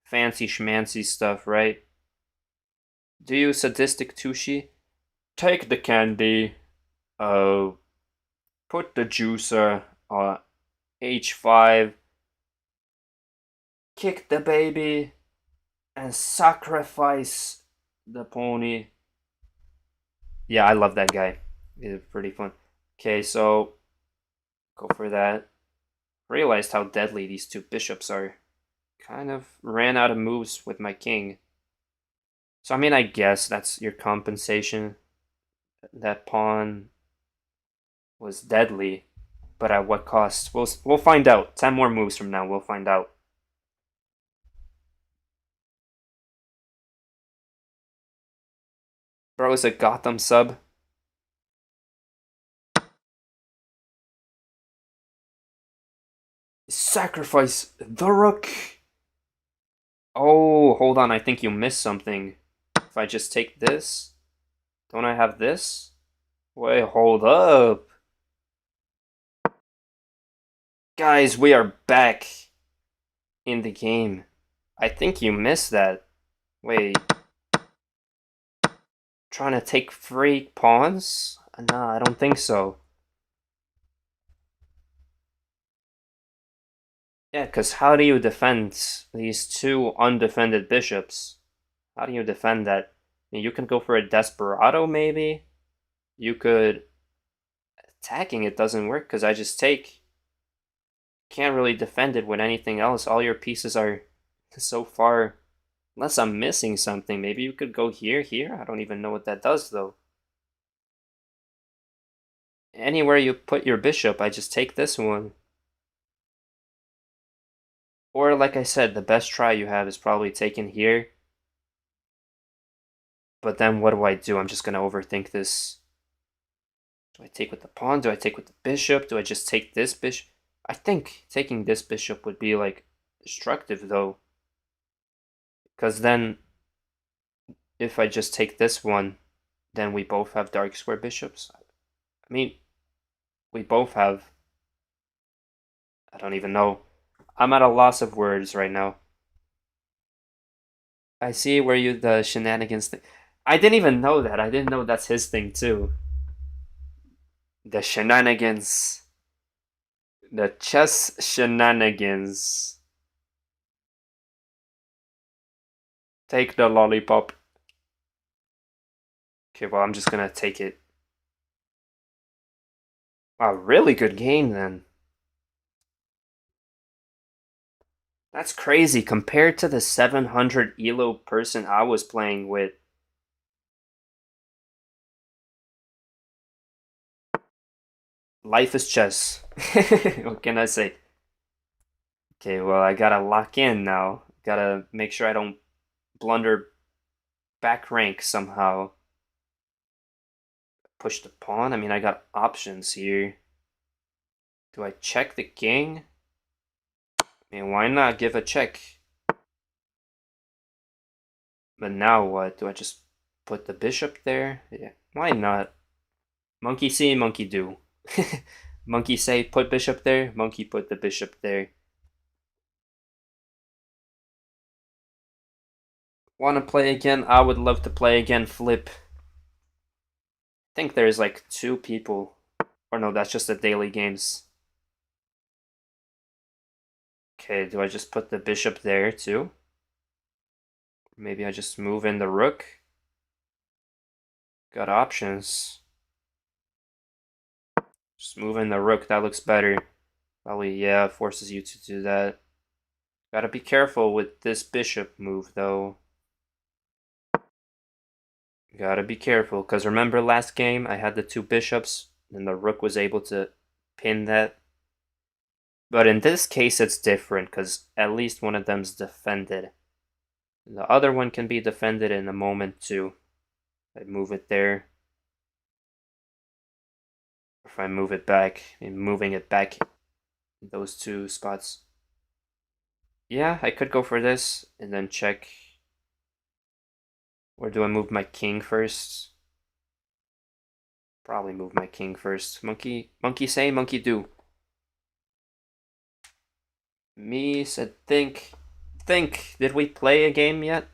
fancy schmancy stuff, right? Do you sadistic Tushi? Take the candy. Uh, Put the juicer on h5. Kick the baby. and sacrifice the pony. Yeah, I love that guy. He's pretty fun. Okay, so go for that. Realized how deadly these two bishops are. Kind of ran out of moves with my king. So I mean, I guess that's your compensation. That pawn was deadly, but at what cost? We'll find out. 10 more moves from now, we'll find out. Bro is a Gotham sub. Sacrifice the rook. Oh, hold on. I think you missed something. If I just take this, don't I have this? Wait, hold up. Guys, we are back in the game. I think you missed that. Wait, trying to take free pawns? Nah, I don't think so. Yeah, because how do you defend these two undefended bishops? How do you defend that? You can go for a desperado, maybe? You could. Attacking it doesn't work because I just take. Can't really defend it with anything else. All your pieces are so far. Unless I'm missing something. Maybe you could go here. I don't even know what that does, though. Anywhere you put your bishop, I just take this one. Or, like I said, the best try you have is probably taken here. But then what do? I'm just going to overthink this. Do I take with the pawn? Do I take with the bishop? Do I just take this bishop? I think taking this bishop would be, like, destructive, though. Because then, if I just take this one, then we both have dark square bishops. I mean, we both have. I don't even know. I'm at a loss of words right now. I see where you the shenanigans thing. I didn't even know that. I didn't know that's his thing too. The shenanigans. The chess shenanigans. Take the lollipop. Okay, well, I'm just gonna take it. A really good game then. That's crazy compared to the 700 elo person I was playing with. Life is chess. What can I say? Okay, well, I gotta lock in now. Gotta make sure I don't blunder back rank somehow. Push the pawn? I mean, I got options here. Do I check the king? I mean, why not give a check? But now what? Do I just put the bishop there? Yeah, why not? Monkey see, monkey do. Monkey say put bishop there, monkey put the bishop there. Want to play again? I would love to play again, Flip. I think there's like 2 people. Or no, that's just the daily games. Okay, do I just put the bishop there too? Maybe I just move in the rook? Got options. Just move in the rook, that looks better. Probably, yeah, forces you to do that. Gotta be careful with this bishop move, though. Gotta be careful, because remember last game, I had the 2 bishops, and the rook was able to pin that. But in this case, it's different, because at least one of them's defended. The other one can be defended in a moment, too. I move it there. If I move it back, I'm moving it back in those 2 spots. Yeah, I could go for this, and then check. Or do I move my king first? Probably move my king first. Monkey say, monkey do. Me said think. Think. Did we play a game yet?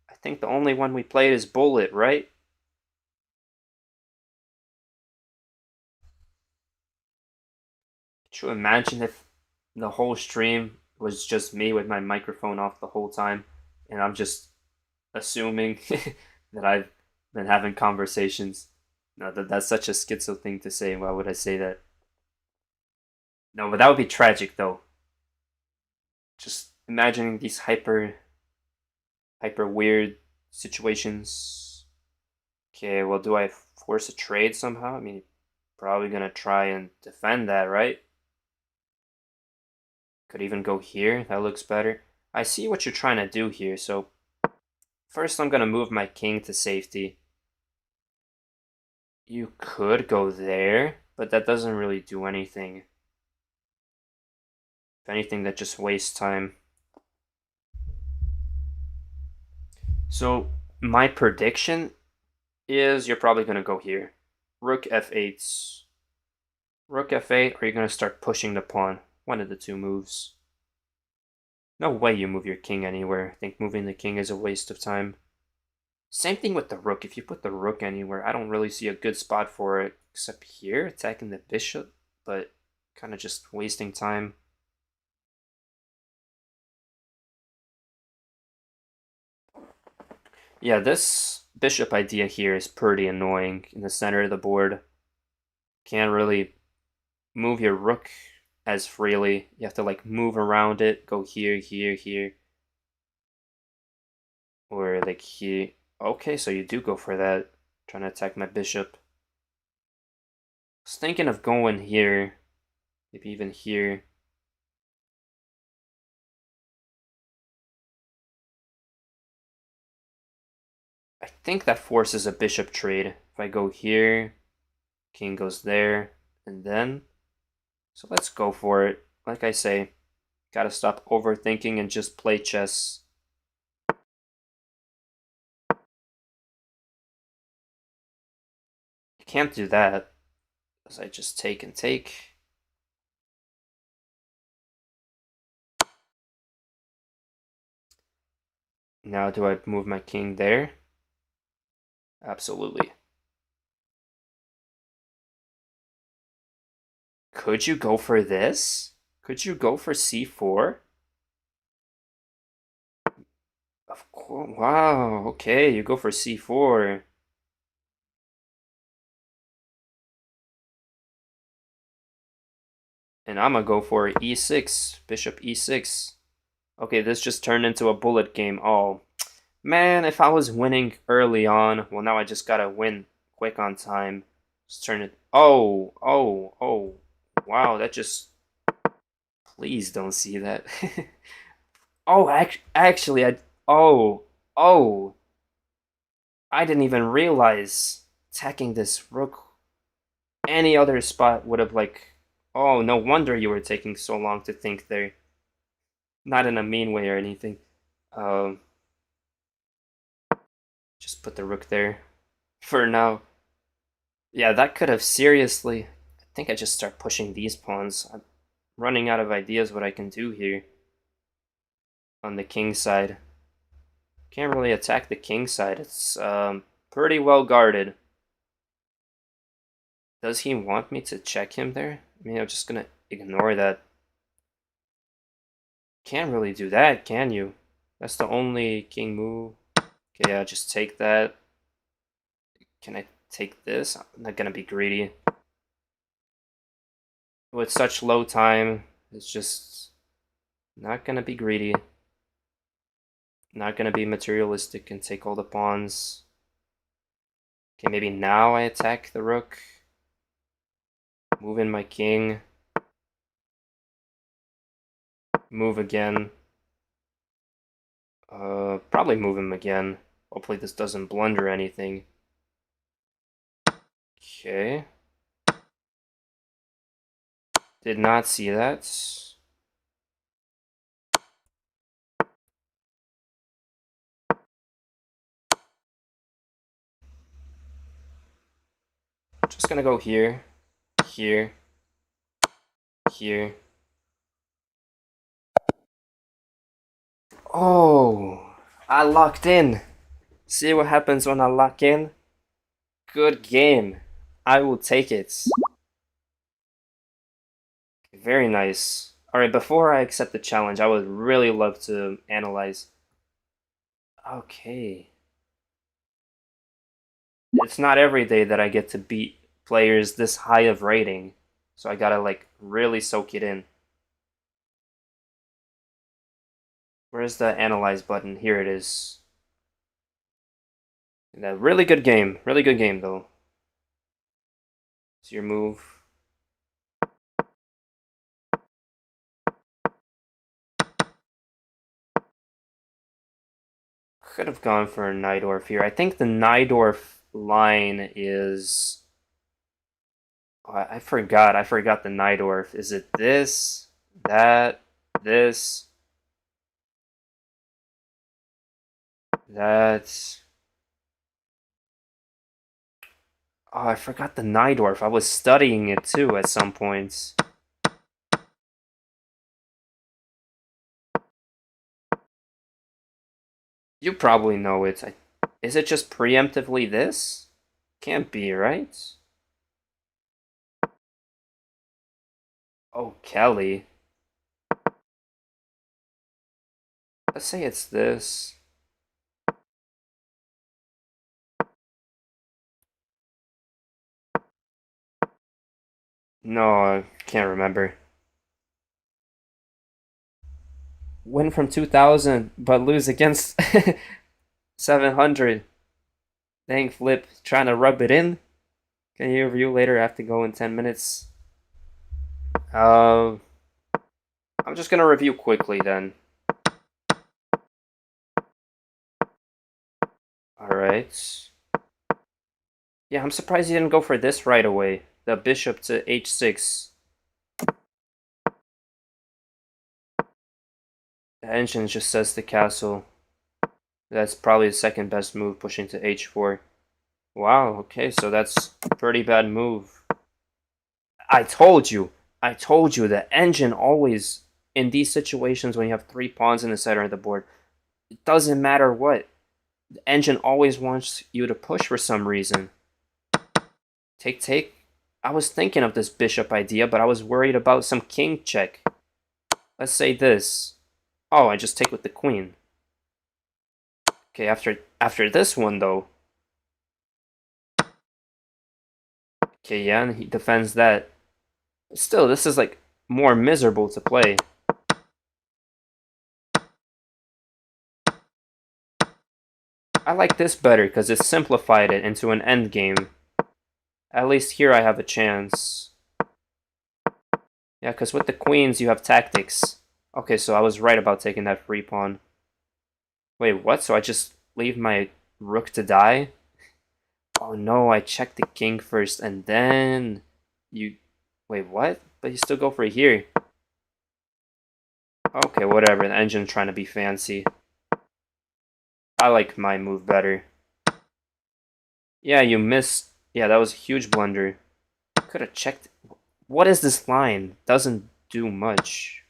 I think the only one we played is Bullet, right? Could you imagine if the whole stream was just me with my microphone off the whole time? and I'm just assuming that I've been having conversations. No, that's such a schizo thing to say. Why would I say that? No, but that would be tragic though. Just imagining these hyper weird situations. Okay, well, do I force a trade somehow? I mean, probably gonna try and defend that, right? Could even go here. That looks better. I see what you're trying to do here. So first, I'm gonna move my king to safety. You could go there, but that doesn't really do anything. If anything, that just wastes time. So my prediction is you're probably gonna go here. Rook f8. Rook f8, or you're gonna start pushing the pawn. One of the two moves. No way you move your king anywhere. I think moving the king is a waste of time. Same thing with the rook. If you put the rook anywhere, I don't really see a good spot for it, except here, attacking the bishop, but kind of just wasting time. Yeah, this bishop idea here is pretty annoying in the center of the board. Can't really move your rook as freely. You have to like move around it, go here, here, here. Or like here. Okay, so you do go for that. Trying to attack my bishop. I was thinking of going here. Maybe even here. I think that forces a bishop trade. If I go here, king goes there, and then. So let's go for it. Like I say, gotta stop overthinking and just play chess. You can't do that, as I just take and take. Now do I move my king there? Absolutely. Could you go for this? Could you go for c4? Of course. Wow. Okay, you go for c4. And I'm gonna go for e6. Bishop e6. Okay, this just turned into a bullet game. Oh, man, if I was winning early on, well, now I just gotta win quick on time. Just turn it. Oh, oh, oh. Wow, that just. Please don't see that. Oh, actually, I. Oh, oh. I didn't even realize attacking this rook. Any other spot would have, like. Oh, no wonder you were taking so long to think there. Not in a mean way or anything. Um, just put the rook there for now. Yeah, that could have seriously. I think I just start pushing these pawns. I'm running out of ideas what I can do here on the king side. Can't really attack the king side. It's pretty well guarded. Does he want me to check him there? I mean, I'm just gonna ignore that. Can't really do that, can you? That's the only king move. Okay, yeah, just take that. Can I take this? I'm not gonna be greedy. With such low time, it's just not gonna be greedy. Not gonna be materialistic and take all the pawns. Okay, maybe now I attack the rook. Move in my king. Move again. Probably move him again. Hopefully this doesn't blunder anything. Okay. Did not see that. Just gonna go here, here, here. Oh, I locked in. See what happens when I lock in? Good game. I will take it. Very nice. Alright, before I accept the challenge, I would really love to analyze Okay. It's not every day that I get to beat players this high of rating. So I gotta like really soak it in. Where's the analyze button? Here it is. That really good game. Really good game though. It's your move. Could have gone for a Nidorf here. I think the Nidorf line is. Oh, I forgot. I forgot the Nidorf. Is it this, that, this, that? Oh, I forgot the Nidorf. I was studying it too at some points. You probably know it. Is it just preemptively this? Can't be, right? Oh, Kelly. Let's say it's this. No, I can't remember. Win from 2000, but lose against 700. Dang, Flip, trying to rub it in. Can you review later? I have to go in 10 minutes. Uh, I'm just gonna review quickly then. Alright. Yeah, I'm surprised he didn't go for this right away. The bishop to h6. The engine just says the castle. That's probably the second best move, pushing to h4. Wow, okay, so that's a pretty bad move. I told you. I told you the engine always, in these situations when you have 3 pawns in the center of the board, it doesn't matter what. The engine always wants you to push for some reason. Take, take. I was thinking of this bishop idea, but I was worried about some king check. Let's say this. Oh, I just take with the queen. Okay, after this one though. Okay, yeah, and he defends that. Still, this is like more miserable to play. I like this better because it simplified it into an endgame. At least here I have a chance. Yeah, because with the queens you have tactics. Okay, so I was right about taking that free pawn. Wait, what? So I just leave my rook to die? Oh no, I checked the king first and then you... Wait, what? But you still go for it here. Okay, whatever. The engine's trying to be fancy. I like my move better. Yeah, you missed. Yeah, that was a huge blunder. Could have checked. What is this line? Doesn't do much.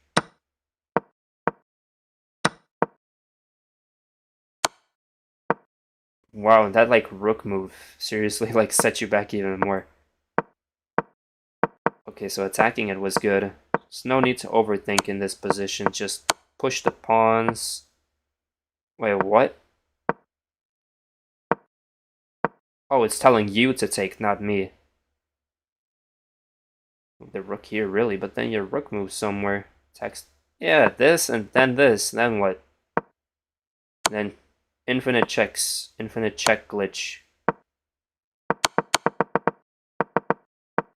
Wow, that like rook move seriously like set you back even more. Okay, so attacking it was good. There's no need to overthink in this position. Just push the pawns. Wait, what? Oh, it's telling you to take, not me. The rook here, really, but then your rook moves somewhere. Text. Yeah, this and then this. Then what? Then infinite checks. Infinite check glitch.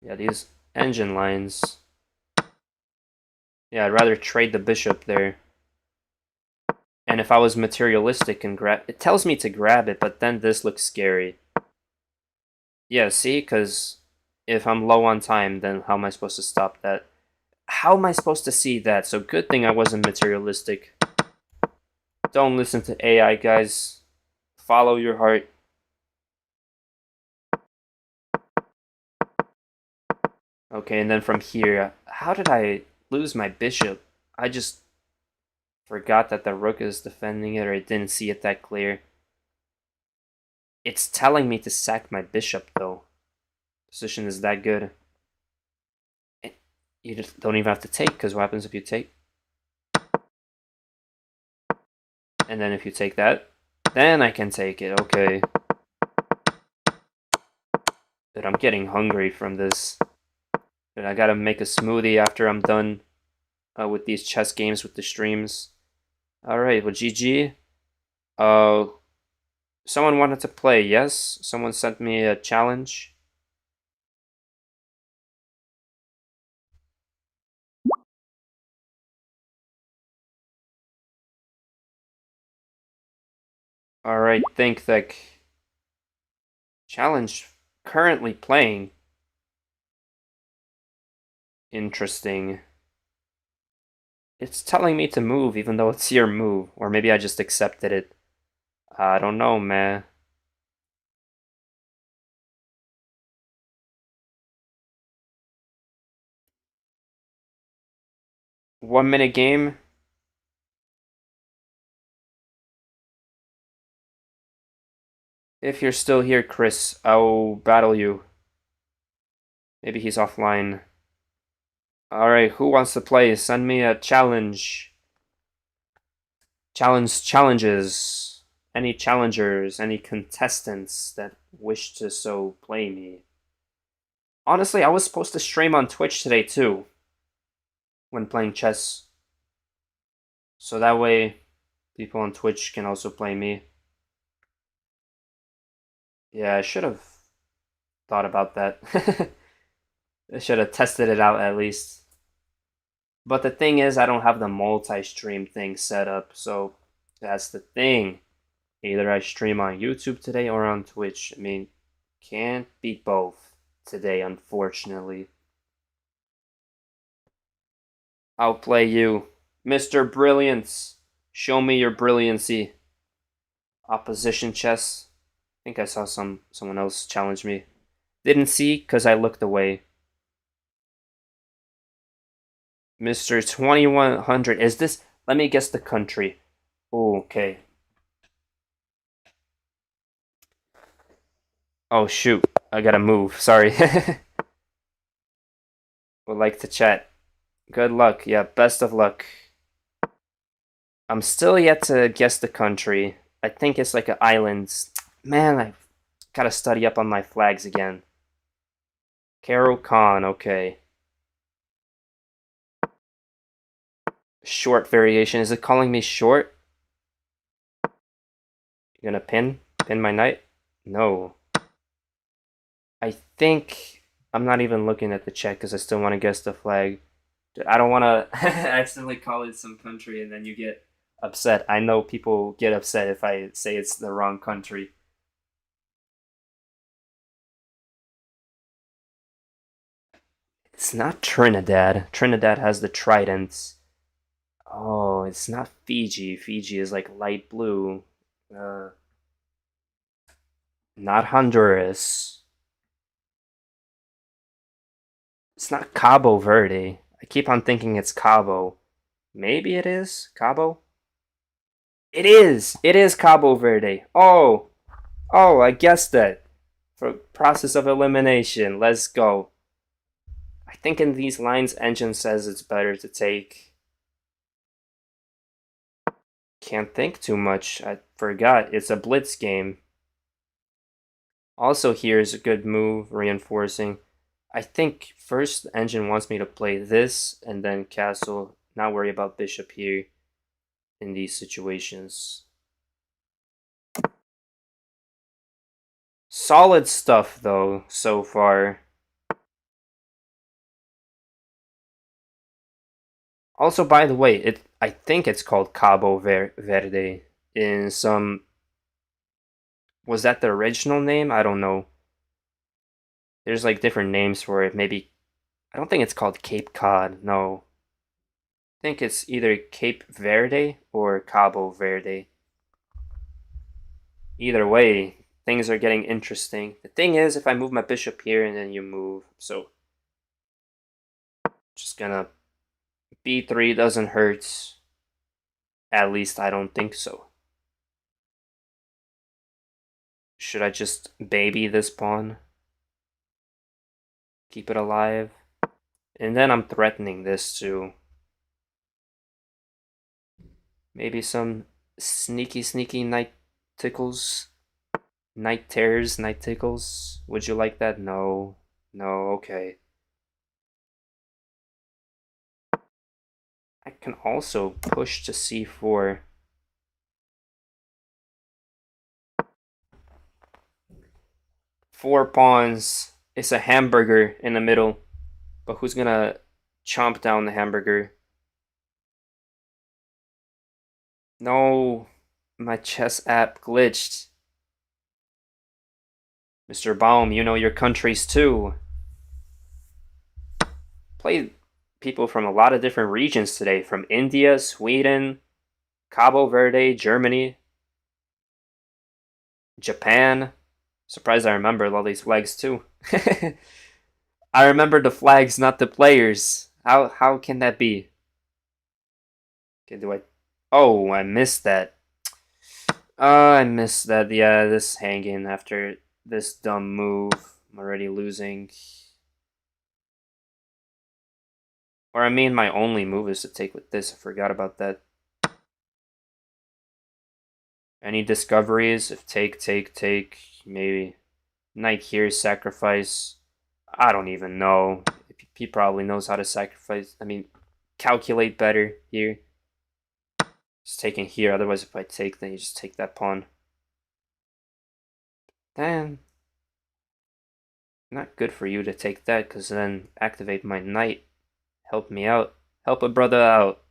Yeah, these engine lines. Yeah, I'd rather trade the bishop there. And if I was materialistic and grab... It tells me to grab it, but then this looks scary. Yeah, see? Because if I'm low on time, then how am I supposed to stop that? How am I supposed to see that? So good thing I wasn't materialistic. Don't listen to AI, guys. Follow your heart. Okay, and then from here, how did I lose my bishop? I just forgot that the rook is defending it, or I didn't see it that clear. It's telling me to sack my bishop, though. Position is that good. You just don't even have to take, because what happens if you take? And then if you take that? Then I can take it, okay. But I'm getting hungry from this. But I gotta make a smoothie after I'm done with these chess games with the streams. Alright, well, GG. Uh, someone wanted to play, yes? Someone sent me a challenge. Alright, think that challenge currently playing. Interesting. It's telling me to move even though it's your move. Or maybe I just accepted it. I don't know, man. 1 minute game. If you're still here, Chris, I'll battle you. Maybe he's offline. Alright, who wants to play? Send me a challenge. Challenges. Any challengers, any contestants that wish to so play me. Honestly, I was supposed to stream on Twitch today too when playing chess. So that way people on Twitch can also play me. Yeah, I should have thought about that. I should have tested it out at least. But the thing is, I don't have the multi-stream thing set up, so that's the thing. Either I stream on YouTube today or on Twitch. I mean, can't beat both today, unfortunately. I'll play you. Mr. Brilliance. Show me your brilliancy. Opposition chess. I think I saw someone else challenge me. Didn't see because I looked away. Mr. 2100. Is this? Let me guess the country. Ooh, okay. Oh, shoot. I gotta move. Sorry. Would like to chat. Good luck. Yeah, best of luck. I'm still yet to guess the country. I think it's like an island. Man, I gotta study up on my flags again. Carol Khan, okay. Short variation. Is it calling me short? You gonna pin? Pin my knight? No. I think I'm not even looking at the check because I still want to guess the flag. I don't want to accidentally call it some country and then you get upset. I know people get upset if I say it's the wrong country. It's not Trinidad. Trinidad has the tridents. Oh, it's not Fiji. Fiji is like light blue. Uh, Not Honduras. It's not Cabo Verde. I keep on thinking it's Cabo. Maybe it is Cabo? It is! It is Cabo Verde. Oh! Oh, I guessed that. For process of elimination. Let's go. I think in these lines, engine says it's better to take. Can't think too much. I forgot. It's a blitz game. Also, here's a good move, reinforcing. I think first the engine wants me to play this and then castle. Not worry about bishop here in these situations. Solid stuff though so far. Also, by the way, I think it's called Cabo Verde in some. Was that the original name? I don't know. There's like different names for it. Maybe I don't think it's called Cape Cod. No, I think it's either Cape Verde or Cabo Verde. Either way, things are getting interesting. The thing is, if I move my bishop here and then you move, so just gonna b3 doesn't hurt. At least I don't think so. Should I just baby this pawn? Keep it alive? And then I'm threatening this too. Maybe some sneaky knight tickles. Night terrors, night tickles. Would you like that? No. No, okay. I can also push to c4. Four pawns. It's a hamburger in the middle. But who's gonna chomp down the hamburger? No, my chess app glitched. Mr. Baum, you know your countries too. Played people from a lot of different regions today, from India, Sweden, Cabo Verde, Germany, Japan. Surprised I remember all these flags too. I remember the flags, not the players. How can that be? Okay, do I? Oh, I missed that. I missed that. Yeah, this hanging after this dumb move. I'm already losing. Or I mean, my only move is to take with this. I forgot about that. Any discoveries? If take, maybe. Knight here, sacrifice. I don't even know. He probably knows how to sacrifice. I mean, calculate better here. Just taking here. Otherwise, if I take, then you just take that pawn. Damn. Not good for you to take that, because then activate my knight. Help me out. Help a brother out.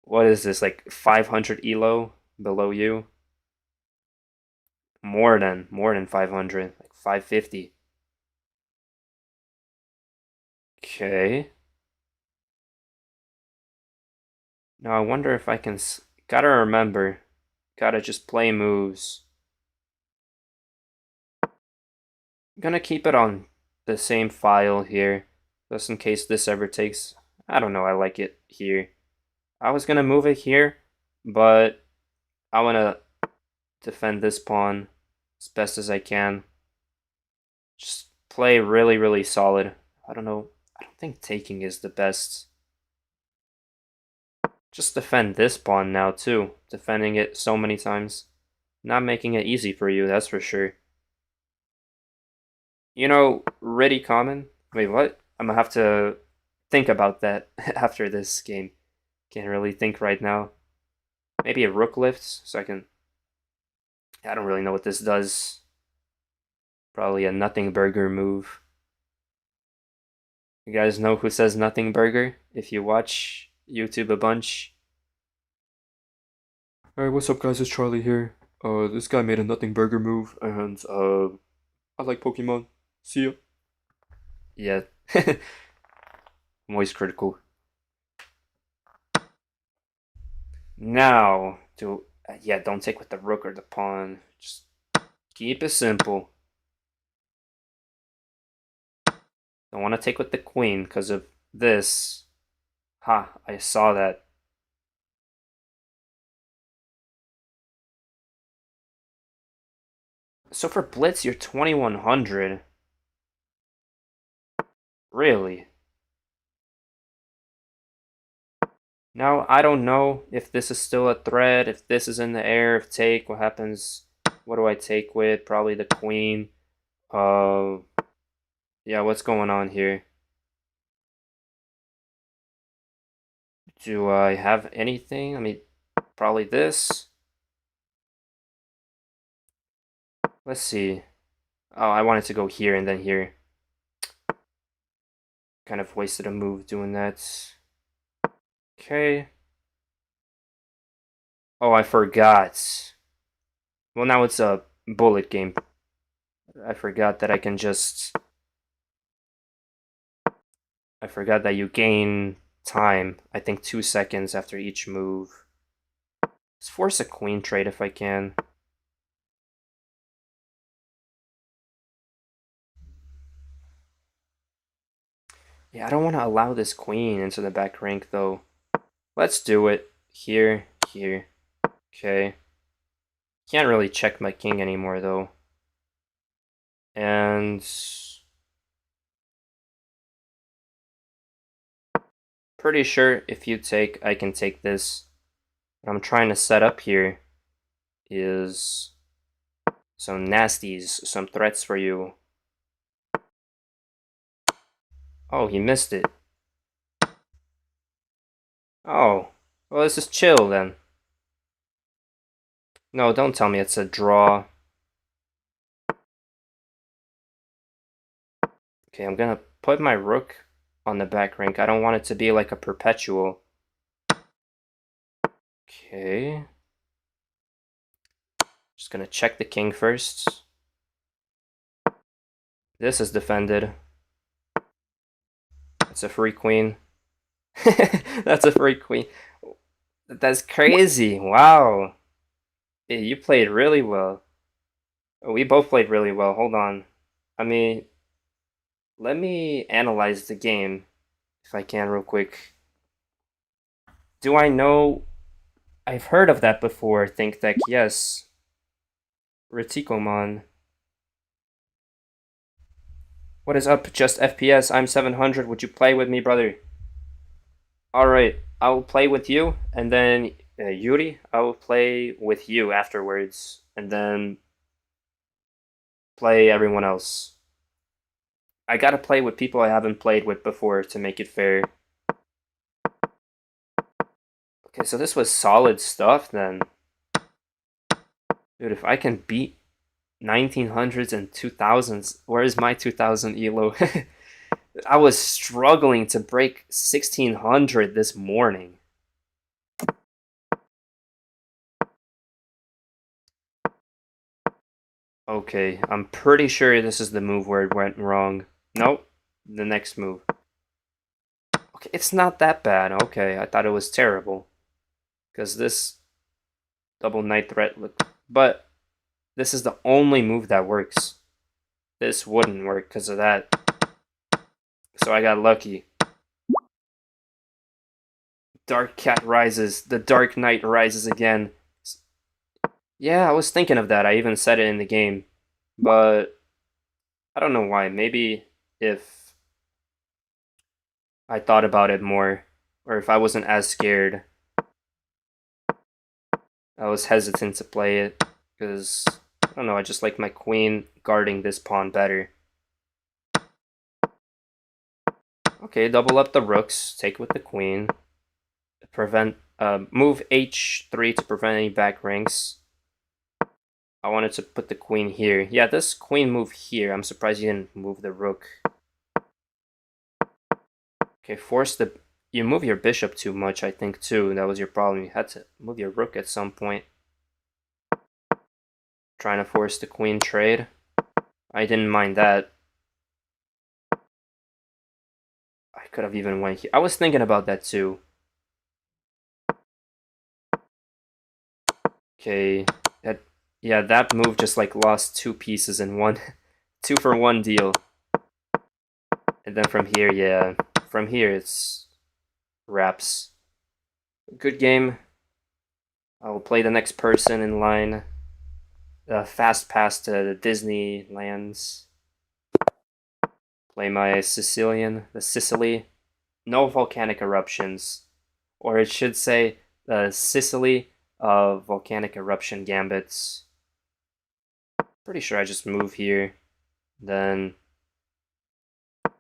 What is this, like 500 elo below you? More than 500, like 550. Okay. Now I wonder if I can. Gotta remember. Gotta just play moves. I'm gonna keep it on the same file here, just in case this ever takes. I don't know. I like it here. I was gonna move it here, but I wanna defend this pawn as best as I can. Just play really, really solid. I don't know. I don't think taking is the best. Just defend this pawn now too. Defending it so many times. Not making it easy for you, that's for sure. You know, ready common? Wait, what? I'm gonna have to think about that after this game. Can't really think right now. Maybe a rook lifts, so I can. I don't really know what this does. Probably a nothing burger move. You guys know who says nothing burger if you watch YouTube a bunch? Alright, what's up guys, it's Charlie here. This guy made a nothing burger move, and I like Pokemon. See ya. Yeah. I'm always critical. Now, yeah, don't take with the rook or the pawn. Just keep it simple. Don't want to take with the queen because of this. Ha, I saw that. So for blitz, you're 2100. Really? Now, I don't know if this is still a threat, if this is in the air, if take, what happens? What do I take with? Probably the queen. Uh, yeah, what's going on here? Do I have anything? I mean, probably this. Let's see. Oh, I wanted to go here and then here. Kind of wasted a move doing that. Okay. Oh, I forgot. Well, now it's a bullet game. I forgot that I can just. I forgot that you gain time. I think 2 seconds after each move. Let's force a queen trade if I can. Yeah, I don't want to allow this queen into the back rank though. Let's do it. Here, here. Okay. Can't really check my king anymore though. And pretty sure if you take, I can take this. I'm trying to set up here. is some nasties, some threats for you. Oh, he missed it. Oh, well, let's just chill then. No, don't tell me it's a draw. Okay, I'm gonna put my rook on the back rank. I don't want it to be like a perpetual. Okay. Just gonna check the king first. This is defended. That's a free queen. That's a free queen. That's crazy. Wow. Yeah, you played really well. We both played really well. Hold on. I mean, let me analyze the game if I can real quick. Do I know? I've heard of that before. Think that yes. Retikomon. What is up? Just FPS. I'm 700. Would you play with me, brother? Alright. I will play with you. And then, Yuri, I will play with you afterwards. And then play everyone else. I gotta play with people I haven't played with before to make it fair. Okay, so this was solid stuff then. Dude, if I can beat 1900s and 2000s, where is my 2000 ELO? I was struggling to break 1600 this morning. Okay, I'm pretty sure this is the move where it went wrong. Nope, the next move. Okay, it's not that bad. Okay, I thought it was terrible. Because this double knight threat looked... But this is the only move that works. This wouldn't work because of that. So I got lucky. Dark Cat rises. The Dark Knight rises again. Yeah, I was thinking of that. I even said it in the game. But I don't know why. Maybe if I thought about it more, or if I wasn't as scared, I was hesitant to play it. Because, I don't know, I just like my queen guarding this pawn better. Okay, double up the rooks. Take with the queen. Prevent, move h3 to prevent any back ranks. I wanted to put the queen here. Yeah, this queen move here. I'm surprised you didn't move the rook. Okay, force the... You move your bishop too much, I think, too. That was your problem. You had to move your rook at some point. Trying to force the queen trade. I didn't mind that. I could have even went here. I was thinking about that, too. Okay, yeah, that move just like lost two pieces in one, 2-for-1 deal. And then from here, yeah, from here it's wraps. Good game. I will play the next person in line. Fast pass to the Disney lands. Play my Sicilian, the Sicily. No volcanic eruptions, or it should say the Sicily of volcanic eruption gambits. Pretty sure I just move here. Then,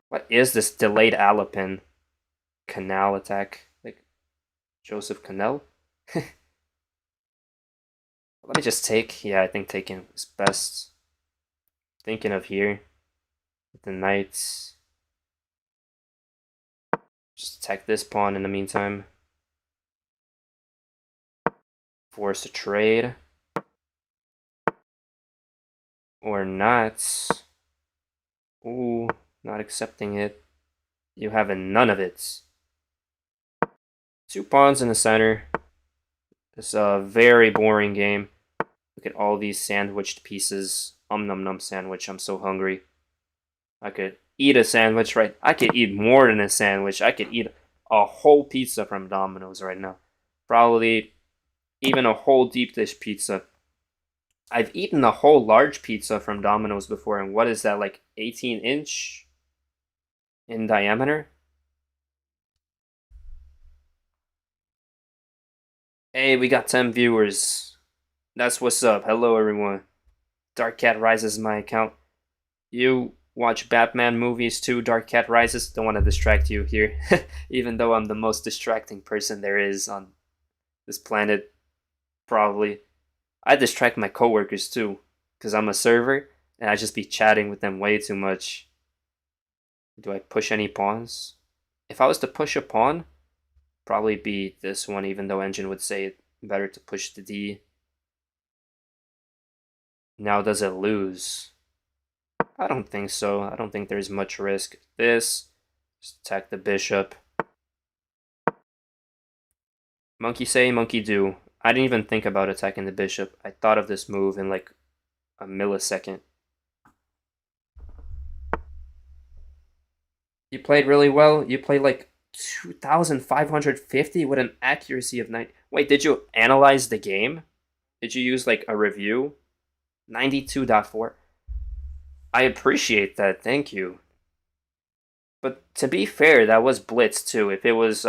what is this delayed Alapin? Canal attack? Like, Joseph Canal? Let me just take. Yeah, I think taking is best. Thinking of here. With the knights. Just attack this pawn in the meantime. Force a trade. Or not. Ooh, not accepting it. You have none of it. 2 pawns in the center. It's a very boring game. Look at all these sandwiched pieces. Num num sandwich. I'm so hungry. I could eat a sandwich, right? I could eat more than a sandwich. I could eat a whole pizza from Domino's right now. Probably even a whole deep dish pizza. I've eaten a whole large pizza from Domino's before, and what is that, like 18-inch in diameter? Hey, we got 10 viewers. That's what's up. Hello, everyone. Dark Cat Rises is my account. You watch Batman movies too, Dark Cat Rises? Don't want to distract you here, even though I'm the most distracting person there is on this planet, probably. I distract my coworkers too, because I'm a server, and I just be chatting with them way too much. Do I push any pawns? If I was to push a pawn, probably be this one, even though Engine would say it better to push the D. Now does it lose? I don't think so. I don't think there's much risk. This, just attack the bishop. Monkey say, monkey do. I didn't even think about attacking the bishop. I thought of this move in like a millisecond. You played really well. You played like 2,550 with an accuracy of 9. Wait, did you analyze the game? Did you use like a review? 92.4. I appreciate that. Thank you. But to be fair, that was blitz too. If it was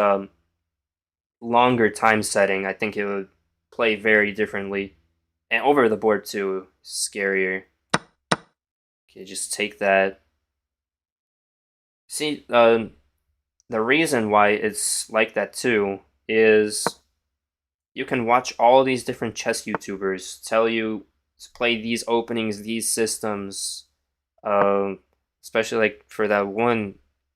longer time setting, I think it would play very differently. And over the board too, scarier. Okay, just take that. See, the reason why it's like that too is you can watch all these different chess YouTubers tell you to play these openings, these systems. Um, Especially like for that one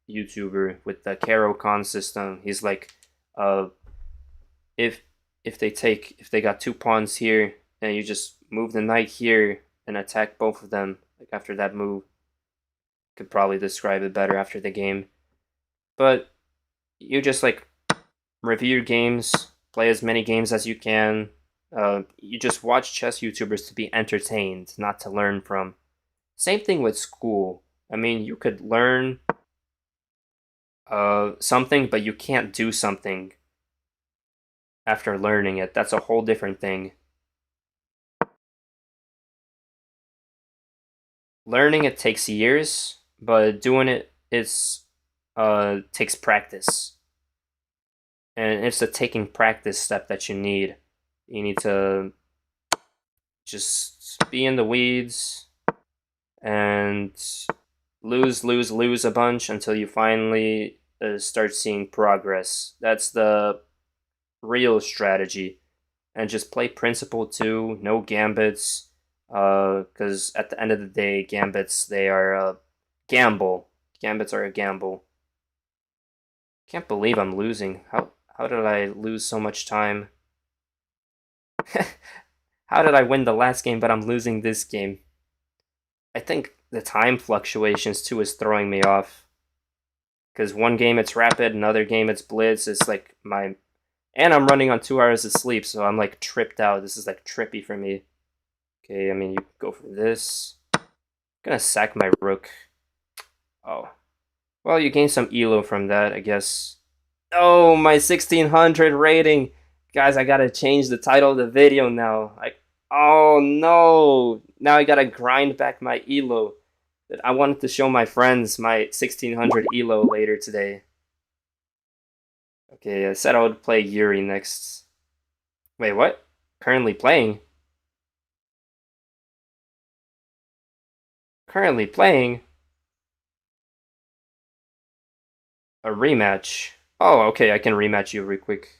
YouTuber with the Caro Con system, he's like, uh, if if they got two pawns here, and you just move the knight here and attack both of them like after that move. Could probably describe it better after the game, but you just like review your games, play as many games as you can. You just watch chess YouTubers to be entertained, not to learn from. Same thing with school. I mean, you could learn something, but you can't do something after learning it. That's a whole different thing. Learning it takes years, but doing it is takes practice, and it's the taking practice step that you need. You need to just be in the weeds and lose a bunch until you finally start seeing progress. That's the real strategy. And just play principle too, no gambits, because at the end of the day, gambits, they are a gamble. Gambits are a gamble. Can't believe I'm losing. How did I lose so much time? How did I win the last game but I'm losing this game? I think the time fluctuations too is throwing me off. Because one game it's rapid, another game it's blitz. It's like my. And I'm running on 2 hours of sleep, so I'm like tripped out. This is like trippy for me. Okay, I mean, you go for this. I'm gonna sack my rook. Oh. Well, you gain some elo from that, I guess. Oh, my 1600 rating. Guys, I gotta change the title of the video now. Oh no. Now I gotta grind back my elo. I wanted to show my friends my 1600 elo later today. Okay, I said I would play Yuri next. Wait, what? Currently playing? Currently playing? A rematch. Oh, okay, I can rematch you real quick.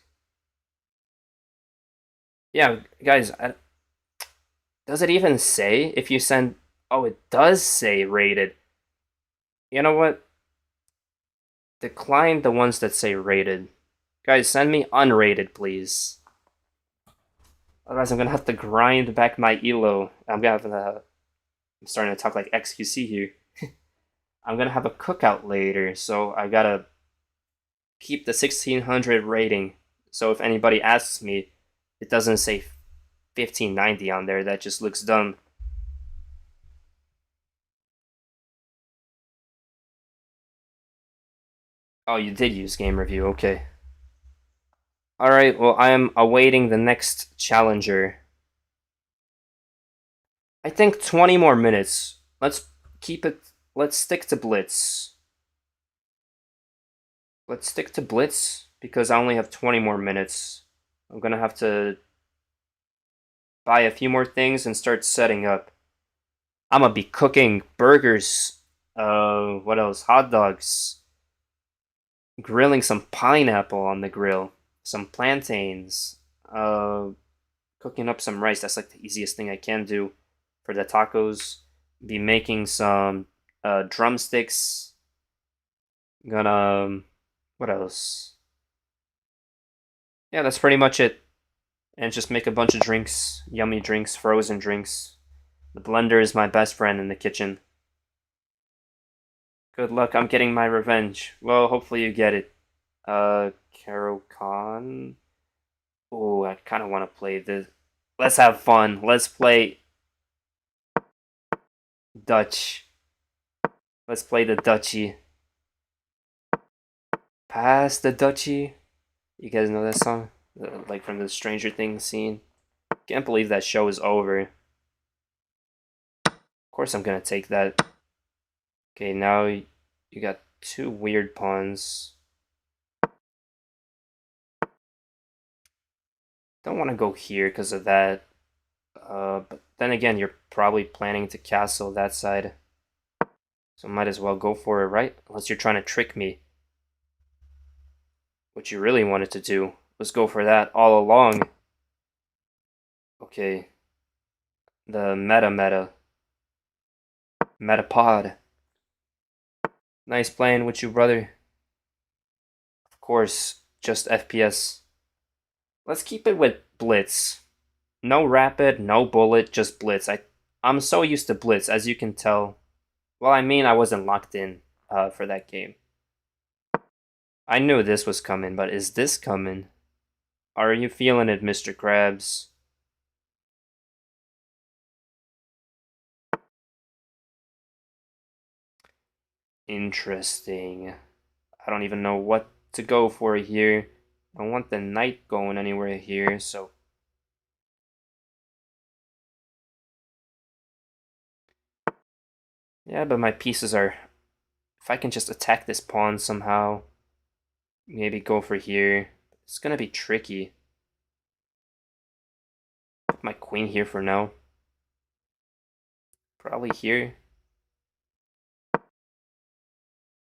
Yeah, guys, does it even say if you send... Oh, it does say rated. You know what? Decline the ones that say rated. Guys, send me unrated, please. Otherwise, I'm gonna have to grind back my elo. I'm starting to talk like XQC here. I'm gonna have a cookout later, so I gotta keep the 1600 rating. So if anybody asks me, it doesn't say 1590 on there. That just looks dumb. Oh, you did use game review. Okay. All right. Well, I am awaiting the next challenger. I think 20 more minutes. Let's keep it. Let's stick to blitz. Let's stick to blitz because I only have 20 more minutes. I'm gonna have to buy a few more things and start setting up. I'm gonna be cooking burgers. What else? Hot dogs. Grilling some pineapple on the grill. Some plantains. Cooking up some rice. That's like the easiest thing I can do for the tacos. Be making some drumsticks. Gonna what else? Yeah, that's pretty much it. And just make a bunch of drinks, yummy drinks, frozen drinks. The blender is my best friend in the kitchen. Good luck, I'm getting my revenge. Well, hopefully you get it. Carol Khan. Oh, I kind of want to play this. Let's have fun. Let's play Dutch. Let's play the Dutchie. Pass the Dutchie. You guys know that song? Like from the Stranger Things scene. Can't believe that show is over. Of course I'm gonna take that. Okay, now you got two weird pawns. Don't want to go here because of that. But then again, you're probably planning to castle that side. So might as well go for it, right? Unless you're trying to trick me. What you really wanted to do was go for that all along. Okay. The Metapod. Nice playing with you, brother. Of course, just FPS. Let's keep it with Blitz. No rapid, no bullet, just Blitz. I'm so used to Blitz, as you can tell. Well, I mean, I wasn't locked in for that game. I knew this was coming, but is this coming? Are you feeling it, Mr. Krabs? Interesting. I don't even know what to go for here. I don't want the knight going anywhere here, so... Yeah, but my pieces are... If I can just attack this pawn somehow, maybe go for here. It's gonna be tricky. Put my queen here for now. Probably here.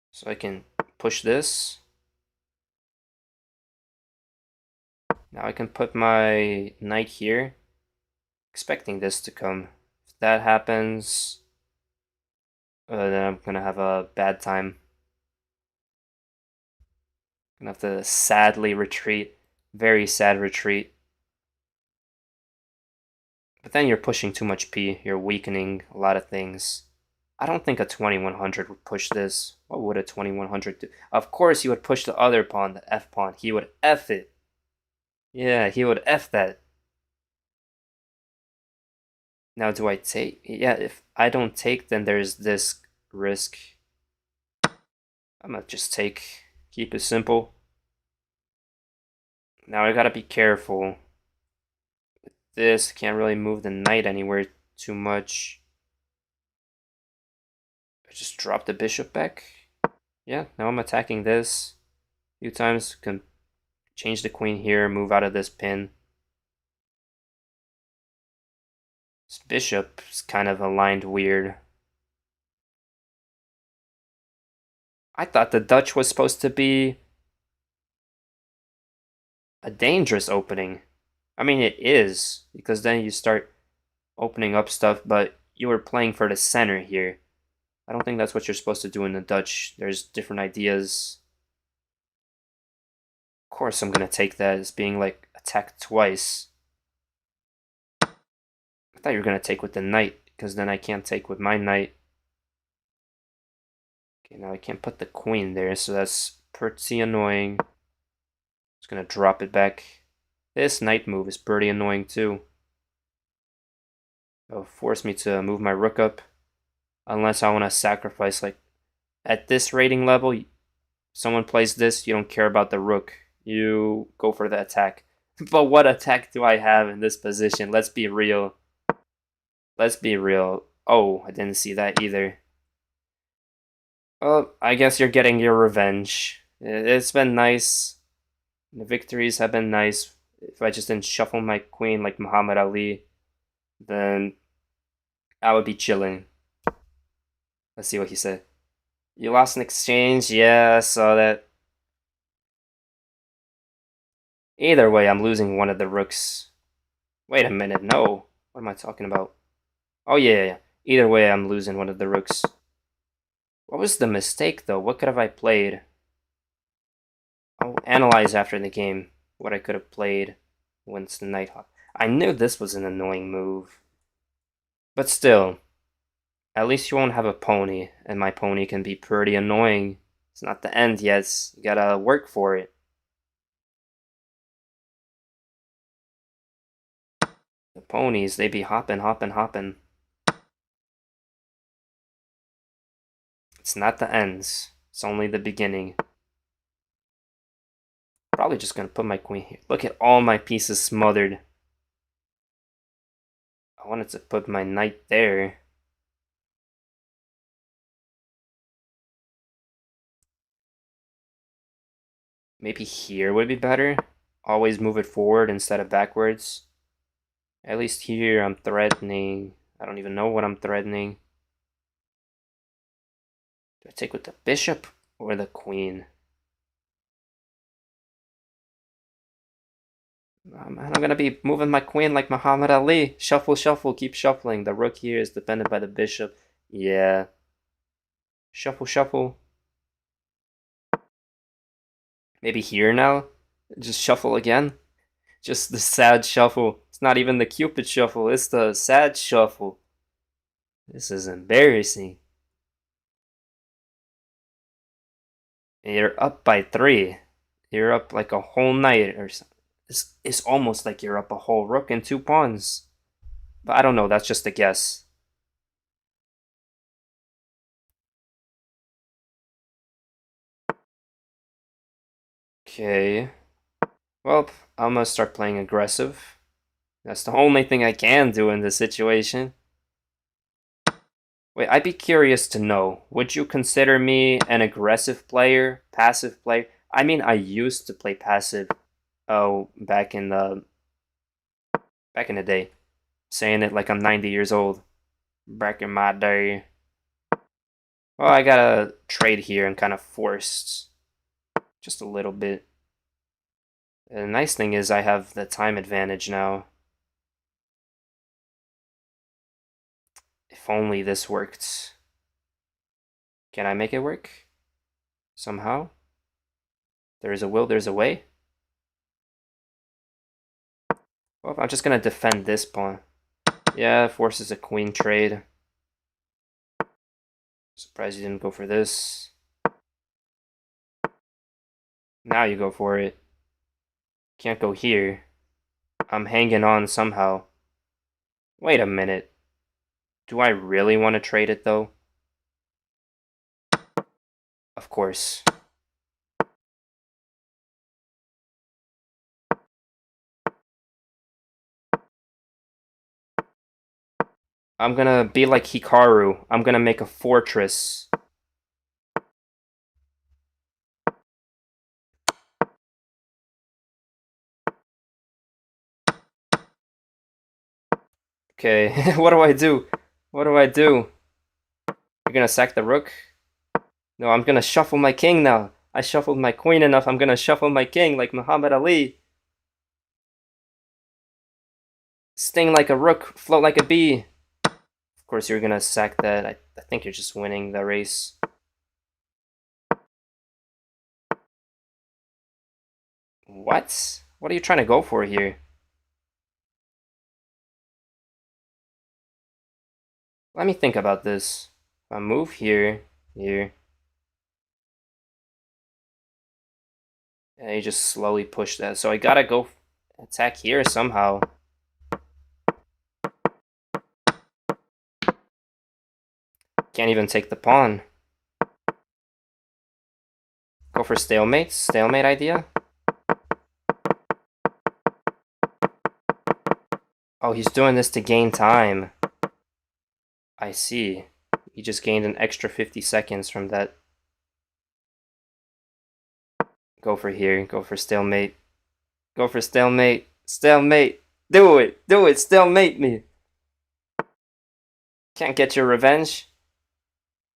So I can push this. Now I can put my knight here. Expecting this to come. If that happens, then I'm gonna have a bad time. Gonna have to sadly retreat. Very sad retreat. But then you're pushing too much P. You're weakening a lot of things. I don't think a 2100 would push this. What would a 2100 do? Of course he would push the other pawn, the F pawn. He would F it. Yeah, he would F that. Now do I take? Yeah, if I don't take, then there's this risk. I'm gonna just take. Keep it simple. Now I gotta be careful. With this, can't really move the knight anywhere too much. I just drop the bishop back. Yeah, now I'm attacking this. A few times, can change the queen here, move out of this pin. This bishop is kind of aligned weird. I thought the Dutch was supposed to be a dangerous opening. I mean, it is, because then you start opening up stuff, but you were playing for the center here. I don't think that's what you're supposed to do in the Dutch. There's different ideas. Of course I'm gonna take that as being like attacked twice. I thought you were gonna take with the knight, because then I can't take with my knight. Okay, now I can't put the queen there, so that's pretty annoying. Just gonna drop it back. This knight move is pretty annoying too. It'll force me to move my rook up. Unless I want to sacrifice, like, at this rating level, someone plays this, you don't care about the rook. You go for the attack. But what attack do I have in this position? Let's be real. Let's be real. Oh, I didn't see that either. Well, I guess you're getting your revenge. It's been nice. The victories have been nice. If I just didn't shuffle my queen like Muhammad Ali. then I would be chilling. Let's see what he said. You lost an exchange? Yeah, I saw that. Either way, I'm losing one of the rooks. Wait a minute, no. What am I talking about? Oh, yeah. Either way, I'm losing one of the rooks. What was the mistake, though? What could have I played? I'll analyze after the game what I could have played once the Nighthawk. I knew this was an annoying move. But still, at least you won't have a pony, and my pony can be pretty annoying. It's not the end yet, you gotta work for it. The ponies, they be hopping, hopping, hopping. It's not the ends, it's only the beginning. Probably just gonna put my queen here. Look at all my pieces smothered. I wanted to put my knight there. Maybe here would be better. Always move it forward instead of backwards. At least here I'm threatening. I don't even know what I'm threatening. Do I take with the bishop or the queen? I'm gonna be moving my queen like Muhammad Ali. Shuffle, shuffle, keep shuffling. The rook here is defended by the bishop. Yeah. Shuffle, shuffle. Maybe here now? Just shuffle again? Just the sad shuffle. It's not even the Cupid shuffle, it's the sad shuffle. This is embarrassing. You're up by 3. You're up like a whole knight or something. It's almost like you're up a whole rook and 2 pawns. But I don't know, that's just a guess. Okay. Well, I'm gonna start playing aggressive. That's the only thing I can do in this situation. Wait, I'd be curious to know, would you consider me an aggressive player, passive player? I mean, I used to play passive, back in the day. Saying it like I'm 90 years old. Back in my day. Well, I gotta trade here and kind of forced just a little bit. The nice thing is I have the time advantage now. If only this worked. Can I make it work? Somehow? There is a will, there's a way. Well, I'm just gonna defend this pawn. Yeah, forces a queen trade. Surprised you didn't go for this. Now you go for it. Can't go here. I'm hanging on somehow. Wait a minute. Do I really want to trade it though? Of course. I'm gonna be like Hikaru. I'm gonna make a fortress. Okay, what do I do? What do I do? You're gonna sack the rook? No, I'm gonna shuffle my king now. I shuffled my queen enough. I'm gonna shuffle my king like Muhammad Ali. Sting like a rook, float like a bee. Of course, you're gonna sack that. I think you're just winning the race. What? What are you trying to go for here? Let me think about this. If I move here, here, and you just slowly push that. So I gotta go attack here somehow. Can't even take the pawn. Go for stalemate? Stalemate idea? Oh, he's doing this to gain time. I see. He just gained an extra 50 seconds from that. Go for here. Go for stalemate. Go for stalemate. Stalemate. Do it. Do it. Stalemate me. Can't get your revenge?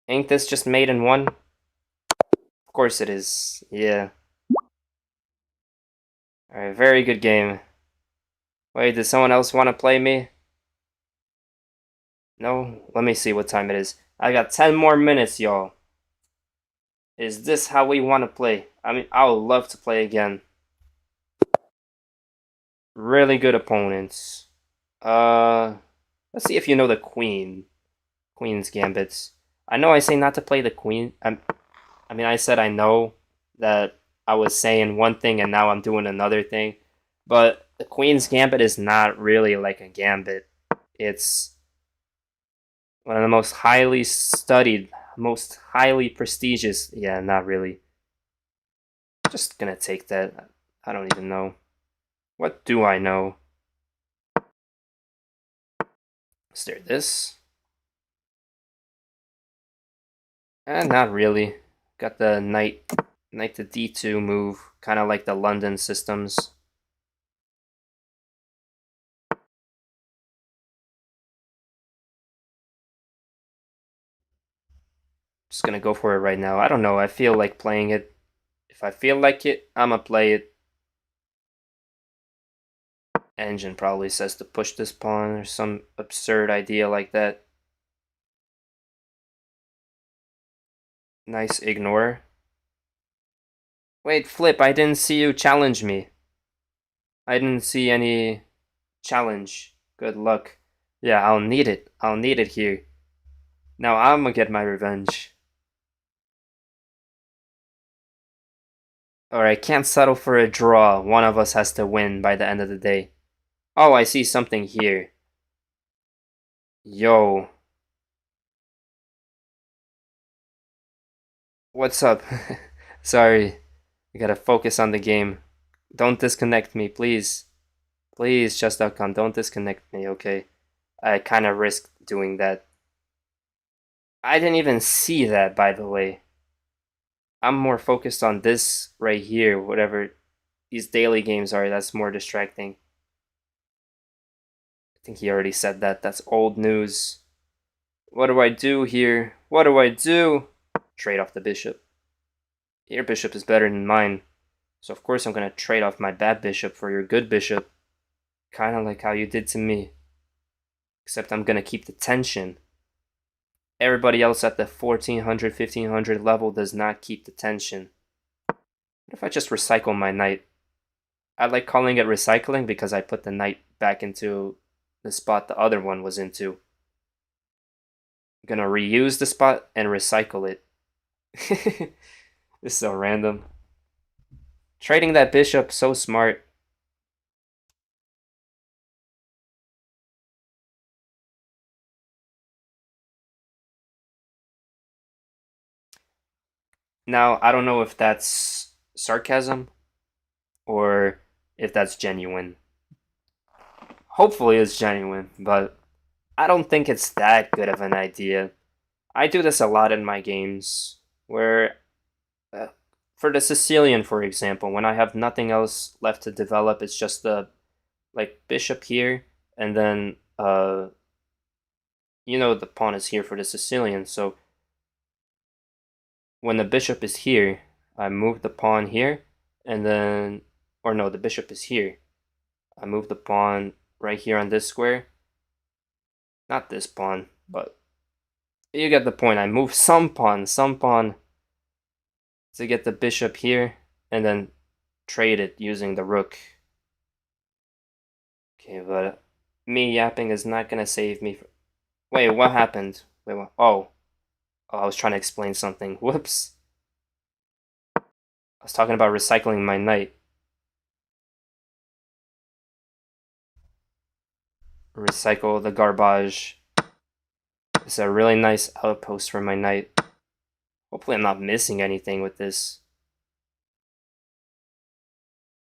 Ain't this just made in one? Of course it is. Yeah. Alright, very good game. Wait, does someone else want to play me? No? Let me see what time it is. I got 10 more minutes, y'all. Is this how we want to play? I mean, I would love to play again. Really good opponents. Let's see if you know the queen. Queen's gambits. I know I say not to play the queen. I mean, I said I know that I was saying one thing and now I'm doing another thing. But the queen's gambit is not really like a gambit. It's one of the most highly studied, most highly prestigious. Yeah, not really. Just gonna take that. I don't even know. What do I know? Stare this. Not really. Got the knight to d2 move, kind of like the London systems. Just gonna go for it right now. I don't know. I feel like playing it. If I feel like it, I'ma play it. Engine probably says to push this pawn or some absurd idea like that. Nice ignore. Wait, flip. I didn't see you challenge me. I didn't see any challenge. Good luck. Yeah, I'll need it. I'll need it here. Now I'm gonna get my revenge. Alright, can't settle for a draw. One of us has to win by the end of the day. Oh, I see something here. Yo. What's up? Sorry. I gotta focus on the game. Don't disconnect me, please. Please, chess.com, don't disconnect me, okay? I kinda risked doing that. I didn't even see that, by the way. I'm more focused on this right here, whatever these daily games are, that's more distracting. I think he already said that. That's old news. What do I do here? What do I do? Trade off the bishop. Your bishop is better than mine. So of course I'm gonna trade off my bad bishop for your good bishop. Kinda like how you did to me. Except I'm gonna keep the tension. Everybody else at the 1400, 1500 level does not keep the tension. What if I just recycle my knight? I like calling it recycling because I put the knight back into the spot the other one was into. I'm gonna reuse the spot and recycle it. This is so random. Trading that bishop, so smart. Now, I don't know if that's sarcasm or if that's genuine. Hopefully it's genuine, but I don't think it's that good of an idea. I do this a lot in my games, where uh, for the Sicilian, for example, when I have nothing else left to develop, it's just the like bishop here, and then the pawn is here for the Sicilian. So when the bishop is here, I move the pawn here, and then, or no, the bishop is here. I move the pawn right here on this square. Not this pawn, but you get the point. I move some pawn to get the bishop here, and then trade it using the rook. Okay, but me yapping is not gonna save me. Wait, what happened? Wait, what? Oh, I was trying to explain something. Whoops. I was talking about recycling my knight. Recycle the garbage. It's a really nice outpost for my knight. Hopefully I'm not missing anything with this.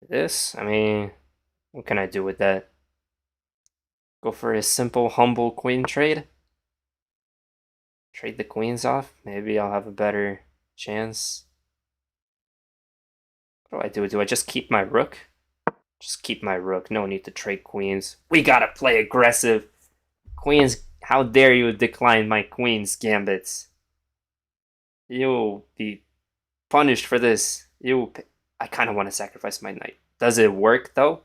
This? I mean, what can I do with that? Go for a simple, humble queen trade? Trade the queens off? Maybe I'll have a better chance. What do I do? Do I just keep my rook? Just keep my rook. No need to trade queens. We gotta play aggressive. Queens How dare you decline my queen's gambits? You'll be punished for this. I kind of want to sacrifice my knight. Does it work though?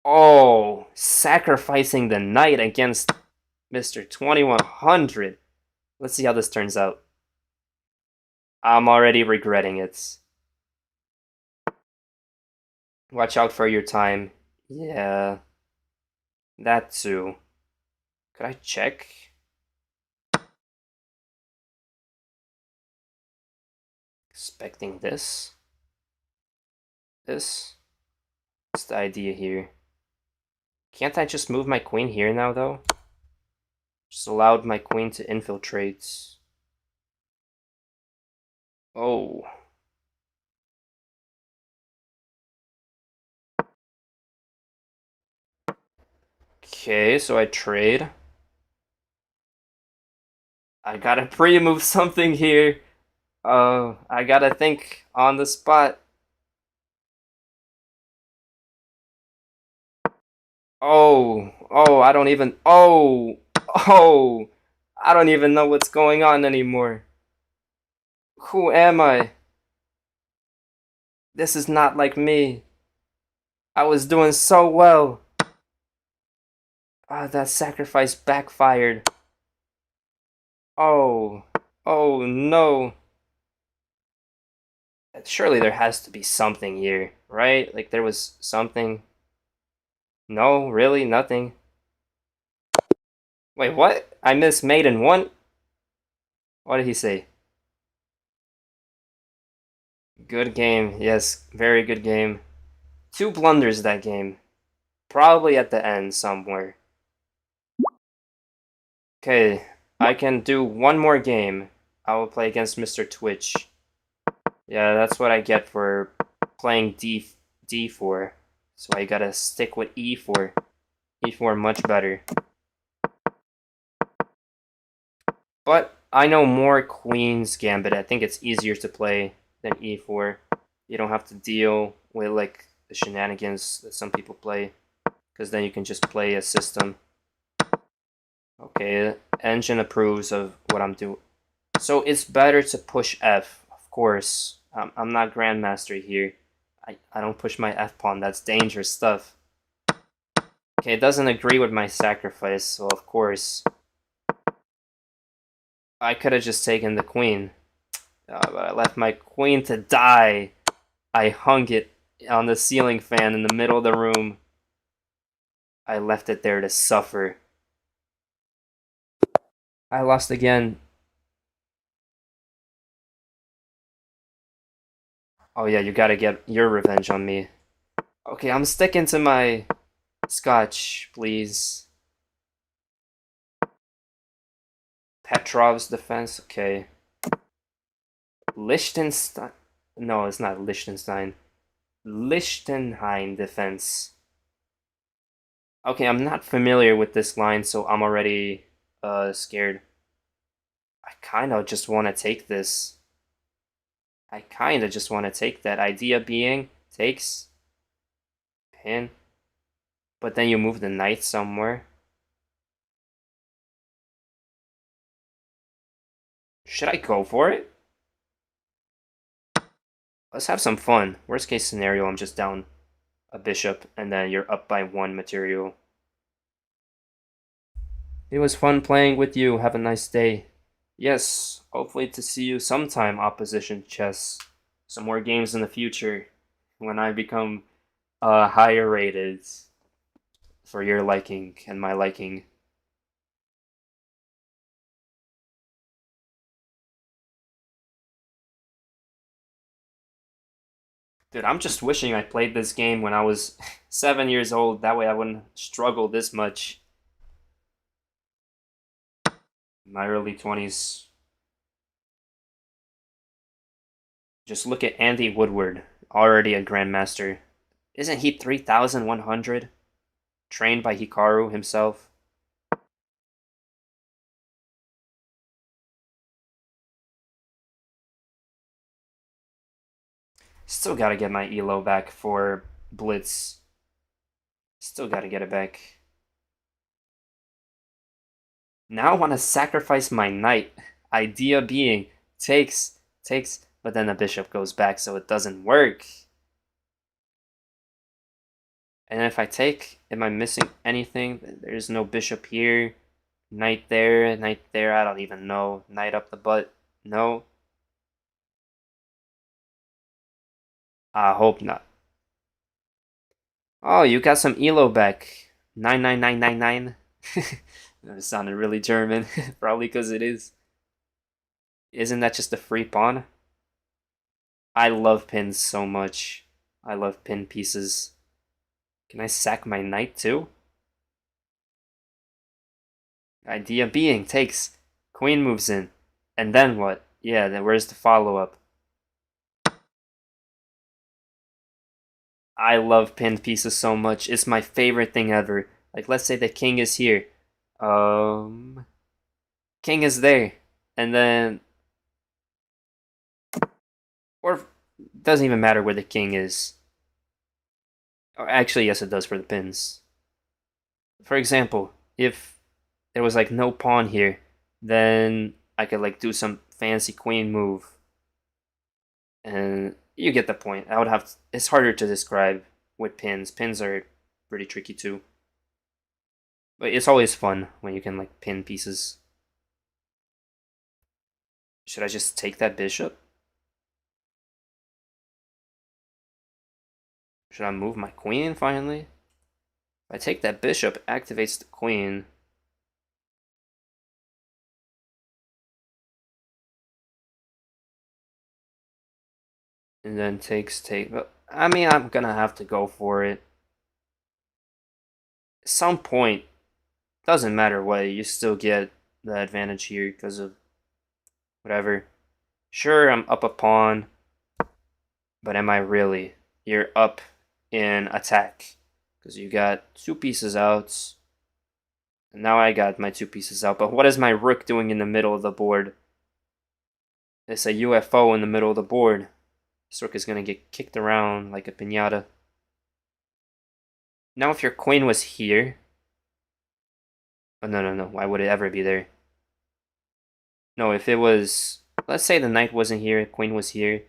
Oh, sacrificing the knight against Mr. 2100. Let's see how this turns out. I'm already regretting it. Watch out for your time. Yeah, that too. Could I check? Expecting this? This? What's the idea here? Can't I just move my queen here now, though? Just allowed my queen to infiltrate. Oh. Okay, so I trade. I gotta pre-move something here. I gotta think on the spot. I don't even. I don't even know what's going on anymore. Who am I? This is not like me. I was doing so well. Ah, that sacrifice backfired. Oh, oh no. Surely there has to be something here, right? Like there was something. No, really? Nothing. Wait, what? I missed mate in one? What did he say? Good game. Yes, very good game. Two blunders that game. Probably at the end somewhere. Okay, I can do one more game. I will play against Mr. Twitch. Yeah, that's what I get for playing D4. So I gotta stick with E4. E4 much better. But I know more Queen's Gambit. I think it's easier to play than E4. You don't have to deal with like the shenanigans that some people play, because then you can just play a system. Okay, engine approves of what I'm doing. So it's better to push F, of course. I'm not Grandmaster here. I don't push my F pawn. That's dangerous stuff. Okay, it doesn't agree with my sacrifice, so of course I could have just taken the queen. But I left my queen to die. I hung it on the ceiling fan in the middle of the room. I left it there to suffer. I lost again. Oh yeah, you gotta get your revenge on me. Okay, I'm sticking to my scotch, please. Petrov's defense, okay. Liechtenstein. No, it's not Liechtenstein. Liechtenstein defense. Okay, I'm not familiar with this line, so I'm already scared. I kind of just want to take this. I kind of just want to take that. Idea being takes pin, but then you move the knight somewhere. Should I go for it? Let's have some fun. Worst case scenario, I'm just down a bishop, and then you're up by one material. It was fun playing with you. Have a nice day. Yes, hopefully to see you sometime, opposition chess. Some more games in the future when I become higher rated for your liking and my liking. Dude, I'm just wishing I played this game when I was 7 years old. That way I wouldn't struggle this much. My early 20s. Just look at Andy Woodward, already a grandmaster. Isn't he 3,100? Trained by Hikaru himself. Still gotta get my elo back for blitz. Still gotta get it back. Now I want to sacrifice my knight. Idea being, takes, but then the bishop goes back, so it doesn't work. And if I take, am I missing anything? There's no bishop here. Knight there, I don't even know. Knight up the butt. No. I hope not. Oh, you got some elo back. 99999. That sounded really German. Probably because it is. Isn't that just a free pawn? I love pins so much. I love pin pieces. Can I sack my knight too? Idea being takes. Queen moves in. And then what? Yeah, then where's the follow-up? I love pinned pieces so much. It's my favorite thing ever. Like, let's say the king is here. King is there. And then... Or it doesn't even matter where the king is. Or actually, yes, it does for the pins. For example, if there was like no pawn here, then I could like do some fancy queen move. And you get the point. I would have to, it's harder to describe with pins. Pins are pretty tricky too. But it's always fun when you can like pin pieces. Should I just take that bishop? Should I move my queen finally? If I take that bishop, it activates the queen. And then take. But I mean, I'm gonna have to go for it. At some point, doesn't matter what, you still get the advantage here because of whatever. Sure, I'm up a pawn, but am I really? You're up in attack because you got two pieces out. And now I got my two pieces out, but what is my rook doing in the middle of the board? It's a UFO in the middle of the board. This rook is going to get kicked around like a piñata. Now if your queen was here... Oh, no. Why would it ever be there? No, if it was... Let's say the knight wasn't here, queen was here,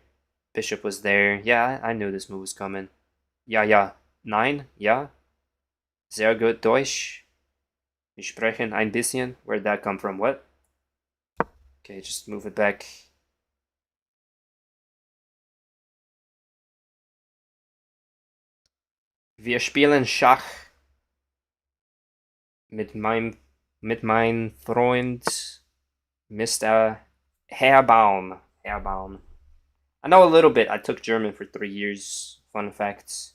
bishop was there. Yeah, I knew this move was coming. Ja. 9? Ja. Sehr gut Deutsch. Wir sprechen ein bisschen. Where'd that come from? What? Okay, just move it back. Wir spielen Schach mit meinem Freund Mr. Herbaum. Herbaum. I know a little bit. I took German for 3 years. Fun facts.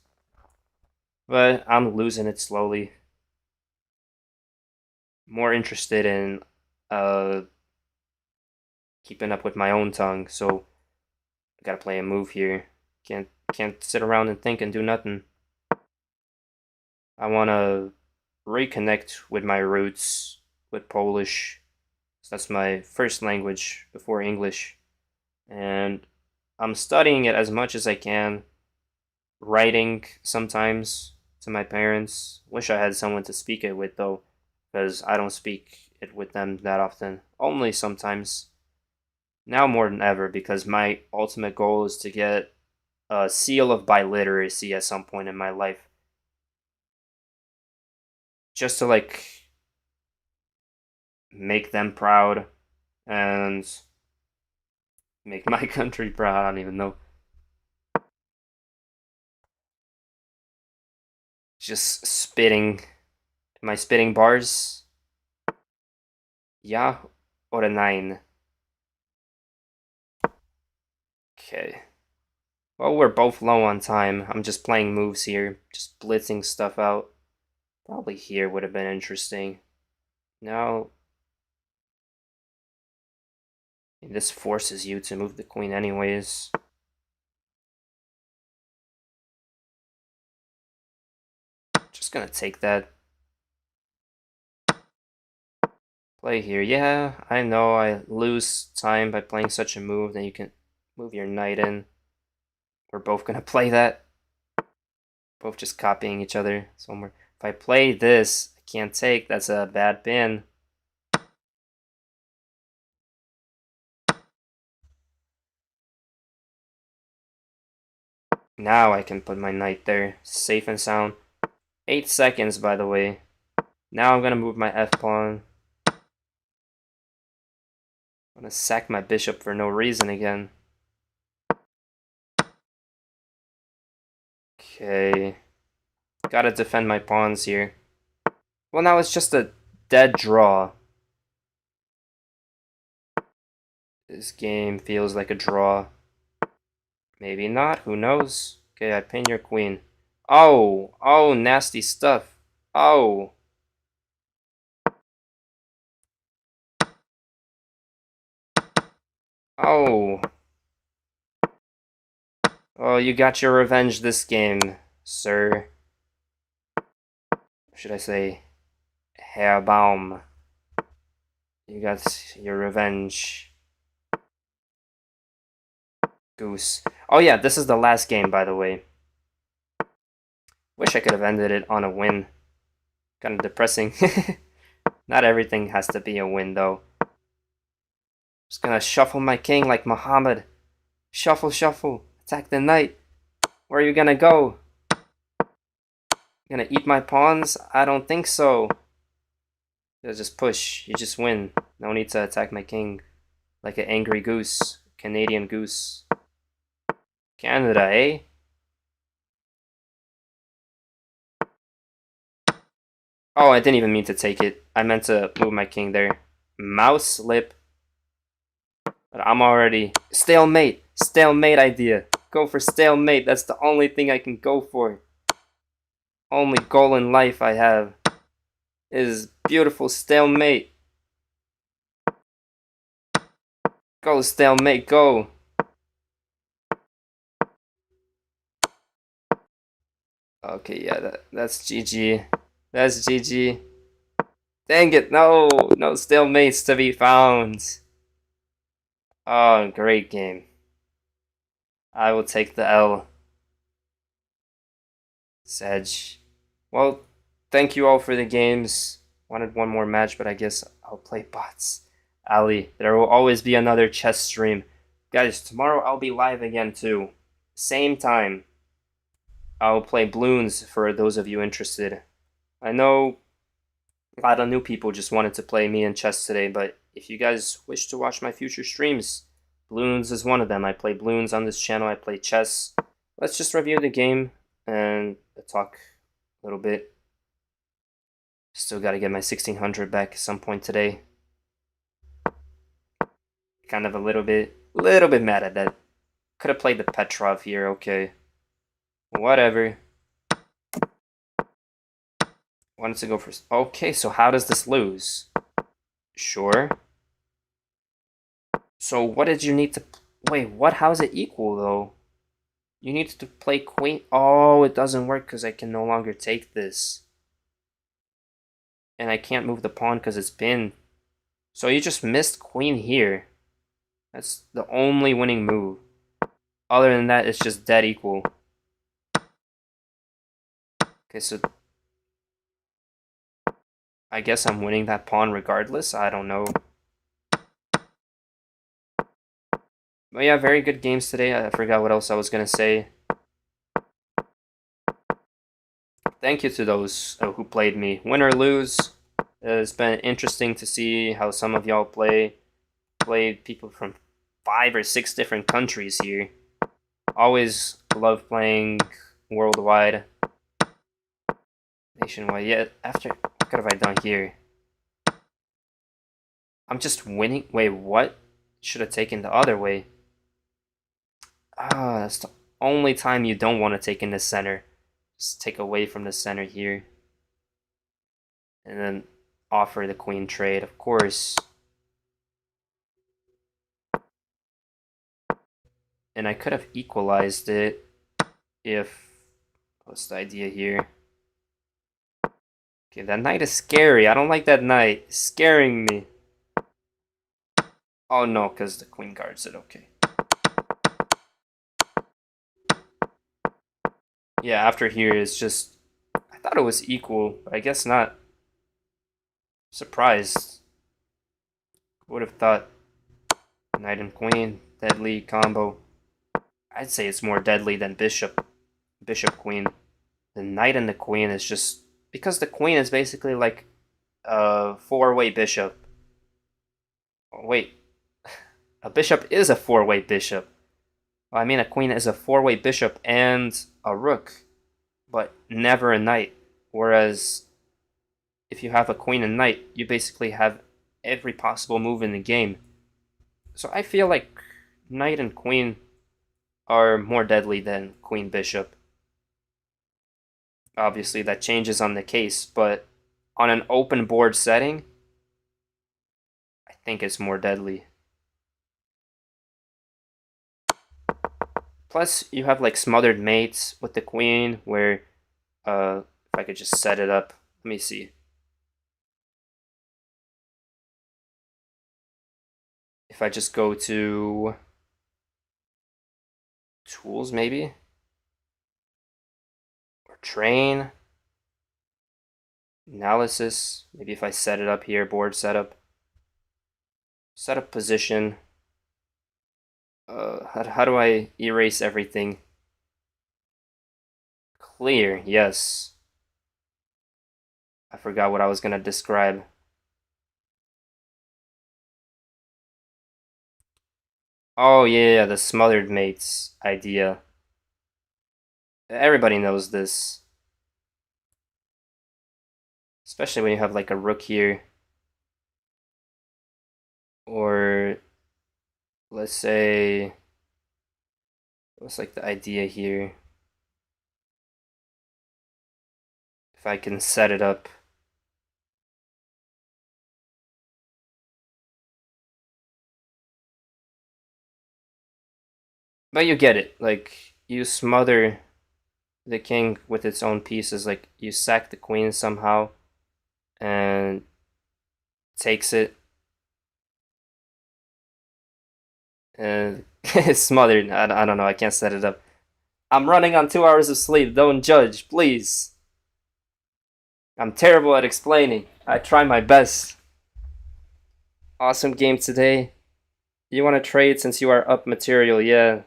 But I'm losing it slowly. More interested in keeping up with my own tongue, so I gotta play a move here. Can't sit around and think and do nothing. I wanna reconnect with my roots with Polish. So that's my first language before English. And I'm studying it as much as I can. Writing sometimes to my parents. Wish I had someone to speak it with though, because I don't speak it with them that often. Only sometimes. Now more than ever, because my ultimate goal is to get a seal of biliteracy at some point in my life. Just to like make them proud and make my country proud. I don't even know. Just spitting. Am I spitting bars? Ja oder nein? Okay. Well, we're both low on time. I'm just playing moves here. Just blitzing stuff out. Probably here would have been interesting. Now, this forces you to move the queen anyways. Just gonna take that. Play here. Yeah, I know I lose time by playing such a move. Then you can move your knight in. We're both gonna play that. Both just copying each other somewhere. If I play this, I can't take. That's a bad pin. Now I can put my knight there, safe and sound. 8 seconds, by the way. Now I'm gonna move my f-pawn. I'm gonna sack my bishop for no reason again. Okay. Gotta defend my pawns here. Well, now it's just a dead draw. This game feels like a draw. Maybe not, who knows? Okay, I pin your queen. Oh, oh, nasty stuff. Oh. Oh. Oh, you got your revenge this game, sir. Should I say, Herr Baum? You got your revenge, goose. Oh yeah, this is the last game, by the way. Wish I could have ended it on a win. Kind of depressing. Not everything has to be a win, though. Just gonna shuffle my king like Muhammad. Shuffle, shuffle. Attack the knight. Where are you gonna go? Gonna eat my pawns? I don't think so. You just push. You just win. No need to attack my king. Like an angry goose. Canadian goose. Canada, eh? Oh, I didn't even mean to take it. I meant to move my king there. Mouse slip. But I'm already... Stalemate! Stalemate idea. Go for stalemate. That's the only thing I can go for. Only goal in life I have is beautiful stalemate. Go stalemate, go. Okay, yeah, that's GG. That's GG. Dang it, no! No stalemates to be found. Oh, great game. I will take the L. Sedge. Well, thank you all for the games. Wanted one more match, but I guess I'll play bots. Ali, there will always be another chess stream. Guys, tomorrow I'll be live again too. Same time. I'll play balloons for those of you interested. I know a lot of new people just wanted to play me in chess today, but if you guys wish to watch my future streams, balloons is one of them. I play balloons on this channel, I play chess. Let's just review the game and talk a little bit. Still gotta get my 1600 back at some point today. Kind of a little bit mad at that. Could have played the Petrov here, okay. Whatever. Wanted to go for... Okay, so how does this lose? Sure. So what did you need to... Wait, what? How is it equal, though? You need to play queen... Oh, it doesn't work because I can no longer take this. And I can't move the pawn because it's pinned. So you just missed queen here. That's the only winning move. Other than that, it's just dead equal. Okay, so... I guess I'm winning that pawn regardless. I don't know. But yeah, very good games today. I forgot what else I was going to say. Thank you to those who played me. Win or lose, it's been interesting to see how some of y'all played people from 5 or 6 different countries here. Always love playing worldwide. Nationwide. Yeah, after... What have I done here? I'm just winning. Wait, what? Should have taken the other way. Ah, that's the only time you don't want to take in the center. Just take away from the center here. And then offer the queen trade, of course. And I could have equalized it if... What's the idea here? Okay, that knight is scary. I don't like that knight. It's scaring me. Oh no, because the queen guards it. Okay. Yeah, after here is just... I I thought it was equal, but I guess not. Surprised. Would have thought knight and queen, deadly combo. I'd say it's more deadly than bishop queen. The knight and the queen is just because the queen is basically like a four-way bishop. Oh, wait, a bishop is a four-way bishop. I mean, a queen is a four-way bishop and a rook, but never a knight. Whereas if you have a queen and knight, you basically have every possible move in the game. So I feel like knight and queen are more deadly than queen bishop. Obviously, that changes on the case, but on an open board setting, I think it's more deadly. Plus, you have like smothered mates with the queen, where if I could just set it up, let me see. If I just go to tools, maybe, or train, analysis, maybe if I set it up here, board setup, setup position. How do I erase everything? Clear, yes. I forgot what I was gonna describe. Oh yeah, the smothered mates idea. Everybody knows this. Especially when you have like a rook here. Or let's say what's like the idea here? If I can set it up. But you get it. Like you smother the king with its own pieces, like you sack the queen somehow and takes it and it's smothered. I don't know, I can't set it up. I'm running on 2 hours of sleep. Don't judge, please. I'm terrible at explaining. I try my best. Awesome game today. You want to trade since you are up material, yeah.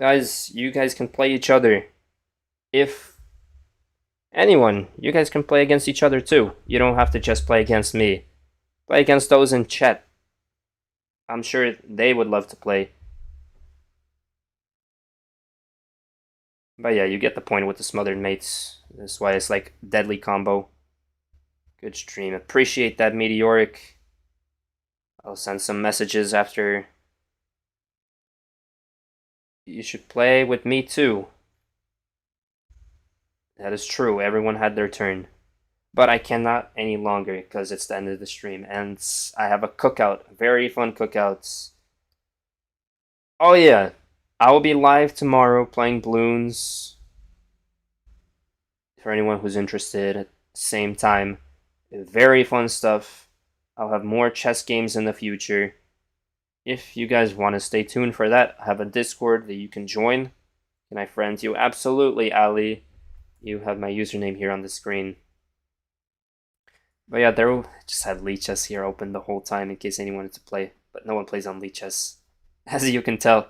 Guys, you guys can play each other. If anyone, you guys can play against each other too. You don't have to just play against me. Play against those in chat. I'm sure they would love to play. But yeah, you get the point with the smothered mates. That's why it's like deadly combo. Good stream. Appreciate that, Meteoric. I'll send some messages after. You should play with me too. That is true. Everyone had their turn. But I cannot any longer because it's the end of the stream. And I have a cookout. Very fun cookouts. Oh yeah. I will be live tomorrow playing balloons. For anyone who's interested at the same time. Very fun stuff. I'll have more chess games in the future. If you guys want to stay tuned for that, I have a Discord that you can join. Can I friend you? Absolutely, Ali. You have my username here on the screen. But yeah, there just had Lichess here open the whole time in case anyone wanted to play. But no one plays on Lichess, as you can tell.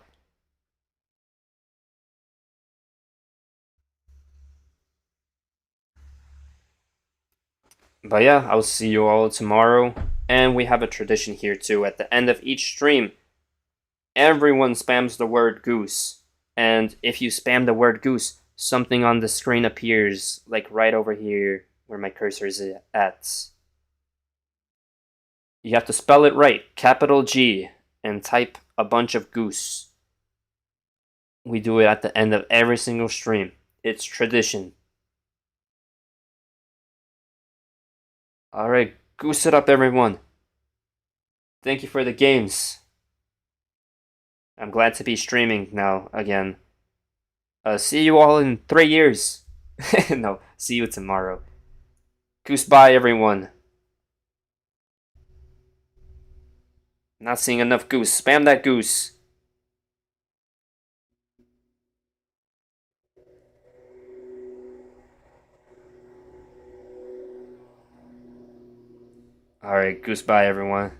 But yeah, I'll see you all tomorrow. And we have a tradition here too. At the end of each stream, everyone spams the word goose. And if you spam the word goose, something on the screen appears, like right over here where my cursor is at. You have to spell it right, capital G, and type a bunch of goose. We do it at the end of every single stream. It's tradition. Alright, goose it up, everyone. Thank you for the games. I'm glad to be streaming now again. See you all in 3 years. No, see you tomorrow. Goose bye, everyone. Not seeing enough goose. Spam that goose. Alright, goose bye everyone.